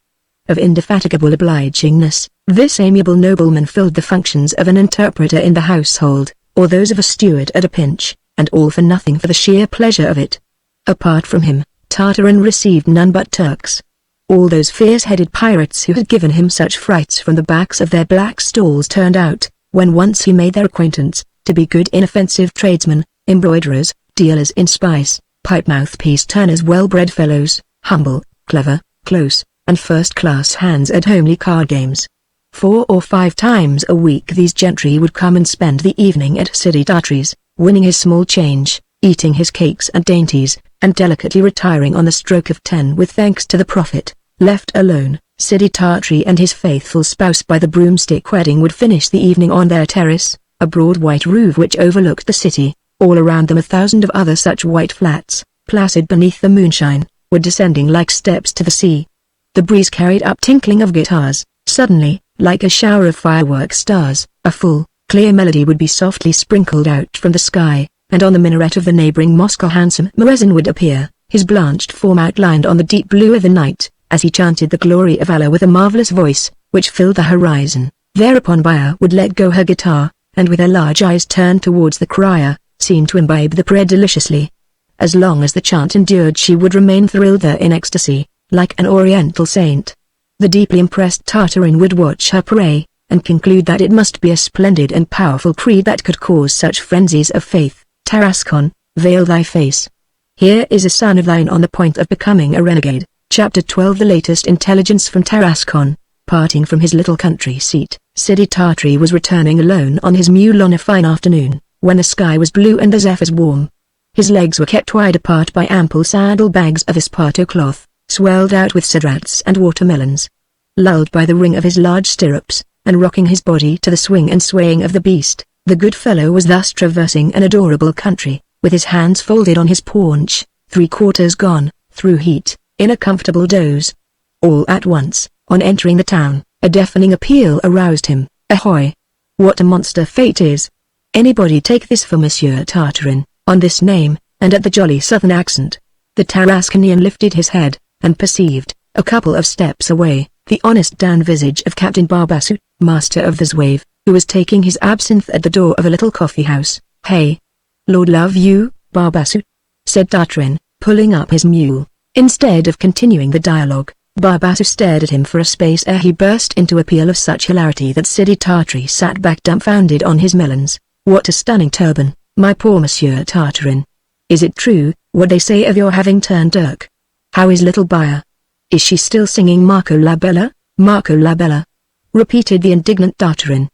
Of indefatigable obligingness, this amiable nobleman filled the functions of an interpreter in the household, or those of a steward at a pinch, and all for nothing for the sheer pleasure of it. Apart from him, Tartarin received none but Turks. All those fierce-headed pirates who had given him such frights from the backs of their black stalls turned out, when once he made their acquaintance, to be good inoffensive tradesmen, embroiderers, dealers in spice, pipe-mouthpiece turners, well-bred fellows, humble, clever, close, and first-class hands at homely card games. 4 or 5 times a week these gentry would come and spend the evening at Sidi Tartary's, winning his small change, eating his cakes and dainties, and delicately retiring on the stroke of 10 with thanks to the prophet. Left alone, Sidi Tartary and his faithful spouse by the broomstick wedding would finish the evening on their terrace, a broad white roof which overlooked the city. All around them 1,000 of other such white flats, placid beneath the moonshine, were descending like steps to the sea. The breeze carried up tinkling of guitars. Suddenly, like a shower of firework stars, a full, clear melody would be softly sprinkled out from the sky, and on the minaret of the neighboring mosque a handsome muezzin would appear, his blanched form outlined on the deep blue of the night, as he chanted the glory of Allah with a marvelous voice, which filled the horizon. Thereupon Bayer would let go her guitar, and with her large eyes turned towards the crier, seemed to imbibe the prayer deliciously. As long as the chant endured she would remain thrilled there in ecstasy, like an oriental saint. The deeply impressed Tartarin would watch her pray, and conclude that it must be a splendid and powerful creed that could cause such frenzies of faith. Tarascon, veil thy face. Here is a son of thine on the point of becoming a renegade. Chapter 12. The latest intelligence from Tarascon. Parting from his little country seat, Sidi Tartary was returning alone on his mule on a fine afternoon, when the sky was blue and the zephyrs warm. His legs were kept wide apart by ample saddle-bags of esparto cloth, swelled out with cedrats and watermelons. Lulled by the ring of his large stirrups, and rocking his body to the swing and swaying of the beast, the good fellow was thus traversing an adorable country, with his hands folded on his paunch, 3/4 gone, through heat, in a comfortable doze. All at once, on entering the town, a deafening appeal aroused him. Ahoy! What a monster fate is! Anybody take this for Monsieur Tartarin, on this name, and at the jolly southern accent. The Tarasconian lifted his head, and perceived, a couple of steps away, the honest down visage of Captain Barbassou, master of the Zouave, who was taking his absinthe at the door of a little coffee-house. Hey! Lord love you, Barbassou, said Tartarin, pulling up his mule. Instead of continuing the dialogue, Barbassou stared at him for a space ere he burst into a peal of such hilarity that Sidi Tartary sat back dumbfounded on his melons. What a stunning turban, my poor Monsieur Tartarin. Is it true, what they say of your having turned Turk? How is little Bayer? Is she still singing Marco la Bella, Marco la Bella? Repeated the indignant Tartarin.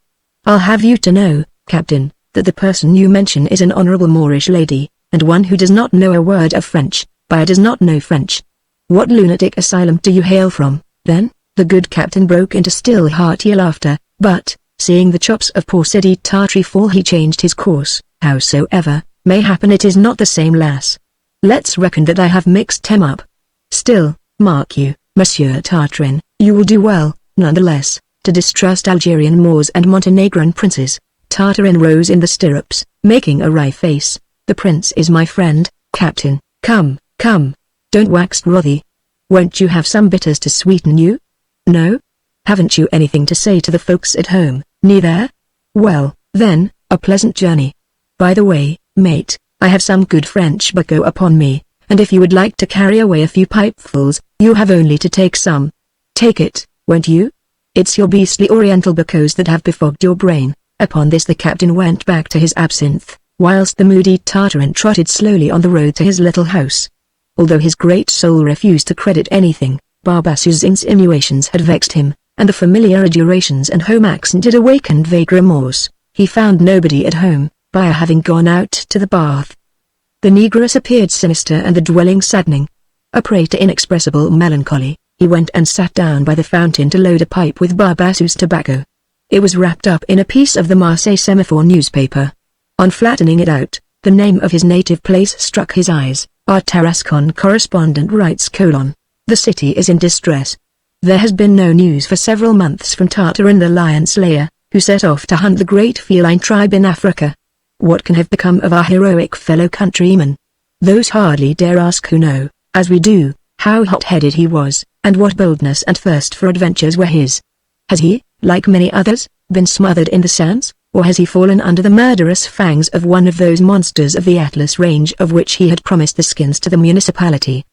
I'll have you to know, Captain, that the person you mention is an honorable Moorish lady, and one who does not know a word of French. Bayer does not know French. What lunatic asylum do you hail from, then? The good captain broke into still heartier laughter, but, seeing the chops of poor Sidi Tartary fall, he changed his course. Howsoever, mayhappen it is not the same lass. Let's reckon that I have mixed them up. Still, mark you, Monsieur Tartarin, you will do well, none the less, to distrust Algerian Moors and Montenegrin princes. Tartarin rose in the stirrups, making a wry face. "The prince is my friend, Captain. Come, come. Don't wax wrathy. Won't you have some bitters to sweeten you? No? Haven't you anything to say to the folks at home, neither? Well, then, a pleasant journey. By the way, mate, I have some good French bacco upon me, and if you would like to carry away a few pipefuls, you have only to take some. Take it, won't you? It's your beastly oriental baccos that have befogged your brain." Upon this the captain went back to his absinthe, whilst the moody Tartarin trotted slowly on the road to his little house. Although his great soul refused to credit anything, Barbasso's insinuations had vexed him, and the familiar adulations and home accent had awakened vague remorse. He found nobody at home, Baya having gone out to the bath. The negress appeared sinister and the dwelling saddening. A prey to inexpressible melancholy, he went and sat down by the fountain to load a pipe with Barbasso's tobacco. It was wrapped up in a piece of the Marseille Semaphore newspaper. On flattening it out, the name of his native place struck his eyes. Our Tarascon correspondent writes: "The city is in distress. There has been no news for several months from Tartarin the lion slayer, who set off to hunt the great feline tribe in Africa. What can have become of our heroic fellow countryman? Those hardly dare ask who know, as we do, how hot-headed he was, and what boldness and thirst for adventures were his. Has he, like many others, been smothered in the sands, or has he fallen under the murderous fangs of one of those monsters of the Atlas range of which he had promised the skins to the municipality?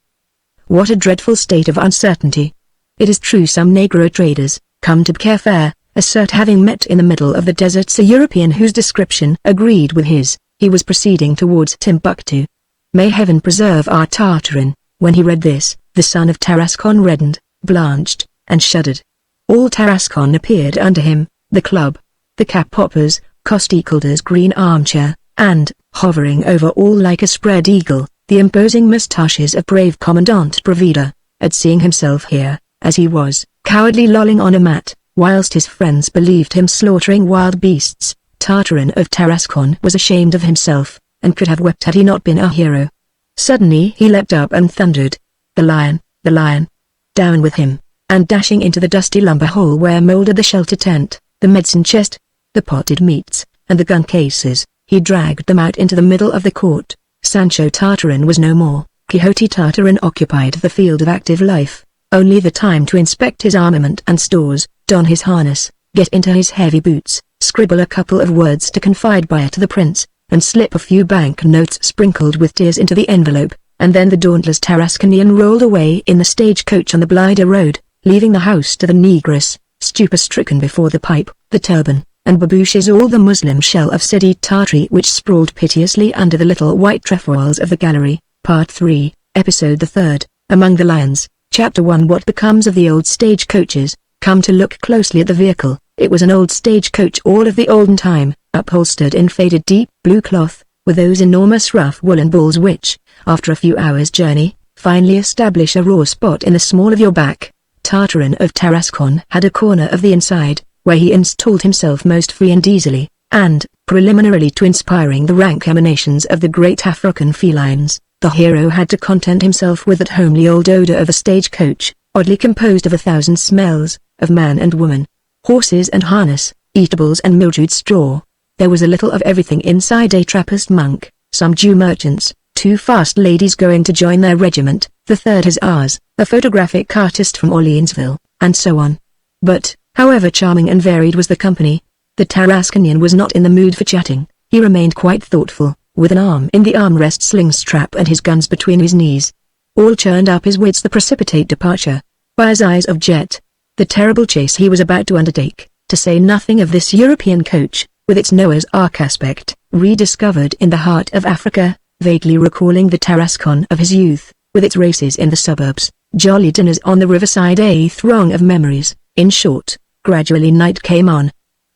What a dreadful state of uncertainty! It is true some Negro traders, come to Caire, assert having met in the middle of the deserts a European whose description agreed with his. He was proceeding towards Timbuktu. May heaven preserve our Tartarin. When he read this, the son of Tarascon reddened, blanched, and shuddered. All Tarascon appeared under him, the club, the cap-poppers, Costecalder's green armchair, and, hovering over all like a spread eagle, the imposing moustaches of brave Commandant Bravida. At seeing himself here, as he was, cowardly lolling on a mat, whilst his friends believed him slaughtering wild beasts, Tartarin of Tarascon was ashamed of himself, and could have wept had he not been a hero. Suddenly he leapt up and thundered, "The lion, the lion! Down with him!" And dashing into the dusty lumber hole where mouldered the shelter tent, the medicine chest, the potted meats, and the gun cases, he dragged them out into the middle of the court. Sancho Tartarin was no more. Quixote Tartarin occupied the field of active life, only the time to inspect his armament and stores, don his harness, get into his heavy boots, scribble a couple of words to confide by to the prince, and slip a few bank notes sprinkled with tears into the envelope, and then the dauntless Tarasconian rolled away in the stagecoach on the Blider road, leaving the house to the negress, stupor-stricken before the pipe, the turban, and babooshes, all the Muslim shell of Sidi Tartary which sprawled piteously under the little white trefoils of the gallery. Part 3, Episode the 3rd, Among the Lions, Chapter 1. What becomes of the old stagecoaches? Come to look closely at the vehicle. It was an old stagecoach, all of the olden time, upholstered in faded deep blue cloth, with those enormous rough woolen balls which, after a few hours' journey, finally establish a raw spot in the small of your back. Tartarin of Tarascon had a corner of the inside, where he installed himself most free and easily, and, preliminarily to inspiring the rank emanations of the great African felines, the hero had to content himself with that homely old odor of a stagecoach, oddly composed of 1,000 smells, of man and woman, horses and harness, eatables and mildewed straw. There was a little of everything inside: a Trappist monk, some Jew merchants, 2 fast ladies going to join their regiment, the third hussars, a photographic artist from Orleansville, and so on. But, however charming and varied was the company, the Tarasconian was not in the mood for chatting. He remained quite thoughtful, with an arm in the armrest sling strap and his guns between his knees. All churned up his wits the precipitate departure, by his eyes of jet, the terrible chase he was about to undertake, to say nothing of this European coach, with its Noah's Ark aspect, rediscovered in the heart of Africa, vaguely recalling the Tarascon of his youth, with its races in the suburbs, jolly dinners on the riverside, a throng of memories. In short, gradually night came on.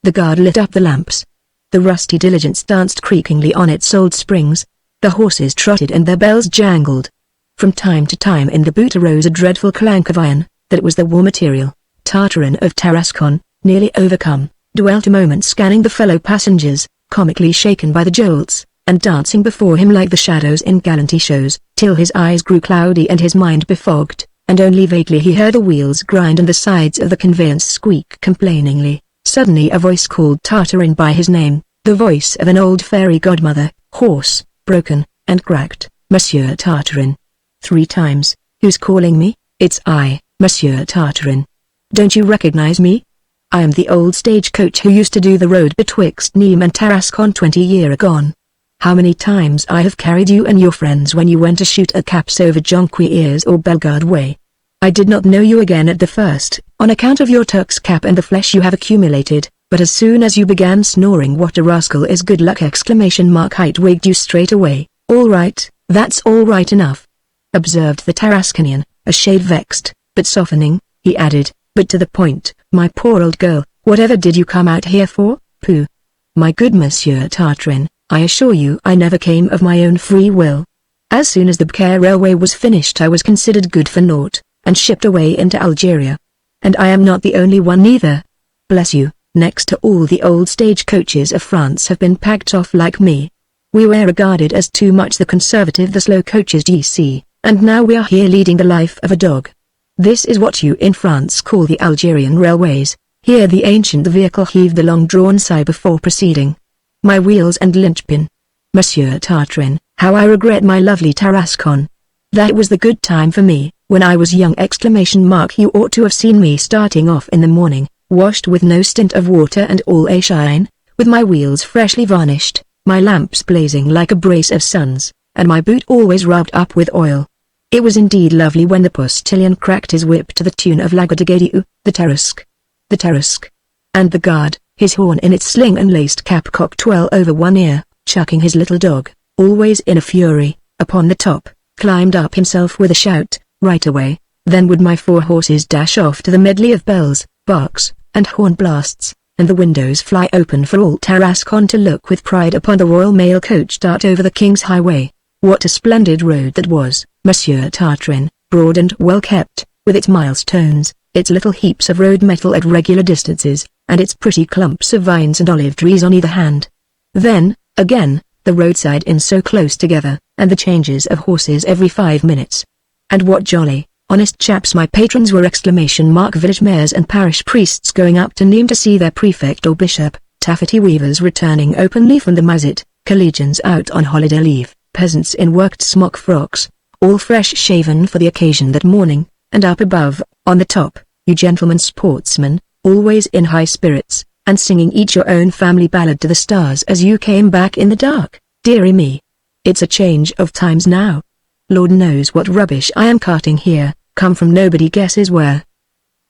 The guard lit up the lamps. The rusty diligence danced creakingly on its old springs. The horses trotted and their bells jangled. From time to time in the boot arose a dreadful clank of iron, that it was the war material. Tartarin of Tarascon, nearly overcome, dwelt a moment scanning the fellow passengers, comically shaken by the jolts, and dancing before him like the shadows in gallantry shows, till his eyes grew cloudy and his mind befogged, and only vaguely he heard the wheels grind and the sides of the conveyance squeak complainingly. Suddenly a voice called Tartarin by his name. The voice of an old fairy godmother, hoarse, broken, and cracked. "Monsieur Tartarin." 3 times. "Who's calling me?" "It's I, Monsieur Tartarin. Don't you recognize me? I am the old stagecoach who used to do the road betwixt Nîmes and Tarascon 20 years agone. How many times I have carried you and your friends when you went to shoot at caps over Jonquières or Bellegarde Way. I did not know you again at the first, on account of your Turk's cap and the flesh you have accumulated, but as soon as you began snoring what a rascal is good luck ! I wigged you straight away." "All right, that's all right enough," observed the Tarasconian, a shade vexed, but softening. He added, "But to the point, my poor old girl, whatever did you come out here for?" "Pooh! My good Monsieur Tartarin, I assure you I never came of my own free will. As soon as the Bcaire railway was finished I was considered good for naught, and shipped away into Algeria. And I am not the only one either. Bless you, next to all the old stagecoaches of France have been packed off like me. We were regarded as too much the conservative, the slow coaches d.c., and now we are here leading the life of a dog. This is what you in France call the Algerian railways." Here the ancient vehicle heaved the long-drawn sigh before proceeding. "My wheels and linchpin. Monsieur Tartarin, how I regret my lovely Tarascon. That was the good time for me, when I was young! You ought to have seen me starting off in the morning, washed with no stint of water and all a shine, with my wheels freshly varnished, my lamps blazing like a brace of suns, and my boot always rubbed up with oil. It was indeed lovely when the postilion cracked his whip to the tune of La Gaudigadou, the Tarasque, and the guard, his horn in its sling and laced cap cocked well over one ear, chucking his little dog, always in a fury, upon the top, climbed up himself with a shout, right away. Then would my 4 horses dash off to the medley of bells, barks, and horn blasts, and the windows fly open for all Tarascon to look with pride upon the Royal Mail coach dart over the King's Highway. What a splendid road that was, Monsieur Tartarin, broad and well kept, with its milestones, its little heaps of road metal at regular distances, and its pretty clumps of vines and olive trees on either hand. Then, again, the roadside inns so close together, and the changes of horses every 5 minutes. And what jolly, honest chaps my patrons were! Village mayors and parish priests going up to Nîmes to see their prefect or bishop, taffety weavers returning openly from the Mazet, collegians out on holiday leave, peasants in worked smock frocks, all fresh shaven for the occasion that morning, and up above, on the top, you gentlemen sportsmen, always in high spirits, and singing each your own family ballad to the stars as you came back in the dark. Dearie me! It's a change of times now. Lord knows what rubbish I am carting here, come from nobody guesses where.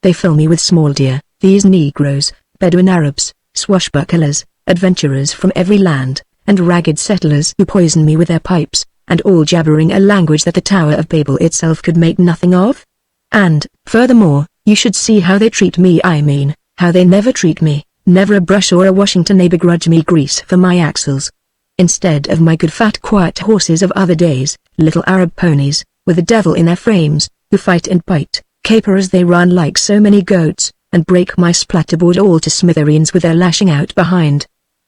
They fill me with small deer, these Negroes, Bedouin Arabs, swashbucklers, adventurers from every land, and ragged settlers who poison me with their pipes, and all jabbering a language that the Tower of Babel itself could make nothing of. And, furthermore, you should see how they treat me. I mean, how they never treat me, never a brush or a washing to begrudge me grease for my axles. Instead of my good fat quiet horses of other days, little Arab ponies, with the devil in their frames, who fight and bite, caper as they run like so many goats, and break my splatterboard all to smithereens with their lashing out behind.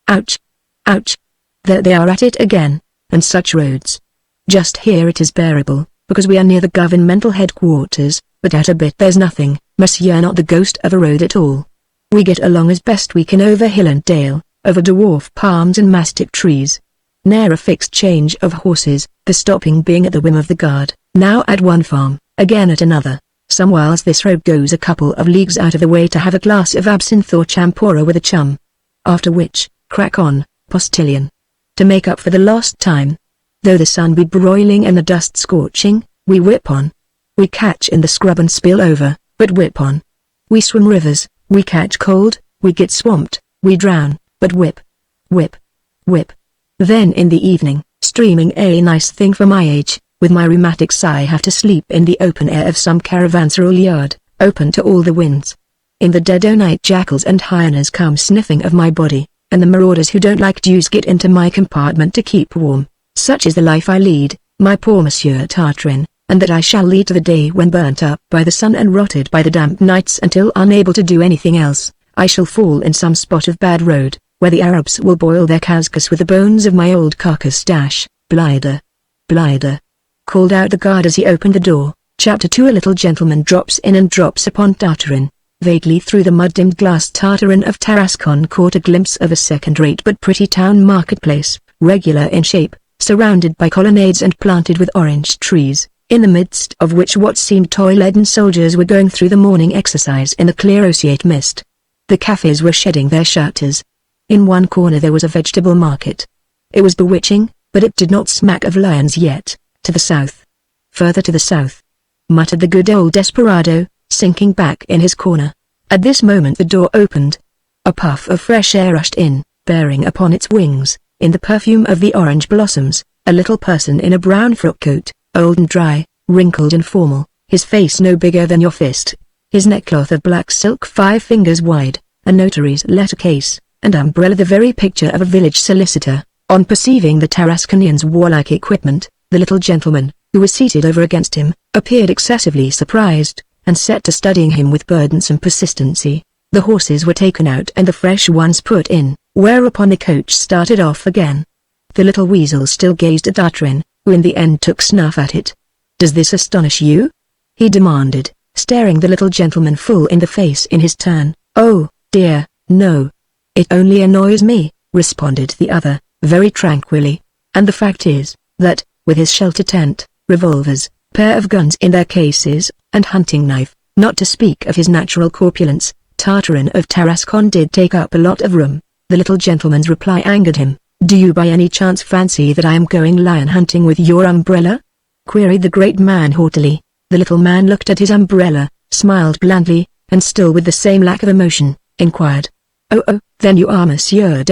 Ouch! Ouch! There they are at it again, and such roads. Just here it is bearable, because we are near the governmental headquarters, but at a bit there's nothing, monsieur, not the ghost of a road at all. We get along as best we can over hill and dale, over dwarf palms and mastic trees. Ne'er a fixed change of horses, the stopping being at the whim of the guard, now at one farm, again at another. Some whiles this road goes a couple of leagues out of the way to have a glass of absinthe or champora with a chum. After which, crack on, postilion. To make up for the lost time. Though the sun be broiling and the dust scorching, we whip on. We catch in the scrub and spill over, but whip on. We swim rivers, we catch cold, we get swamped, we drown, but whip. Whip. Whip. Then in the evening, streaming a nice thing for my age, with my rheumatics I have to sleep in the open air of some caravanseral yard, open to all the winds. In the dead o' night jackals and hyenas come sniffing of my body, and the marauders who don't like Jews get into my compartment to keep warm. Such is the life I lead, my poor Monsieur Tartarin, and that I shall lead to the day when, burnt up by the sun and rotted by the damp nights until unable to do anything else, I shall fall in some spot of bad road, where the Arabs will boil their couscous with the bones of my old carcass. Blider. Blider. Called out the guard as he opened the door. Chapter 2. A little gentleman drops in and drops upon Tartarin. Vaguely through the mud-dimmed glass, Tartarin of Tarascon caught a glimpse of a second-rate but pretty town marketplace, regular in shape, surrounded by colonnades and planted with orange trees, in the midst of which what seemed toy-laden soldiers were going through the morning exercise in the clear oceate mist. The cafes were shedding their shutters. In one corner there was a vegetable market. It was bewitching, but it did not smack of lions yet. To the south. Further to the south, muttered the good old desperado, sinking back in his corner. At this moment the door opened. A puff of fresh air rushed in, bearing upon its wings, in the perfume of the orange blossoms, a little person in a brown frock coat, old and dry, wrinkled and formal, his face no bigger than your fist, his neckcloth of black silk 5 fingers wide, a notary's letter case, and umbrella the very picture of a village solicitor. On perceiving the Tarasconian's warlike equipment, the little gentleman, who was seated over against him, appeared excessively surprised, and set to studying him with burdensome persistency. The horses were taken out and the fresh ones put in, whereupon the coach started off again. The little weasel still gazed at Tartarin, who in the end took snuff at it. "Does this astonish you?" he demanded, staring the little gentleman full in the face in his turn. "Oh, dear, no. It only annoys me," responded the other, very tranquilly. "And the fact is, that, with his shelter tent, revolvers, pair of guns in their cases, and hunting knife, not to speak of his natural corpulence, Tartarin of Tarascon did take up a lot of room." The little gentleman's reply angered him. "Do you by any chance fancy that I am going lion hunting with your umbrella?" queried the great man haughtily. The little man looked at his umbrella, smiled blandly, and still with the same lack of emotion, inquired, Oh, then you are Monsieur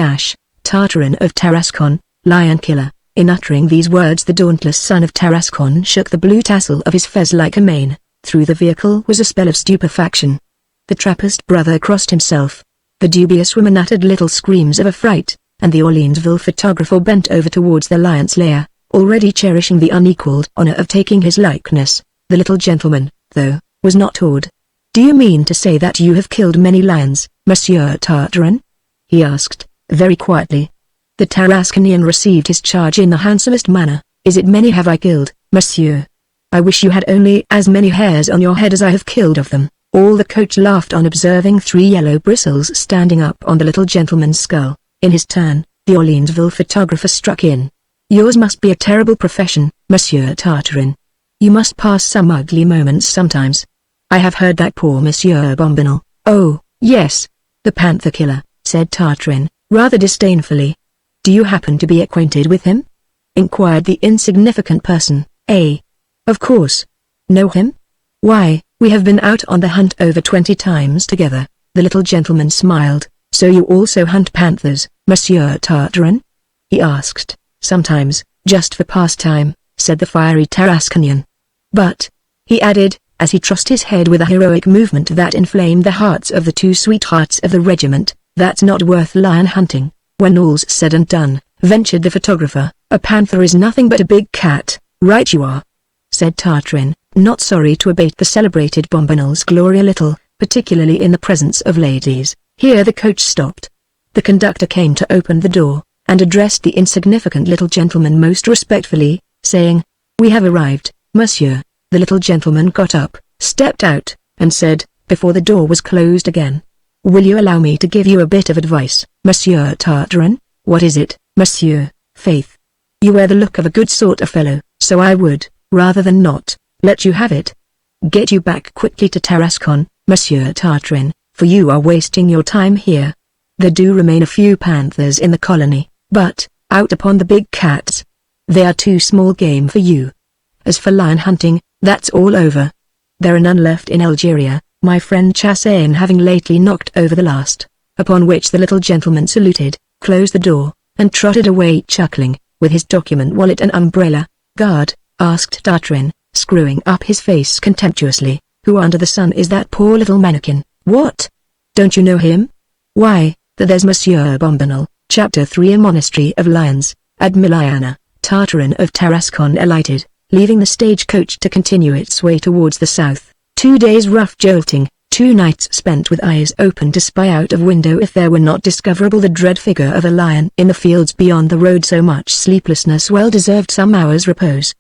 Tartarin of Tarascon, lion killer." In uttering these words the dauntless son of Tarascon shook the blue tassel of his fez like a mane. Through the vehicle was a spell of stupefaction. The Trappist brother crossed himself. The dubious woman uttered little screams of affright, and the Orleansville photographer bent over towards the lion's lair, already cherishing the unequaled honor of taking his likeness. The little gentleman, though, was not awed. "Do you mean to say that you have killed many lions, Monsieur Tartarin?" he asked, very quietly. The Tarasconian received his charge in the handsomest manner. "Is it many have I killed, monsieur? I wish you had only as many hairs on your head as I have killed of them." All the coach laughed on observing 3 yellow bristles standing up on the little gentleman's skull. In his turn, the Orleansville photographer struck in. "Yours must be a terrible profession, Monsieur Tartarin. You must pass some ugly moments sometimes. I have heard that poor Monsieur Bombinal." "Oh, yes. The panther killer," said Tartarin, rather disdainfully. "Do you happen to be acquainted with him?" inquired the insignificant person. Of course. Know him? Why, we have been out on the hunt over 20 times together." The little gentleman smiled. "So you also hunt panthers, Monsieur Tartarin?" he asked. "Sometimes, just for pastime," said the fiery Tarasconian. "But," he added, as he tossed his head with a heroic movement that inflamed the hearts of the 2 sweethearts of the regiment, "that's not worth lion hunting." "When all's said and done," ventured the photographer, "a panther is nothing but a big cat." "Right you are," said Tartarin, not sorry to abate the celebrated Bombinal's glory a little, particularly in the presence of ladies. Here the coach stopped. The conductor came to open the door, and addressed the insignificant little gentleman most respectfully, saying, "We have arrived, monsieur." The little gentleman got up, stepped out, and said, before the door was closed again, "Will you allow me to give you a bit of advice, Monsieur Tartarin?" "What is it, monsieur?" "Faith, you wear the look of a good sort of fellow, so I would, rather than not, let you have it. Get you back quickly to Tarascon, Monsieur Tartarin, for you are wasting your time here. There do remain a few panthers in the colony, but, out upon the big cats, they are too small game for you. As for lion hunting, that's all over. There are none left in Algeria, my friend Chassain having lately knocked over the last." Upon which the little gentleman saluted, closed the door, and trotted away chuckling, with his document wallet and umbrella. "Guard," asked Tartarin, screwing up his face contemptuously, "who under the sun is that poor little mannequin?" "What? Don't you know him?" "Why, there's Monsieur Bombinal." Chapter 3 A Monastery of Lions. At Miliana, Tartarin of Tarascon alighted, leaving the stagecoach to continue its way towards the south. 2 days rough jolting, 2 nights spent with eyes open to spy out of window if there were not discoverable the dread figure of a lion in the fields beyond the road. So much sleeplessness well deserved some hours' repose.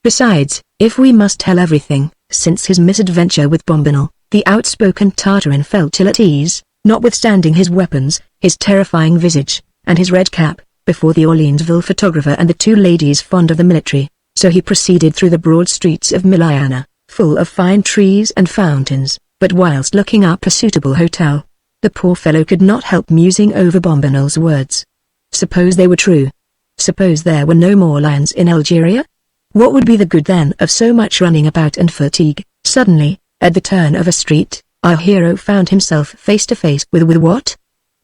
Besides, if we must tell everything, since his misadventure with Bombinal, The outspoken Tartarin felt ill at ease, notwithstanding his weapons, his terrifying visage, and his red cap, before the Orleansville photographer and the two ladies fond of the military, so he proceeded through the broad streets of Milan, full of fine trees and fountains, but whilst looking up a suitable hotel, the poor fellow could not help musing over Bombonnel's words. Suppose they were true? Suppose there were no more lions in Algeria? What would be the good then of so much running about and fatigue? Suddenly, at the turn of a street, our hero found himself face to face with what?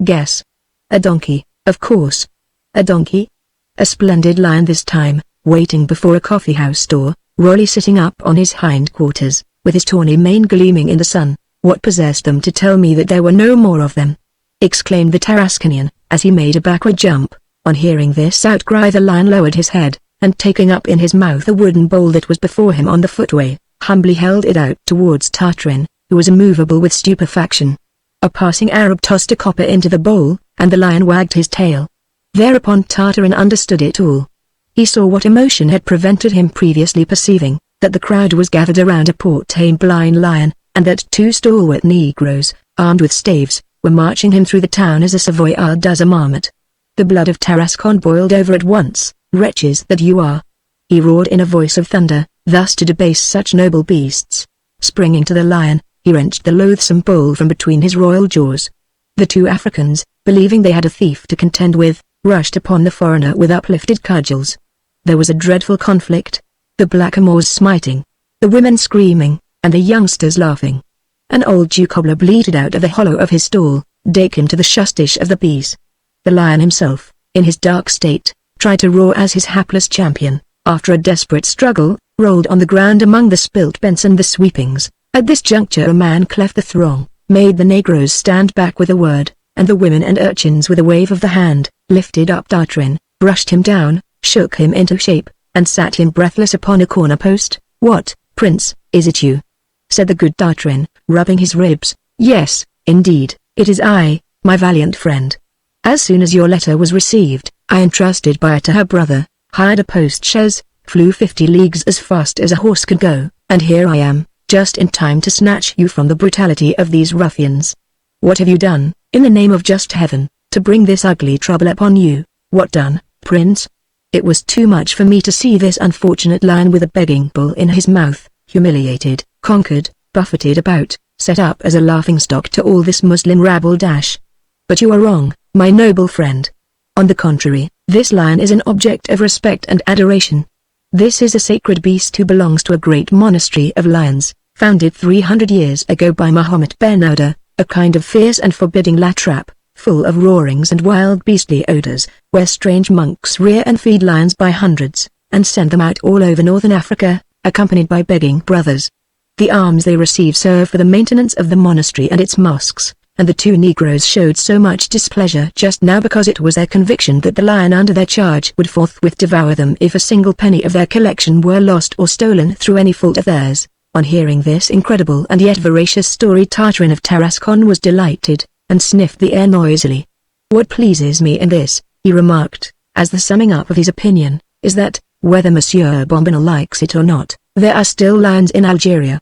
Guess. A donkey, of course. A donkey? A splendid lion this time, waiting before a coffee-house door, royally sitting up on his hindquarters, with his tawny mane gleaming in the sun. What possessed them to tell me that there were no more of them? Exclaimed the Tarasconian, as he made a backward jump. On hearing this outcry, the lion lowered his head, and taking up in his mouth a wooden bowl that was before him on the footway, humbly held it out towards Tartarin, who was immovable with stupefaction. A passing Arab tossed a copper into the bowl, and the lion wagged his tail. Thereupon Tartarin understood it all. He saw what emotion had prevented him previously perceiving, that the crowd was gathered around a poor tame blind lion, and that two stalwart Negroes, armed with staves, were marching him through the town as a Savoyard does a marmot. The blood of Tarascon boiled over at once. Wretches that you are! He roared in a voice of thunder, thus to debase such noble beasts. Springing to the lion, he wrenched the loathsome bowl from between his royal jaws. The two Africans, believing they had a thief to contend with, rushed upon the foreigner with uplifted cudgels. There was a dreadful conflict, the blackamoors smiting, the women screaming, and the youngsters laughing. An old Jew cobbler bleated out of the hollow of his stall, "Take him to the shustish of the peace." The lion himself, in his dark state, tried to roar as his hapless champion, after a desperate struggle, rolled on the ground among the spilt bents and the sweepings. At this juncture a man cleft the throng, made the Negroes stand back with a word, and the women and urchins with a wave of the hand, lifted up Tartarin, brushed him down, shook him into shape, and sat him breathless upon a corner post. "What, Prince, is it you?" said the good Tartarin, rubbing his ribs. "Yes, indeed, it is I, my valiant friend. As soon as your letter was received, I entrusted by it to her brother, hired a post-chaise, flew 50 leagues as fast as a horse could go, and here I am, just in time to snatch you from the brutality of these ruffians. What have you done, in the name of just heaven, to bring this ugly trouble upon you? What done, Prince?" It was too much for me to see this unfortunate lion with a begging bowl in his mouth, humiliated, conquered, buffeted about, set up as a laughingstock to all this Muslim rabble. But you are wrong, my noble friend. On the contrary, this lion is an object of respect and adoration. This is a sacred beast who belongs to a great monastery of lions, founded 300 years ago by Mahomet Ben Daudet, a kind of fierce and forbidding latrap, full of roarings and wild beastly odors, where strange monks rear and feed lions by hundreds, and send them out all over northern Africa, accompanied by begging brothers. The alms they receive serve for the maintenance of the monastery and its mosques, and the two Negroes showed so much displeasure just now because it was their conviction that the lion under their charge would forthwith devour them if a single penny of their collection were lost or stolen through any fault of theirs. On hearing this incredible and yet veracious story, Tartarin of Tarascon was delighted, and sniffed the air noisily. "What pleases me in this," he remarked, as the summing up of his opinion, "is that, whether Monsieur Bombonnel likes it or not, there are still lions in Algeria."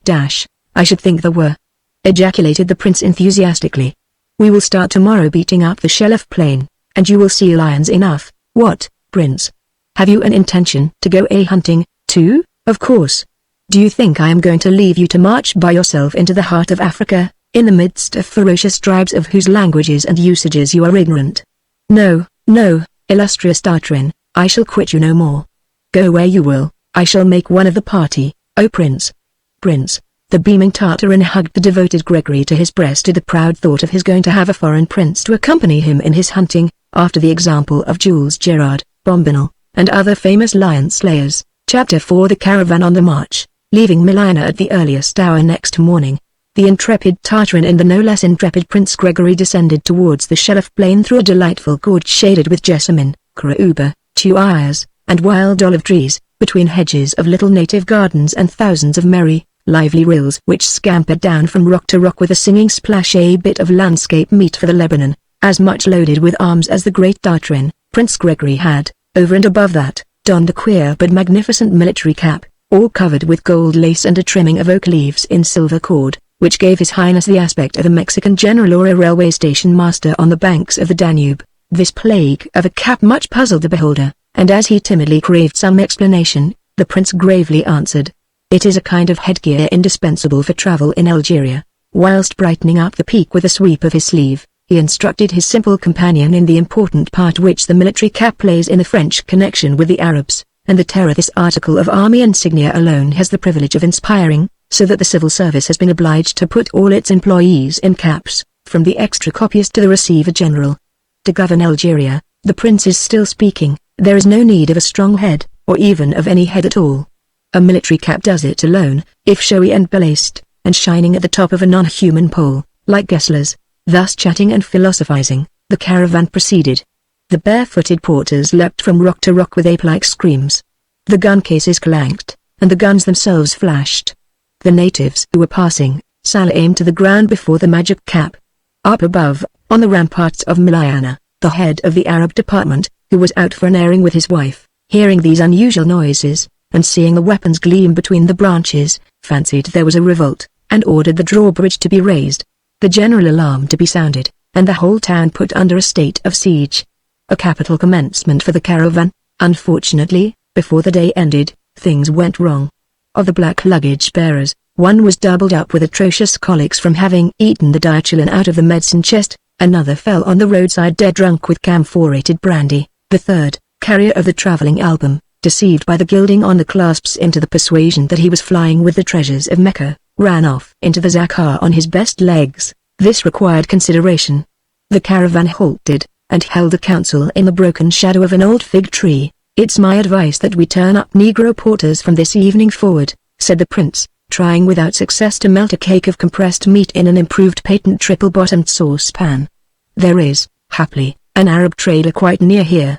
"I should think there were," ejaculated the prince enthusiastically. "We will start tomorrow beating up the Shelif plain, and you will see lions enough." "What, Prince? Have you an intention to go hunting, too?" "Of course. Do you think I am going to leave you to march by yourself into the heart of Africa, in the midst of ferocious tribes of whose languages and usages you are ignorant? No, no, illustrious Tartarin, I shall quit you no more. Go where you will, I shall make one of the party, O Prince." "Prince." The beaming Tartarin hugged the devoted Gregory to his breast at the proud thought of his going to have a foreign prince to accompany him in his hunting, after the example of Jules Gerard, Bombonnel, and other famous lion slayers. Chapter 4. The caravan on the march. Leaving Milan at the earliest hour next morning, the intrepid Tartarin and the no less intrepid Prince Gregory descended towards the Shelif plain through a delightful gorge shaded with jessamine, carouba, tuias, and wild olive trees, between hedges of little native gardens and thousands of merry, lively rills which scampered down from rock to rock with a singing splash. A bit of landscape meet for the Lebanon, as much loaded with arms as the great Tartarin. Prince Gregory had, over and above that, donned a queer but magnificent military cap, all covered with gold lace and a trimming of oak leaves in silver cord, which gave His Highness the aspect of a Mexican general or a railway station master on the banks of the Danube. This plague of a cap much puzzled the beholder, and as he timidly craved some explanation, the prince gravely answered, "It is a kind of headgear indispensable for travel in Algeria." Whilst brightening up the peak with a sweep of his sleeve, he instructed his simple companion in the important part which the military cap plays in the French connection with the Arabs, and the terror this article of army insignia alone has the privilege of inspiring, so that the civil service has been obliged to put all its employees in caps, from the extra copyist to the receiver general. To govern Algeria, the prince is still speaking, there is no need of a strong head, or even of any head at all. A military cap does it alone, if showy and belaced, and shining at the top of a non-human pole, like Gessler's. Thus chatting and philosophizing, the caravan proceeded. The barefooted porters leapt from rock to rock with ape-like screams. The gun cases clanked, and the guns themselves flashed. The natives who were passing, salaamed to the ground before the magic cap. Up above, on the ramparts of Milayana, the head of the Arab department, who was out for an airing with his wife, hearing these unusual noises, and seeing the weapons gleam between the branches, fancied there was a revolt, and ordered the drawbridge to be raised, the general alarm to be sounded, and the whole town put under a state of siege. A capital commencement for the caravan. Unfortunately, before the day ended, things went wrong. Of the black luggage bearers, one was doubled up with atrocious colics from having eaten the diachylin out of the medicine chest, another fell on the roadside dead drunk with camphorated brandy, the third, carrier of the travelling album, deceived by the gilding on the clasps into the persuasion that he was flying with the treasures of Mecca, ran off into the Zakar on his best legs. This required consideration. The caravan halted, and held a council in the broken shadow of an old fig tree. "It's my advice that we turn up Negro porters from this evening forward," said the prince, trying without success to melt a cake of compressed meat in an improved patent triple-bottomed saucepan. "There is, happily, an Arab trader quite near here.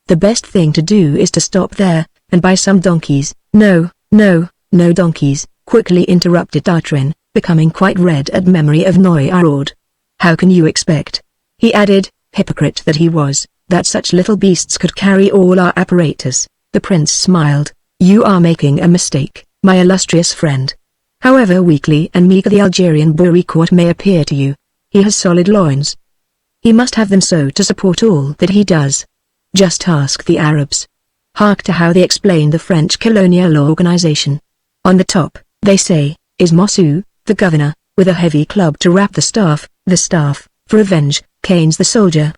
The best thing to do is to stop there, and buy some donkeys." "No, no, no donkeys," quickly interrupted Tartarin, becoming quite red at memory of Noirod. "How can you expect," he added, hypocrite that he was, "that such little beasts could carry all our apparatus?" The prince smiled. "You are making a mistake, my illustrious friend. However weakly and meager the Algerian bourriquot may appear to you, he has solid loins. He must have them so to support all that he does. Just ask the Arabs. Hark to how they explain the French colonial organization. On the top, they say, is Mossou, the governor, with a heavy club to rap the staff, for revenge, canes the soldier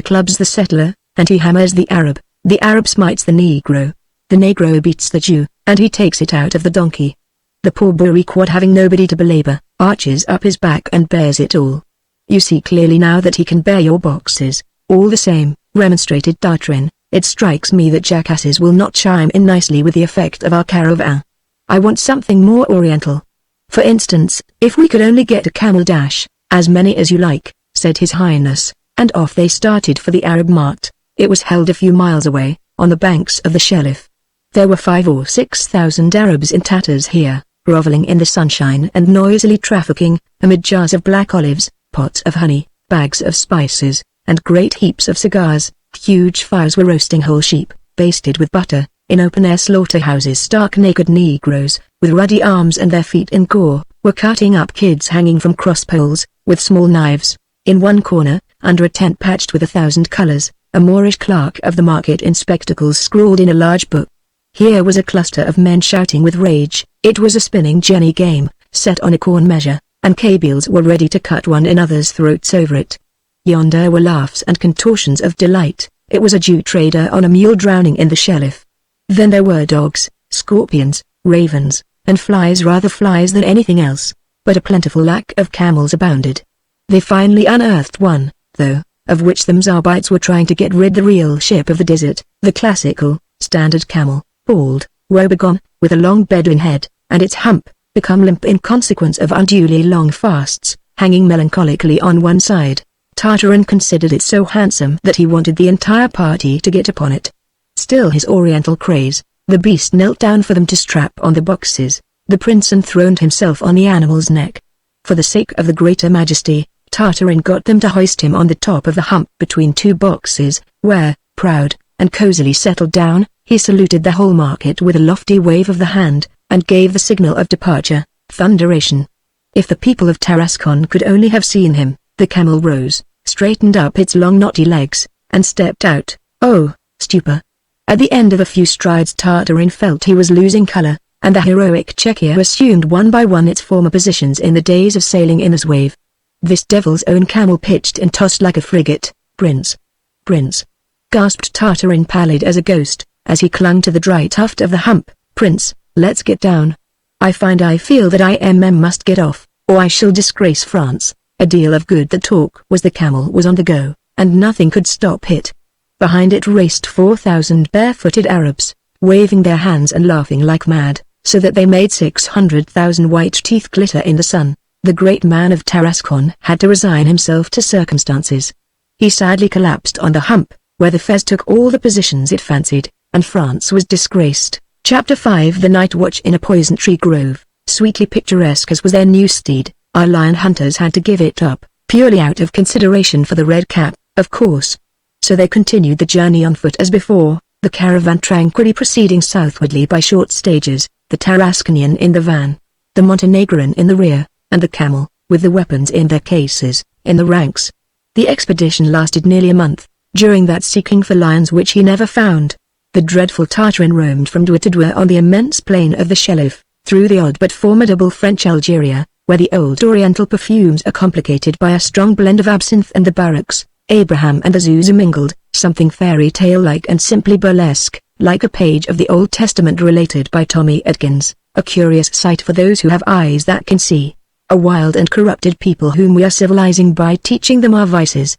clubs the settler, and he hammers the Arab smites the Negro beats the Jew, and he takes it out of the donkey. The poor bourriquot, having nobody to belabor, arches up his back and bears it all. You see clearly now that he can bear your boxes." "All the same," remonstrated Tartarin, "it strikes me that jackasses will not chime in nicely with the effect of our caravan. I want something more oriental. For instance, if we could only get a camel dash." "As many as you like," said His Highness, and off they started for the Arab mart. It was held a few miles away, on the banks of the Shelif. There were 5,000 or 6,000 Arabs in tatters here, groveling in the sunshine and noisily trafficking, amid jars of black olives, pots of honey, bags of spices, and great heaps of cigars. Huge fires were roasting whole sheep, basted with butter, in open-air slaughterhouses. Stark naked Negroes, with ruddy arms and their feet in gore, were cutting up kids hanging from cross-poles, with small knives. In one corner, under a tent patched with 1,000 colors, a Moorish clerk of the market in spectacles scrawled in a large book. Here was a cluster of men shouting with rage. It was a spinning jenny game, set on a corn measure, and Kabyles were ready to cut one another's throats over it. Yonder were laughs and contortions of delight. It was a Jew trader on a mule drowning in the Shelif. Then there were dogs, scorpions, ravens, and flies, rather flies than anything else, but a plentiful lack of camels abounded. They finally unearthed one, though, of which the Mzabites were trying to get rid the real ship of the desert, the classical, standard camel, bald, woebegone, with a long Bedouin head, and its hump, become limp in consequence of unduly long fasts, hanging melancholically on one side. Tartarin considered it so handsome that he wanted the entire party to get upon it. Still his oriental craze, the beast knelt down for them to strap on the boxes. The prince enthroned himself on the animal's neck. For the sake of the greater majesty, Tartarin got them to hoist him on the top of the hump between two boxes, where, proud, and cozily settled down, he saluted the whole market with a lofty wave of the hand, and gave the signal of departure, thunderation. If the people of Tarascon could only have seen him. The camel rose, straightened up its long knotty legs, and stepped out. Oh, stupor. At the end of a few strides Tartarin felt he was losing color, and the heroic Czechia assumed one by one its former positions in the days of sailing in his wave. This devil's own camel pitched and tossed like a frigate. Prince. Prince. Gasped Tartarin, pallid as a ghost, as he clung to the dry tuft of the hump. Prince, let's get down. I feel that I must get off, or I shall disgrace France. A deal of good that talk was. The camel was on the go, and nothing could stop it. Behind it raced 4,000 barefooted Arabs, waving their hands and laughing like mad, so that they made 600,000 white teeth glitter in the sun. The great man of Tarascon had to resign himself to circumstances. He sadly collapsed on the hump, where the fez took all the positions it fancied, and France was disgraced. Chapter 5. The Night Watch in a Poison Tree Grove. Sweetly picturesque as was their new steed, our lion hunters had to give it up, purely out of consideration for the red cap, of course. So they continued the journey on foot as before, the caravan tranquilly proceeding southwardly by short stages, the Tarasconian in the van, the Montenegrin in the rear, and the camel, with the weapons in their cases, in the ranks. The expedition lasted nearly a month, during that seeking for lions which he never found. The dreadful Tartarin roamed from Douai to Douai on the immense plain of the Shelif, through the odd but formidable French Algeria, where the old Oriental perfumes are complicated by a strong blend of absinthe and the barracks, Abraham and Azusa mingled, something fairy tale-like and simply burlesque, like a page of the Old Testament related by Tommy Atkins, a curious sight for those who have eyes that can see. A wild and corrupted people whom we are civilizing by teaching them our vices.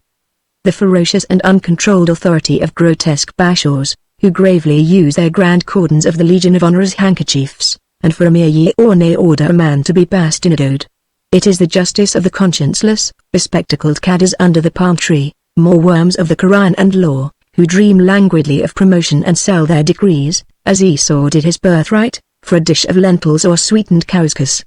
The ferocious and uncontrolled authority of grotesque bashaws, who gravely use their grand cordons of the Legion of Honor as handkerchiefs, and for a mere ye or nay order a man to be bastinadoed. It is the justice of the conscienceless, bespectacled caddies under the palm tree, more worms of the Quran and law, who dream languidly of promotion and sell their decrees, as Esau did his birthright, for a dish of lentils or sweetened couscous.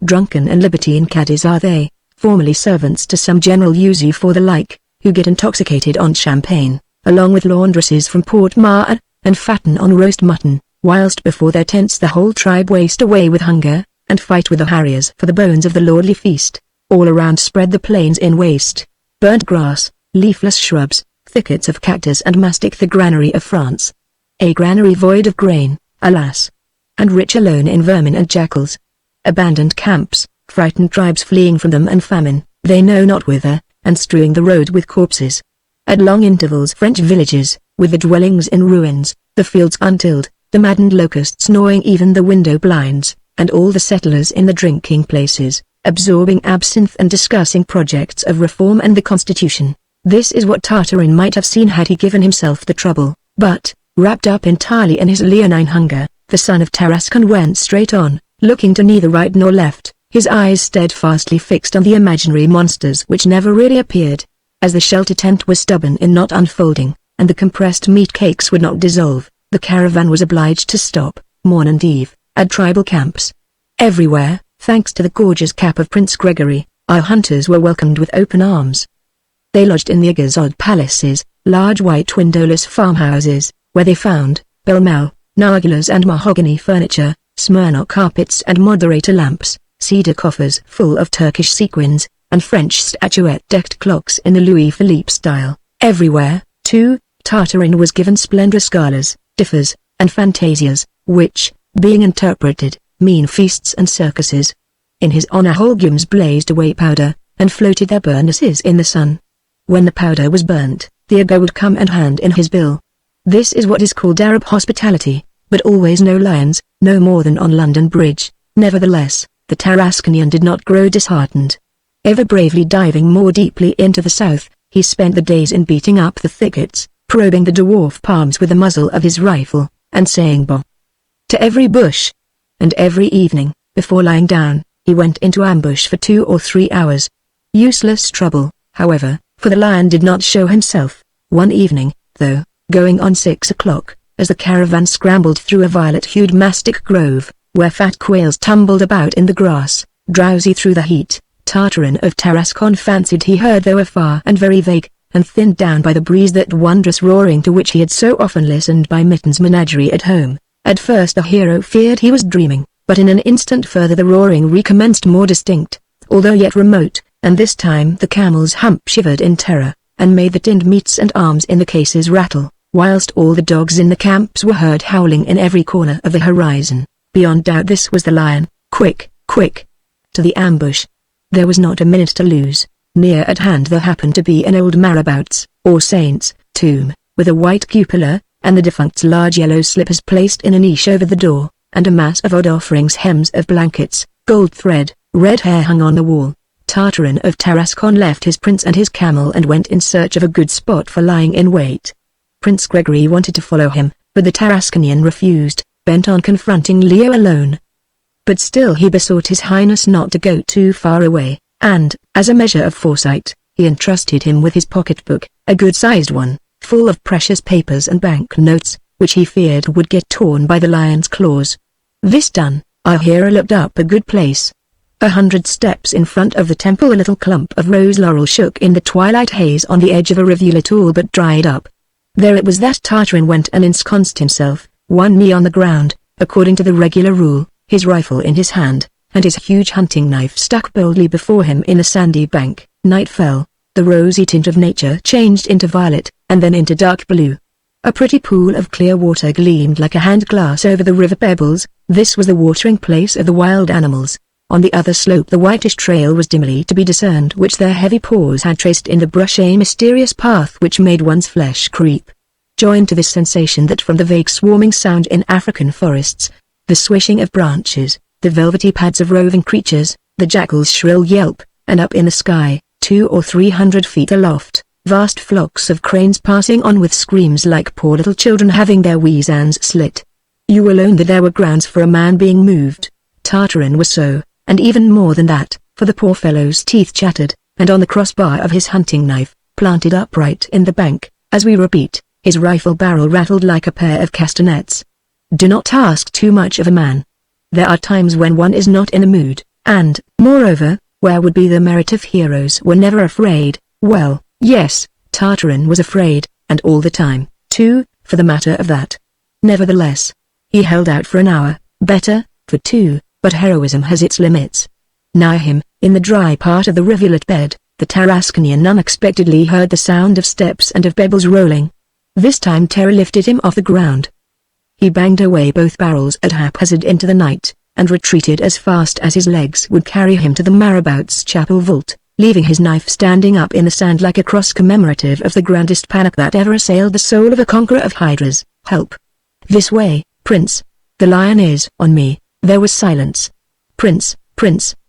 Drunken and libertine caddies are they, formerly servants to some General Uzi for the like, who get intoxicated on champagne, along with laundresses from Port Mahon, and fatten on roast mutton, whilst before their tents the whole tribe waste away with hunger, and fight with the harriers for the bones of the lordly feast. All around spread the plains in waste, burnt grass, leafless shrubs, thickets of cactus and mastic, the granary of France. A granary void of grain, alas! And rich alone in vermin and jackals. Abandoned camps, frightened tribes fleeing from them and famine, they know not whither, and strewing the road with corpses. At long intervals French villages, with the dwellings in ruins, the fields untilled, the maddened locusts gnawing even the window blinds, and all the settlers in the drinking places, absorbing absinthe and discussing projects of reform and the constitution. This is what Tartarin might have seen had he given himself the trouble, but, wrapped up entirely in his leonine hunger, the son of Tarascon went straight on, looking to neither right nor left, his eyes steadfastly fixed on the imaginary monsters which never really appeared. As the shelter tent was stubborn in not unfolding, and the compressed meat cakes would not dissolve, the caravan was obliged to stop, morn and eve, at tribal camps. Everywhere, thanks to the gorgeous cap of Prince Gregory, our hunters were welcomed with open arms. They lodged in the Agazod palaces, large white windowless farmhouses, where they found, bell-mel, narguillas and mahogany furniture, Smyrna carpets and moderator lamps, cedar coffers full of Turkish sequins, and French statuette-decked clocks in the Louis Philippe style. Everywhere, too, Tartarin was given splendor scalas, differs, and fantasias, which, being interpreted, mean feasts and circuses. In his honor Holguins blazed away powder, and floated their burnesses in the sun. When the powder was burnt, the Aga would come and hand in his bill. This is what is called Arab hospitality, but always no lions, no more than on London Bridge. Nevertheless, the Tarasconian did not grow disheartened. Ever bravely diving more deeply into the south, he spent the days in beating up the thickets, probing the dwarf palms with the muzzle of his rifle, and saying "Bah!" to every bush. And every evening, before lying down, he went into ambush for 2 or 3 hours. Useless trouble, however, for the lion did not show himself. One evening, though, going on 6 o'clock, as the caravan scrambled through a violet-hued mastic grove, where fat quails tumbled about in the grass, drowsy through the heat, Tartarin of Tarascon fancied he heard, though afar and very vague, and thinned down by the breeze, that wondrous roaring to which he had so often listened by Mitten's menagerie at home. At first the hero feared he was dreaming, but in an instant further the roaring recommenced more distinct, although yet remote, and this time the camel's hump shivered in terror, and made the tinned meats and arms in the cases rattle, whilst all the dogs in the camps were heard howling in every corner of the horizon. Beyond doubt this was the lion. Quick, quick! To the ambush! There was not a minute to lose. Near at hand there happened to be an old marabout's, or saint's, tomb, with a white cupola, and the defunct's large yellow slippers placed in a niche over the door, and a mass of odd offerings, hems of blankets, gold thread, red hair hung on the wall. Tartarin of Tarascon left his prince and his camel and went in search of a good spot for lying in wait. Prince Gregory wanted to follow him, but the Tarasconian refused, bent on confronting Leo alone. But still he besought His Highness not to go too far away, and, as a measure of foresight, he entrusted him with his pocketbook, a good-sized one, full of precious papers and bank notes, which he feared would get torn by the lion's claws. This done, our hero looked up a good place. 100 steps in front of the temple a little clump of rose laurel shook in the twilight haze on the edge of a rivulet all but dried up. There it was that Tartarin went and ensconced himself, one knee on the ground, according to the regular rule, his rifle in his hand, and his huge hunting knife stuck boldly before him in the sandy bank. Night fell, the rosy tint of nature changed into violet, and then into dark blue. A pretty pool of clear water gleamed like a hand glass over the river pebbles. This was the watering place of the wild animals. On the other slope the whitish trail was dimly to be discerned which their heavy paws had traced in the brush, a mysterious path which made one's flesh creep. Joined to this sensation that from the vague swarming sound in African forests, the swishing of branches, the velvety pads of roving creatures, the jackal's shrill yelp, and up in the sky, 200 or 300 feet aloft, vast flocks of cranes passing on with screams like poor little children having their weasans slit. You will own that there were grounds for a man being moved. Tartarin was so, and even more than that, for the poor fellow's teeth chattered, and on the crossbar of his hunting knife, planted upright in the bank, as we repeat, his rifle barrel rattled like a pair of castanets. Do not ask too much of a man. There are times when one is not in a mood, and, moreover, where would be the merit if heroes were never afraid? Well, yes, Tartarin was afraid, and all the time, too, for the matter of that. Nevertheless, he held out for an hour, better, for 2, but heroism has its limits. Nigh him, in the dry part of the rivulet bed, the Tarasconian unexpectedly heard the sound of steps and of pebbles rolling. This time terror lifted him off the ground. He banged away both barrels at haphazard into the night, and retreated as fast as his legs would carry him to the marabout's chapel vault, leaving his knife standing up in the sand like a cross commemorative of the grandest panic that ever assailed the soul of a conqueror of hydras. Help! This way, Prince! The lion is on me. There was silence. Prince,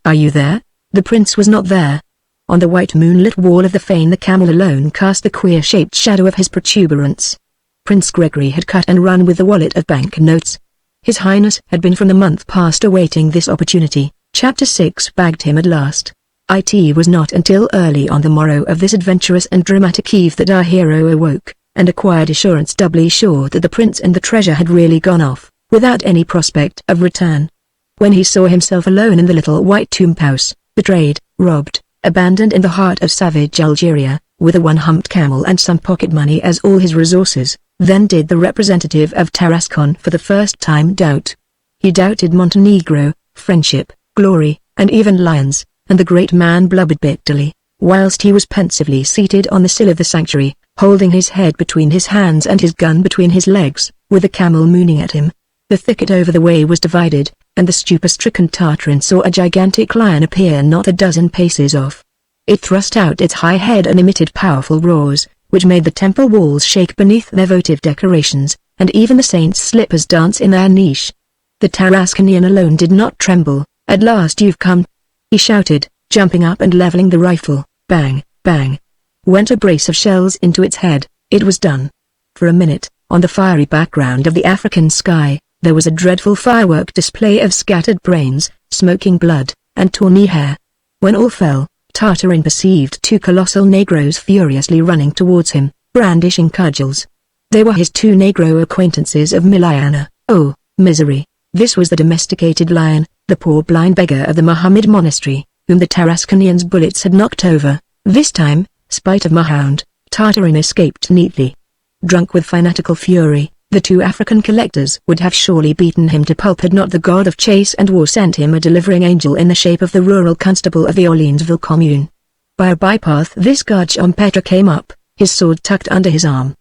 are you there? The prince was not there. On the white moonlit wall of the fane the camel alone cast the queer-shaped shadow of his protuberance. Prince Gregory had cut and run with the wallet of bank notes. His Highness had been from the month past awaiting this opportunity. Chapter 6 bagged him at last. It was not until early on the morrow of this adventurous and dramatic eve that our hero awoke, and acquired assurance doubly sure that the prince and the treasure had really gone off, without any prospect of return. When he saw himself alone in the little white tomb house, betrayed, robbed, abandoned in the heart of savage Algeria, with a one-humped camel and some pocket money as all his resources, then did the representative of Tarascon for the first time doubt. He doubted Montenegro, friendship, glory, and even lions, and the great man blubbered bitterly, whilst he was pensively seated on the sill of the sanctuary, holding his head between his hands and his gun between his legs, with the camel mooning at him. The thicket over the way was divided, and the stupor-stricken Tartarin saw a gigantic lion appear not a dozen paces off. It thrust out its high head and emitted powerful roars, which made the temple walls shake beneath their votive decorations, and even the saints' slippers dance in their niche. The Tarasconian alone did not tremble. At last you've come, he shouted, jumping up and leveling the rifle. Bang, bang. Went a brace of shells into its head. It was done. For a minute, on the fiery background of the African sky, there was a dreadful firework display of scattered brains, smoking blood, and tawny hair. When all fell, Tartarin perceived 2 colossal negroes furiously running towards him, brandishing cudgels. They were his 2 negro acquaintances of Miliana. Oh, misery! This was the domesticated lion, the poor blind beggar of the Mohammed monastery, whom the Tarasconian's bullets had knocked over. This time, spite of Mahound, Tartarin escaped neatly. Drunk with fanatical fury, The two African collectors would have surely beaten him to pulp had not the god of chase and war sent him a delivering angel in the shape of the rural constable of the Orleansville commune. By a bypath this guard Schumpeter came up, his sword tucked under his arm.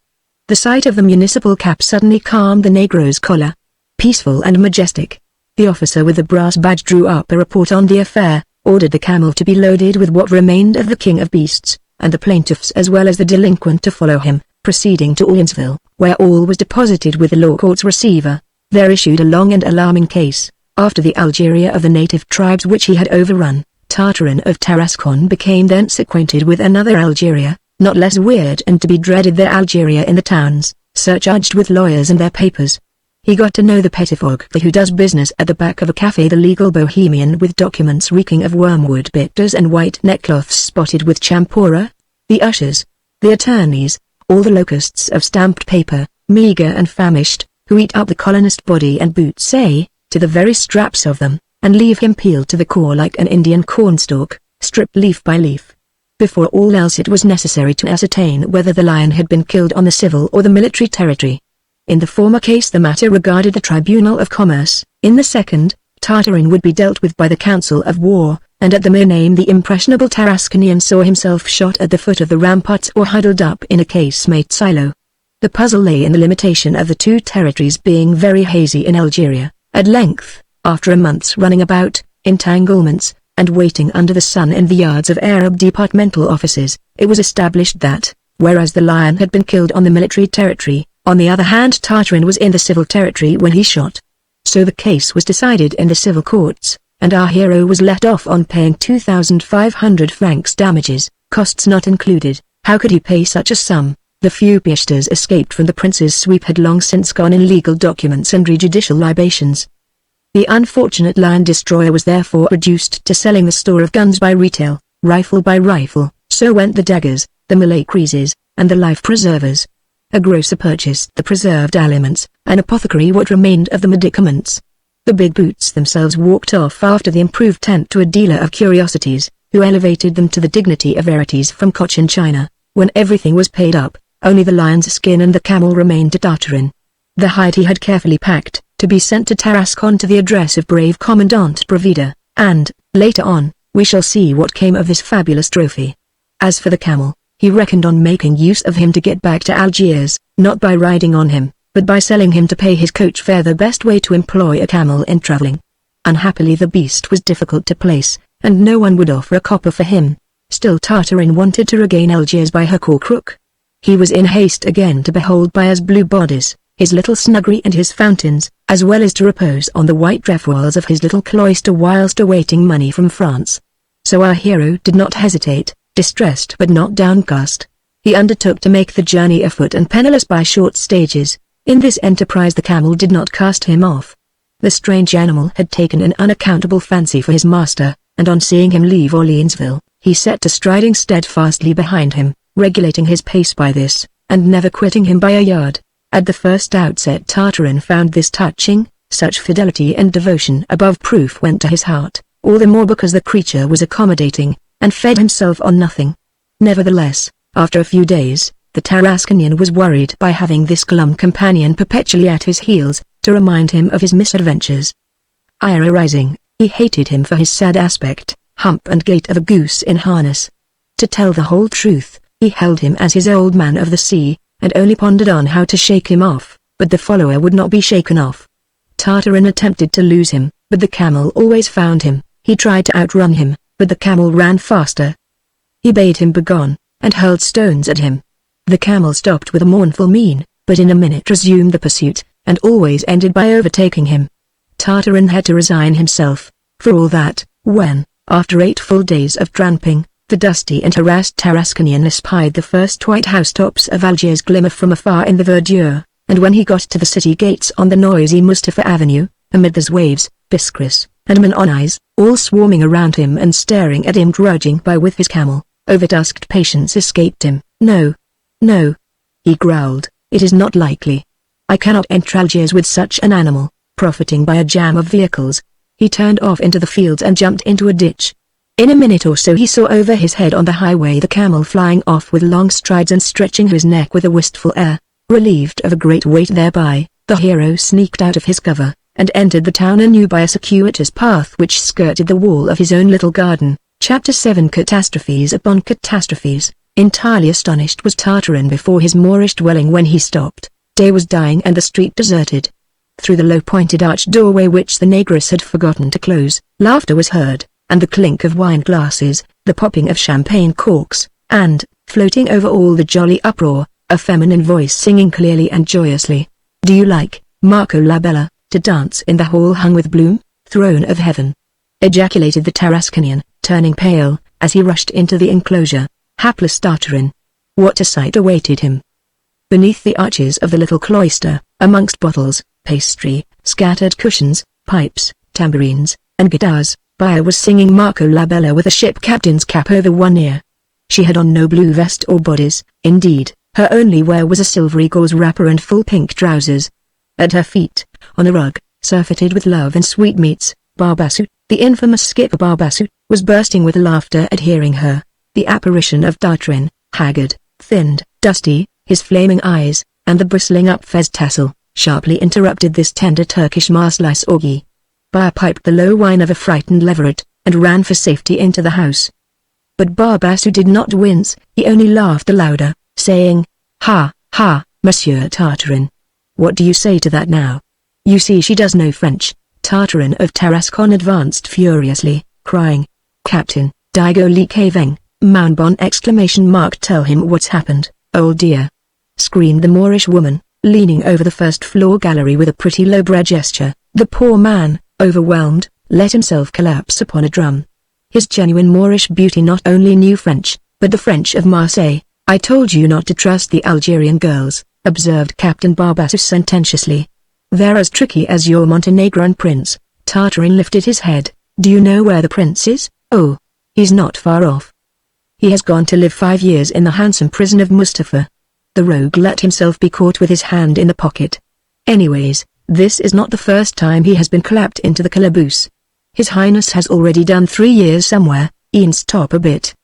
The sight of the municipal cap suddenly calmed the Negro's choler. Peaceful and majestic, the officer with the brass badge drew up a report on the affair, ordered the camel to be loaded with what remained of the king of beasts, and the plaintiffs as well as the delinquent to follow him, proceeding to Orleansville, where all was deposited with the law court's receiver. There issued a long and alarming case. After the Algeria of the native tribes which he had overrun, Tartarin of Tarascon became thence acquainted with another Algeria, not less weird and to be dreaded than Algeria in the towns, surcharged with lawyers and their papers. He got to know the pettifog who does business at the back of a cafe, the legal bohemian with documents reeking of wormwood bitters and white neckcloths spotted with champora, the ushers, the attorneys, all the locusts of stamped paper, meager and famished, who eat up the colonist body and boot say, to the very straps of them, and leave him peeled to the core like an Indian cornstalk, stripped leaf by leaf. Before all else it was necessary to ascertain whether the lion had been killed on the civil or the military territory. In the former case the matter regarded the Tribunal of Commerce, in the second, Tartarin would be dealt with by the Council of War, and at the mere name the impressionable Tarasconian saw himself shot at the foot of the ramparts or huddled up in a casemate silo. The puzzle lay in the limitation of the two territories being very hazy in Algeria. At length, after a month's running about, entanglements, and waiting under the sun in the yards of Arab departmental offices, it was established that, whereas the lion had been killed on the military territory, on the other hand Tartarin was in the civil territory when he shot. So the case was decided in the civil courts, and our hero was let off on paying 2,500 francs damages, costs not included. How could he pay such a sum? The few piastres escaped from the prince's sweep had long since gone in legal documents and judicial libations. The unfortunate lion destroyer was therefore reduced to selling the store of guns by retail, rifle by rifle. So went the daggers, the Malay creases, and the life preservers. A grocer purchased the preserved aliments, an apothecary what remained of the medicaments. The big boots themselves walked off after the improved tent to a dealer of curiosities, who elevated them to the dignity of rarities from Cochin China. When everything was paid up, only the lion's skin and the camel remained to Tartarin. The hide he had carefully packed, to be sent to Tarascon to the address of brave Commandant Bravida, and, later on, we shall see what came of this fabulous trophy. As for the camel, he reckoned on making use of him to get back to Algiers, not by riding on him, but by selling him to pay his coach fare, the best way to employ a camel in travelling. Unhappily the beast was difficult to place, and no one would offer a copper for him. Still Tartarin wanted to regain Algiers by hook or crook. He was in haste again to behold Bayer's blue bodies, his little snuggery and his fountains, as well as to repose on the white trefoils of his little cloister whilst awaiting money from France. So our hero did not hesitate, distressed but not downcast. He undertook to make the journey afoot and penniless by short stages. In this enterprise the camel did not cast him off. The strange animal had taken an unaccountable fancy for his master, and on seeing him leave Orleansville, he set to striding steadfastly behind him, regulating his pace by this, and never quitting him by a yard. At the first outset Tartarin found this touching, such fidelity and devotion above proof went to his heart, all the more because the creature was accommodating, and fed himself on nothing. Nevertheless, after a few days, the Tarasconian was worried by having this glum companion perpetually at his heels, to remind him of his misadventures. Ire arising, he hated him for his sad aspect, hump and gait of a goose in harness. To tell the whole truth, he held him as his old man of the sea, and only pondered on how to shake him off, but the follower would not be shaken off. Tartarin attempted to lose him, but the camel always found him. He tried to outrun him, but the camel ran faster. He bade him begone, and hurled stones at him. The camel stopped with a mournful mien, but in a minute resumed the pursuit, and always ended by overtaking him. Tartarin had to resign himself, for all that, when, after 8 full days of tramping, the dusty and harassed Tarasconian espied the first white housetops of Algiers glimmer from afar in the verdure, and when he got to the city gates on the noisy Mustafa Avenue, amid the Zouaves, Biskris, and Manonis, all swarming around him and staring at him trudging by with his camel, overtusked patience escaped him. "No. No," he growled, "it is not likely. I cannot enter Algiers with such an animal." Profiting by a jam of vehicles, he turned off into the fields and jumped into a ditch. In a minute or so he saw over his head on the highway the camel flying off with long strides and stretching his neck with a wistful air. Relieved of a great weight thereby, the hero sneaked out of his cover, and entered the town anew by a circuitous path which skirted the wall of his own little garden. Chapter 7 Catastrophes upon catastrophes. Entirely astonished was Tartarin before his Moorish dwelling when he stopped. Day was dying and the street deserted. Through the low-pointed arched doorway which the negress had forgotten to close, laughter was heard, and the clink of wine glasses, the popping of champagne corks, and, floating over all the jolly uproar, a feminine voice singing clearly and joyously. "Do you like, Marco la Bella, to dance in the hall hung with bloom, throne of heaven?" ejaculated the Tarasconian, turning pale, as he rushed into the enclosure. Hapless Tartarin! What a sight awaited him! Beneath the arches of the little cloister, amongst bottles, pastry, scattered cushions, pipes, tambourines, and guitars, Baya was singing Marco la Bella with a ship captain's cap over one ear. She had on no blue vest or bodice, indeed, her only wear was a silvery gauze wrapper and full pink trousers. At her feet, on a rug, surfeited with love and sweetmeats, Barbassou, the infamous skipper Barbassou, was bursting with laughter at hearing her. The apparition of Tartarin, haggard, thinned, dusty, his flaming eyes, and the bristling up fez tassel, sharply interrupted this tender Turkish Marslice orgy. Baya piped the low whine of a frightened leveret, and ran for safety into the house. But Barbassou did not wince, he only laughed the louder, saying, "Ha, ha, Monsieur Tartarin. What do you say to that now? You see she does know French." Tartarin of Tarascon advanced furiously, crying, "Captain, Digo li Caveng, Mounbon!" Tell him what's happened, old dear," screamed the Moorish woman, leaning over the first-floor gallery with a pretty low-bred gesture. The poor man, overwhelmed, let himself collapse upon a drum. His genuine Moorish beauty not only knew French, but the French of Marseille. "I told you not to trust the Algerian girls," observed Captain Barbassou sententiously. "They're as tricky as your Montenegrin prince." Tartarin lifted his head. "Do you know where the prince is?" "Oh, he's not far off. He has gone to live 5 years in the handsome prison of Mustafa." The rogue let himself be caught with his hand in the pocket. "Anyways, this is not the first time he has been clapped into the calaboose. His Highness has already done 3 years somewhere." "Ian, stop a bit.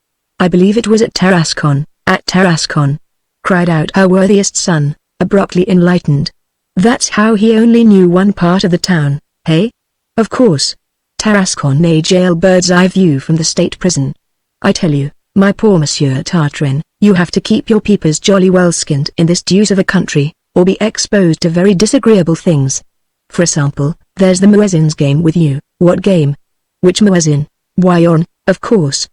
I believe it was at Tarascon." "At Tarascon," cried out her worthiest son, abruptly enlightened. "That's how he only knew one part of the town, hey?" "Of course. Tarascon a jail bird's-eye view from the state prison. I tell you, my poor Monsieur Tartarin, you have to keep your peepers jolly well skinned in this deuce of a country, or be exposed to very disagreeable things. For example, there's the muezzin's game with you." "What game?" "Which muezzin?" "Why on, of course.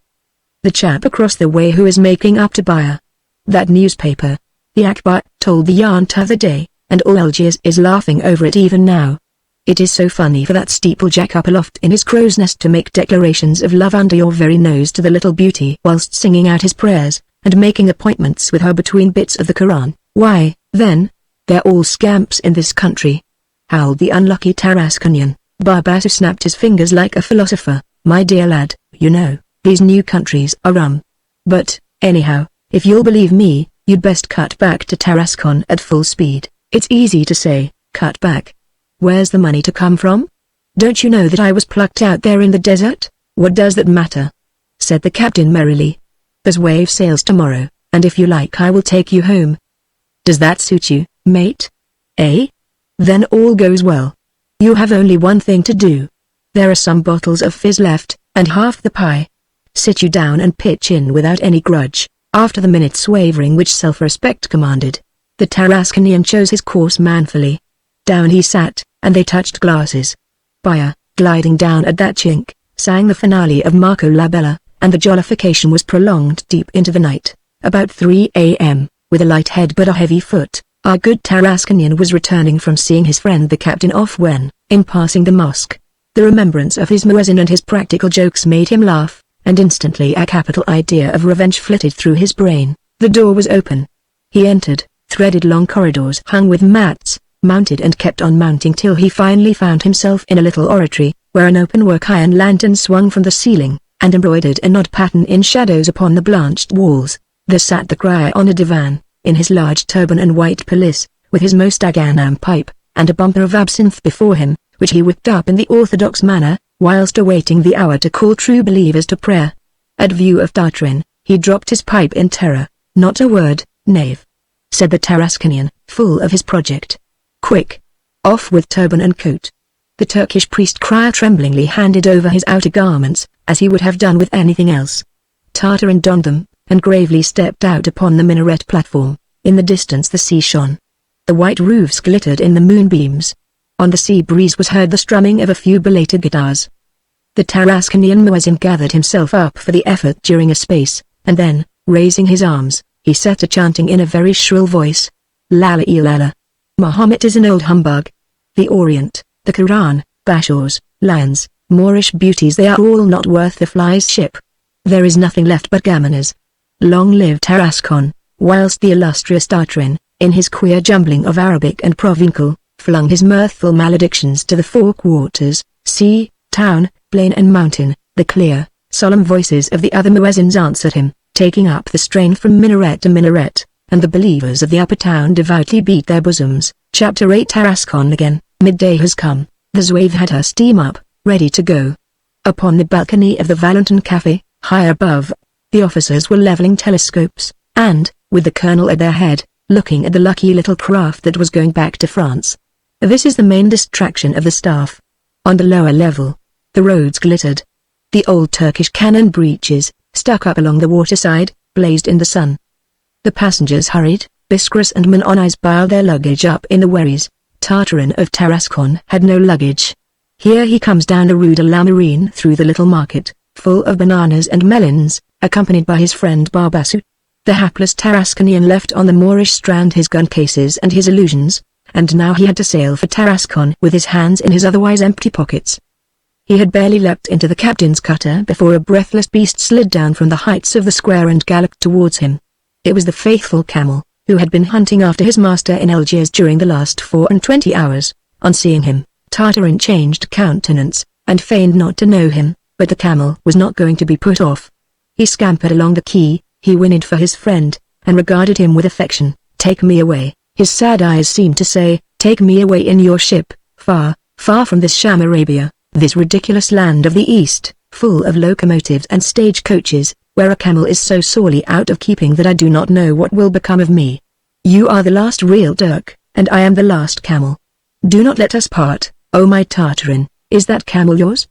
The chap across the way who is making up to Baya. That newspaper. The Akbar told the yarn t'other day, and all Algiers is laughing over it even now. It is so funny for that steeplejack up aloft in his crow's nest to make declarations of love under your very nose to the little beauty whilst singing out his prayers, and making appointments with her between bits of the Koran. Why, then, they're all scamps in this country," howled the unlucky Tarasconian. Barbassou snapped his fingers like a philosopher. "My dear lad, you know, these new countries are rum. But, anyhow, if you'll believe me, you'd best cut back to Tarascon at full speed." "It's easy to say, cut back. Where's the money to come from? Don't you know that I was plucked out there in the desert?" "What does that matter?" said the captain merrily. "There's wave sails tomorrow, and if you like I will take you home. Does that suit you, mate? Eh? Then all goes well. You have only one thing to do. There are some bottles of fizz left, and half the pie. Sit you down and pitch in without any grudge." After the minute's wavering which self-respect commanded, the Tarasconian chose his course manfully. Down he sat, and they touched glasses. Baya, gliding down at that chink, sang the finale of Marco la Bella, and the jollification was prolonged deep into the night. About 3 a.m., with a light head but a heavy foot, our good Tarasconian was returning from seeing his friend the captain off when, in passing the mosque, the remembrance of his muezzin and his practical jokes made him laugh, and instantly a capital idea of revenge flitted through his brain. The door was open. He entered, threaded long corridors hung with mats, mounted and kept on mounting till he finally found himself in a little oratory, where an open-work iron lantern swung from the ceiling, and embroidered an odd pattern in shadows upon the blanched walls. There sat the crier on a divan, in his large turban and white pelisse, with his Mostaganam pipe, and a bumper of absinthe before him, which he whipped up in the orthodox manner, whilst awaiting the hour to call true believers to prayer. At view of Tartarin, he dropped his pipe in terror. "Not a word, knave," said the Tarasconian, full of his project. "Quick! Off with turban and coat." The Turkish priest crier tremblingly handed over his outer garments, as he would have done with anything else. Tartarin donned them, and gravely stepped out upon the minaret platform. In the distance the sea shone. The white roofs glittered in the moonbeams. On the sea breeze was heard the strumming of a few belated guitars. The Tarasconian muezzin gathered himself up for the effort during a space, and then, raising his arms, he set to chanting in a very shrill voice. "Lala ilala. Muhammad is an old humbug. The Orient, the Quran, Bashars, lions, Moorish beauties, they are all not worth the fly's ship. There is nothing left but gammoners. Long live Tarascon," whilst the illustrious Tartarin, in his queer jumbling of Arabic and Provençal, flung his mirthful maledictions to the four quarters, sea, town, plain and mountain. The clear, solemn voices of the other muezzins answered him, taking up the strain from minaret to minaret, and the believers of the upper town devoutly beat their bosoms. Chapter 8 Tarascon again. Midday has come. The Zouave had her steam up, ready to go. Upon the balcony of the Valentin Café, high above, the officers were leveling telescopes, and, with the colonel at their head, looking at the lucky little craft that was going back to France. This is the main distraction of the staff. On the lower level, the roads glittered. The old Turkish cannon breeches, stuck up along the waterside, blazed in the sun. The passengers hurried, Biskras and Manonais piled their luggage up in the wherries. Tartarin of Tarascon had no luggage. Here he comes down the Rue de la Marine through the little market, full of bananas and melons, accompanied by his friend Barbassou. The hapless Tarasconian left on the Moorish strand his gun cases and his illusions, and now he had to sail for Tarascon with his hands in his otherwise empty pockets. He had barely leapt into the captain's cutter before a breathless beast slid down from the heights of the square and galloped towards him. It was the faithful camel, who had been hunting after his master in Algiers during the last 24 hours. On seeing him, Tartarin changed countenance, and feigned not to know him, but the camel was not going to be put off. He scampered along the quay, he whinnied for his friend, and regarded him with affection. "Take me away," his sad eyes seemed to say, "take me away in your ship, far, far from this sham Arabia, this ridiculous land of the East, full of locomotives and stage-coaches, where a camel is so sorely out of keeping that I do not know what will become of me. You are the last real Turk, and I am the last camel. Do not let us part, oh my Tartarin. Is that camel yours?"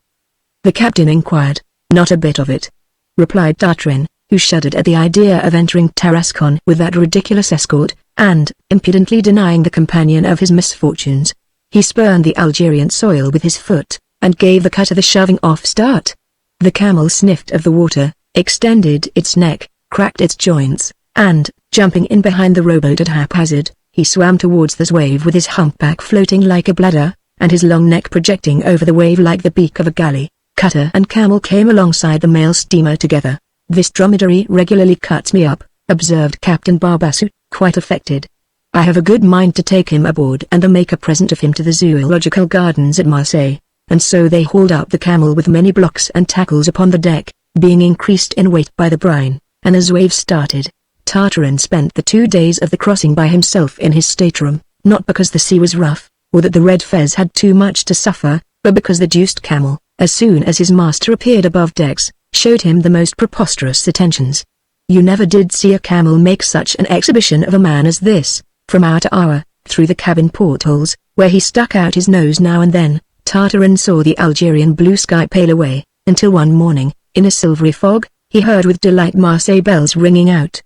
The captain inquired. "Not a bit of it," replied Tartarin, who shuddered at the idea of entering Tarascon with that ridiculous escort, and, impudently denying the companion of his misfortunes. He spurned the Algerian soil with his foot, and gave the cutter the shoving off start. The camel sniffed of the water, extended its neck, cracked its joints, and, jumping in behind the rowboat at haphazard, he swam towards the Zouave with his humpback floating like a bladder, and his long neck projecting over the wave like the beak of a galley. Cutter and camel came alongside the mail steamer together. "This dromedary regularly cuts me up," observed Captain Barbassou, quite affected. "I have a good mind to take him aboard and make a present of him to the zoological gardens at Marseille." And so they hauled up the camel with many blocks and tackles upon the deck, being increased in weight by the brine, and the Zouave started. Tartarin spent the 2 days of the crossing by himself in his stateroom, not because the sea was rough, or that the red fez had too much to suffer, but because the deuced camel, as soon as his master appeared above decks, showed him the most preposterous attentions. You never did see a camel make such an exhibition of a man as this. From hour to hour, through the cabin portholes, where he stuck out his nose now and then, Tartarin saw the Algerian blue sky pale away, until one morning, in a silvery fog, he heard with delight Marseille bells ringing out.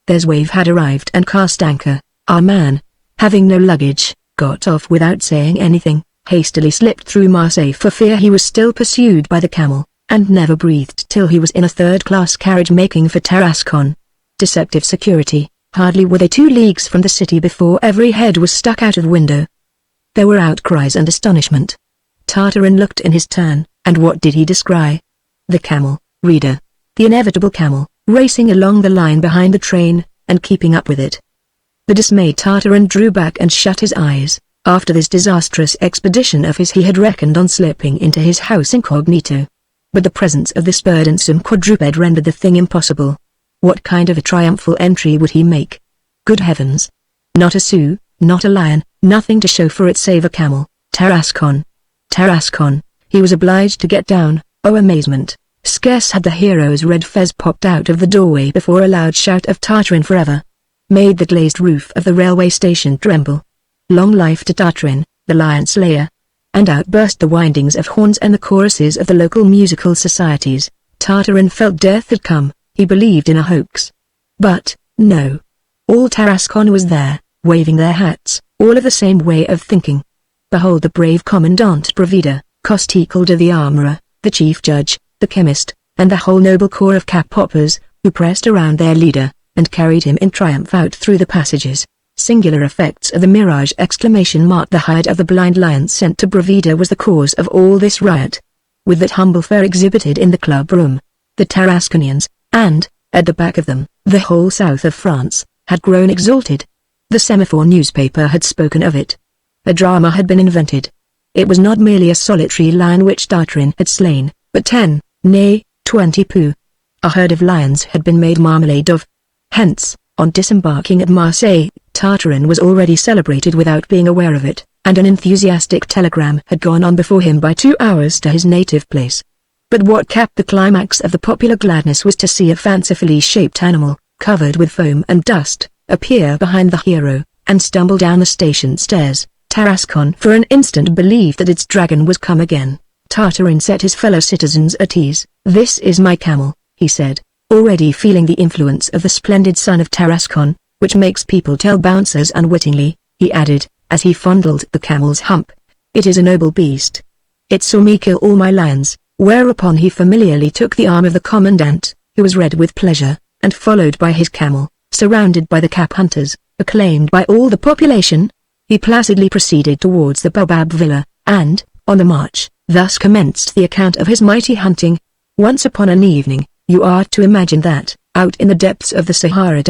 Their Zouave had arrived and cast anchor. Our man, having no luggage, got off without saying anything, hastily slipped through Marseille for fear he was still pursued by the camel, and never breathed till he was in a third-class carriage making for Tarascon. Deceptive security. Hardly were they 2 leagues from the city before every head was stuck out of window. There were outcries and astonishment. Tartarin looked in his turn, and what did he descry? The camel, reader. The inevitable camel, racing along the line behind the train, and keeping up with it. The dismayed Tartarin drew back and shut his eyes. After this disastrous expedition of his he had reckoned on slipping into his house incognito. But the presence of this burdensome quadruped rendered the thing impossible. What kind of a triumphal entry would he make? Good heavens! Not a sou, not a lion, nothing to show for it save a camel. Tarascon. Tarascon. He was obliged to get down. Oh amazement! Scarce had the hero's red fez popped out of the doorway before a loud shout of Tartarin forever. made the glazed roof of the railway station tremble. Long life to Tartarin, the lion slayer! And out burst the windings of horns and the choruses of the local musical societies. Tartarin felt death had come. He believed in a hoax. But, no. All Tarascon was there, waving their hats, all of the same way of thinking. Behold the brave Commandant Bravida, Costicalda the armorer, the chief judge, the chemist, and the whole noble corps of cap-poppers, who pressed around their leader, and carried him in triumph out through the passages. Singular effects of the mirage! Exclamation marked the hide of the blind lion sent to Bravida was the cause of all this riot. With that humble fur exhibited in the club room, the Tarasconians, and, at the back of them, the whole south of France, had grown exalted. The Semaphore newspaper had spoken of it. A drama had been invented. It was not merely a solitary lion which Tartarin had slain, but 10, nay, 20 poo. A herd of lions had been made marmalade of. Hence, on disembarking at Marseille, Tartarin was already celebrated without being aware of it, and an enthusiastic telegram had gone on before him by 2 hours to his native place. But what capped the climax of the popular gladness was to see a fancifully shaped animal, covered with foam and dust, appear behind the hero, and stumble down the station stairs. Tarascon for an instant believed that its dragon was come again. Tartarin set his fellow citizens at ease. "This is my camel," he said, already feeling the influence of the splendid son of Tarascon, which makes people tell bouncers unwittingly. He added, as he fondled the camel's hump, "It is a noble beast. It saw me kill all my lions," whereupon he familiarly took the arm of the commandant, who was red with pleasure, and followed by his camel, surrounded by the cap hunters, acclaimed by all the population, he placidly proceeded towards the Baobab villa, and, on the march, thus commenced the account of his mighty hunting. Once upon an evening, you are to imagine that, out in the depths of the Sahara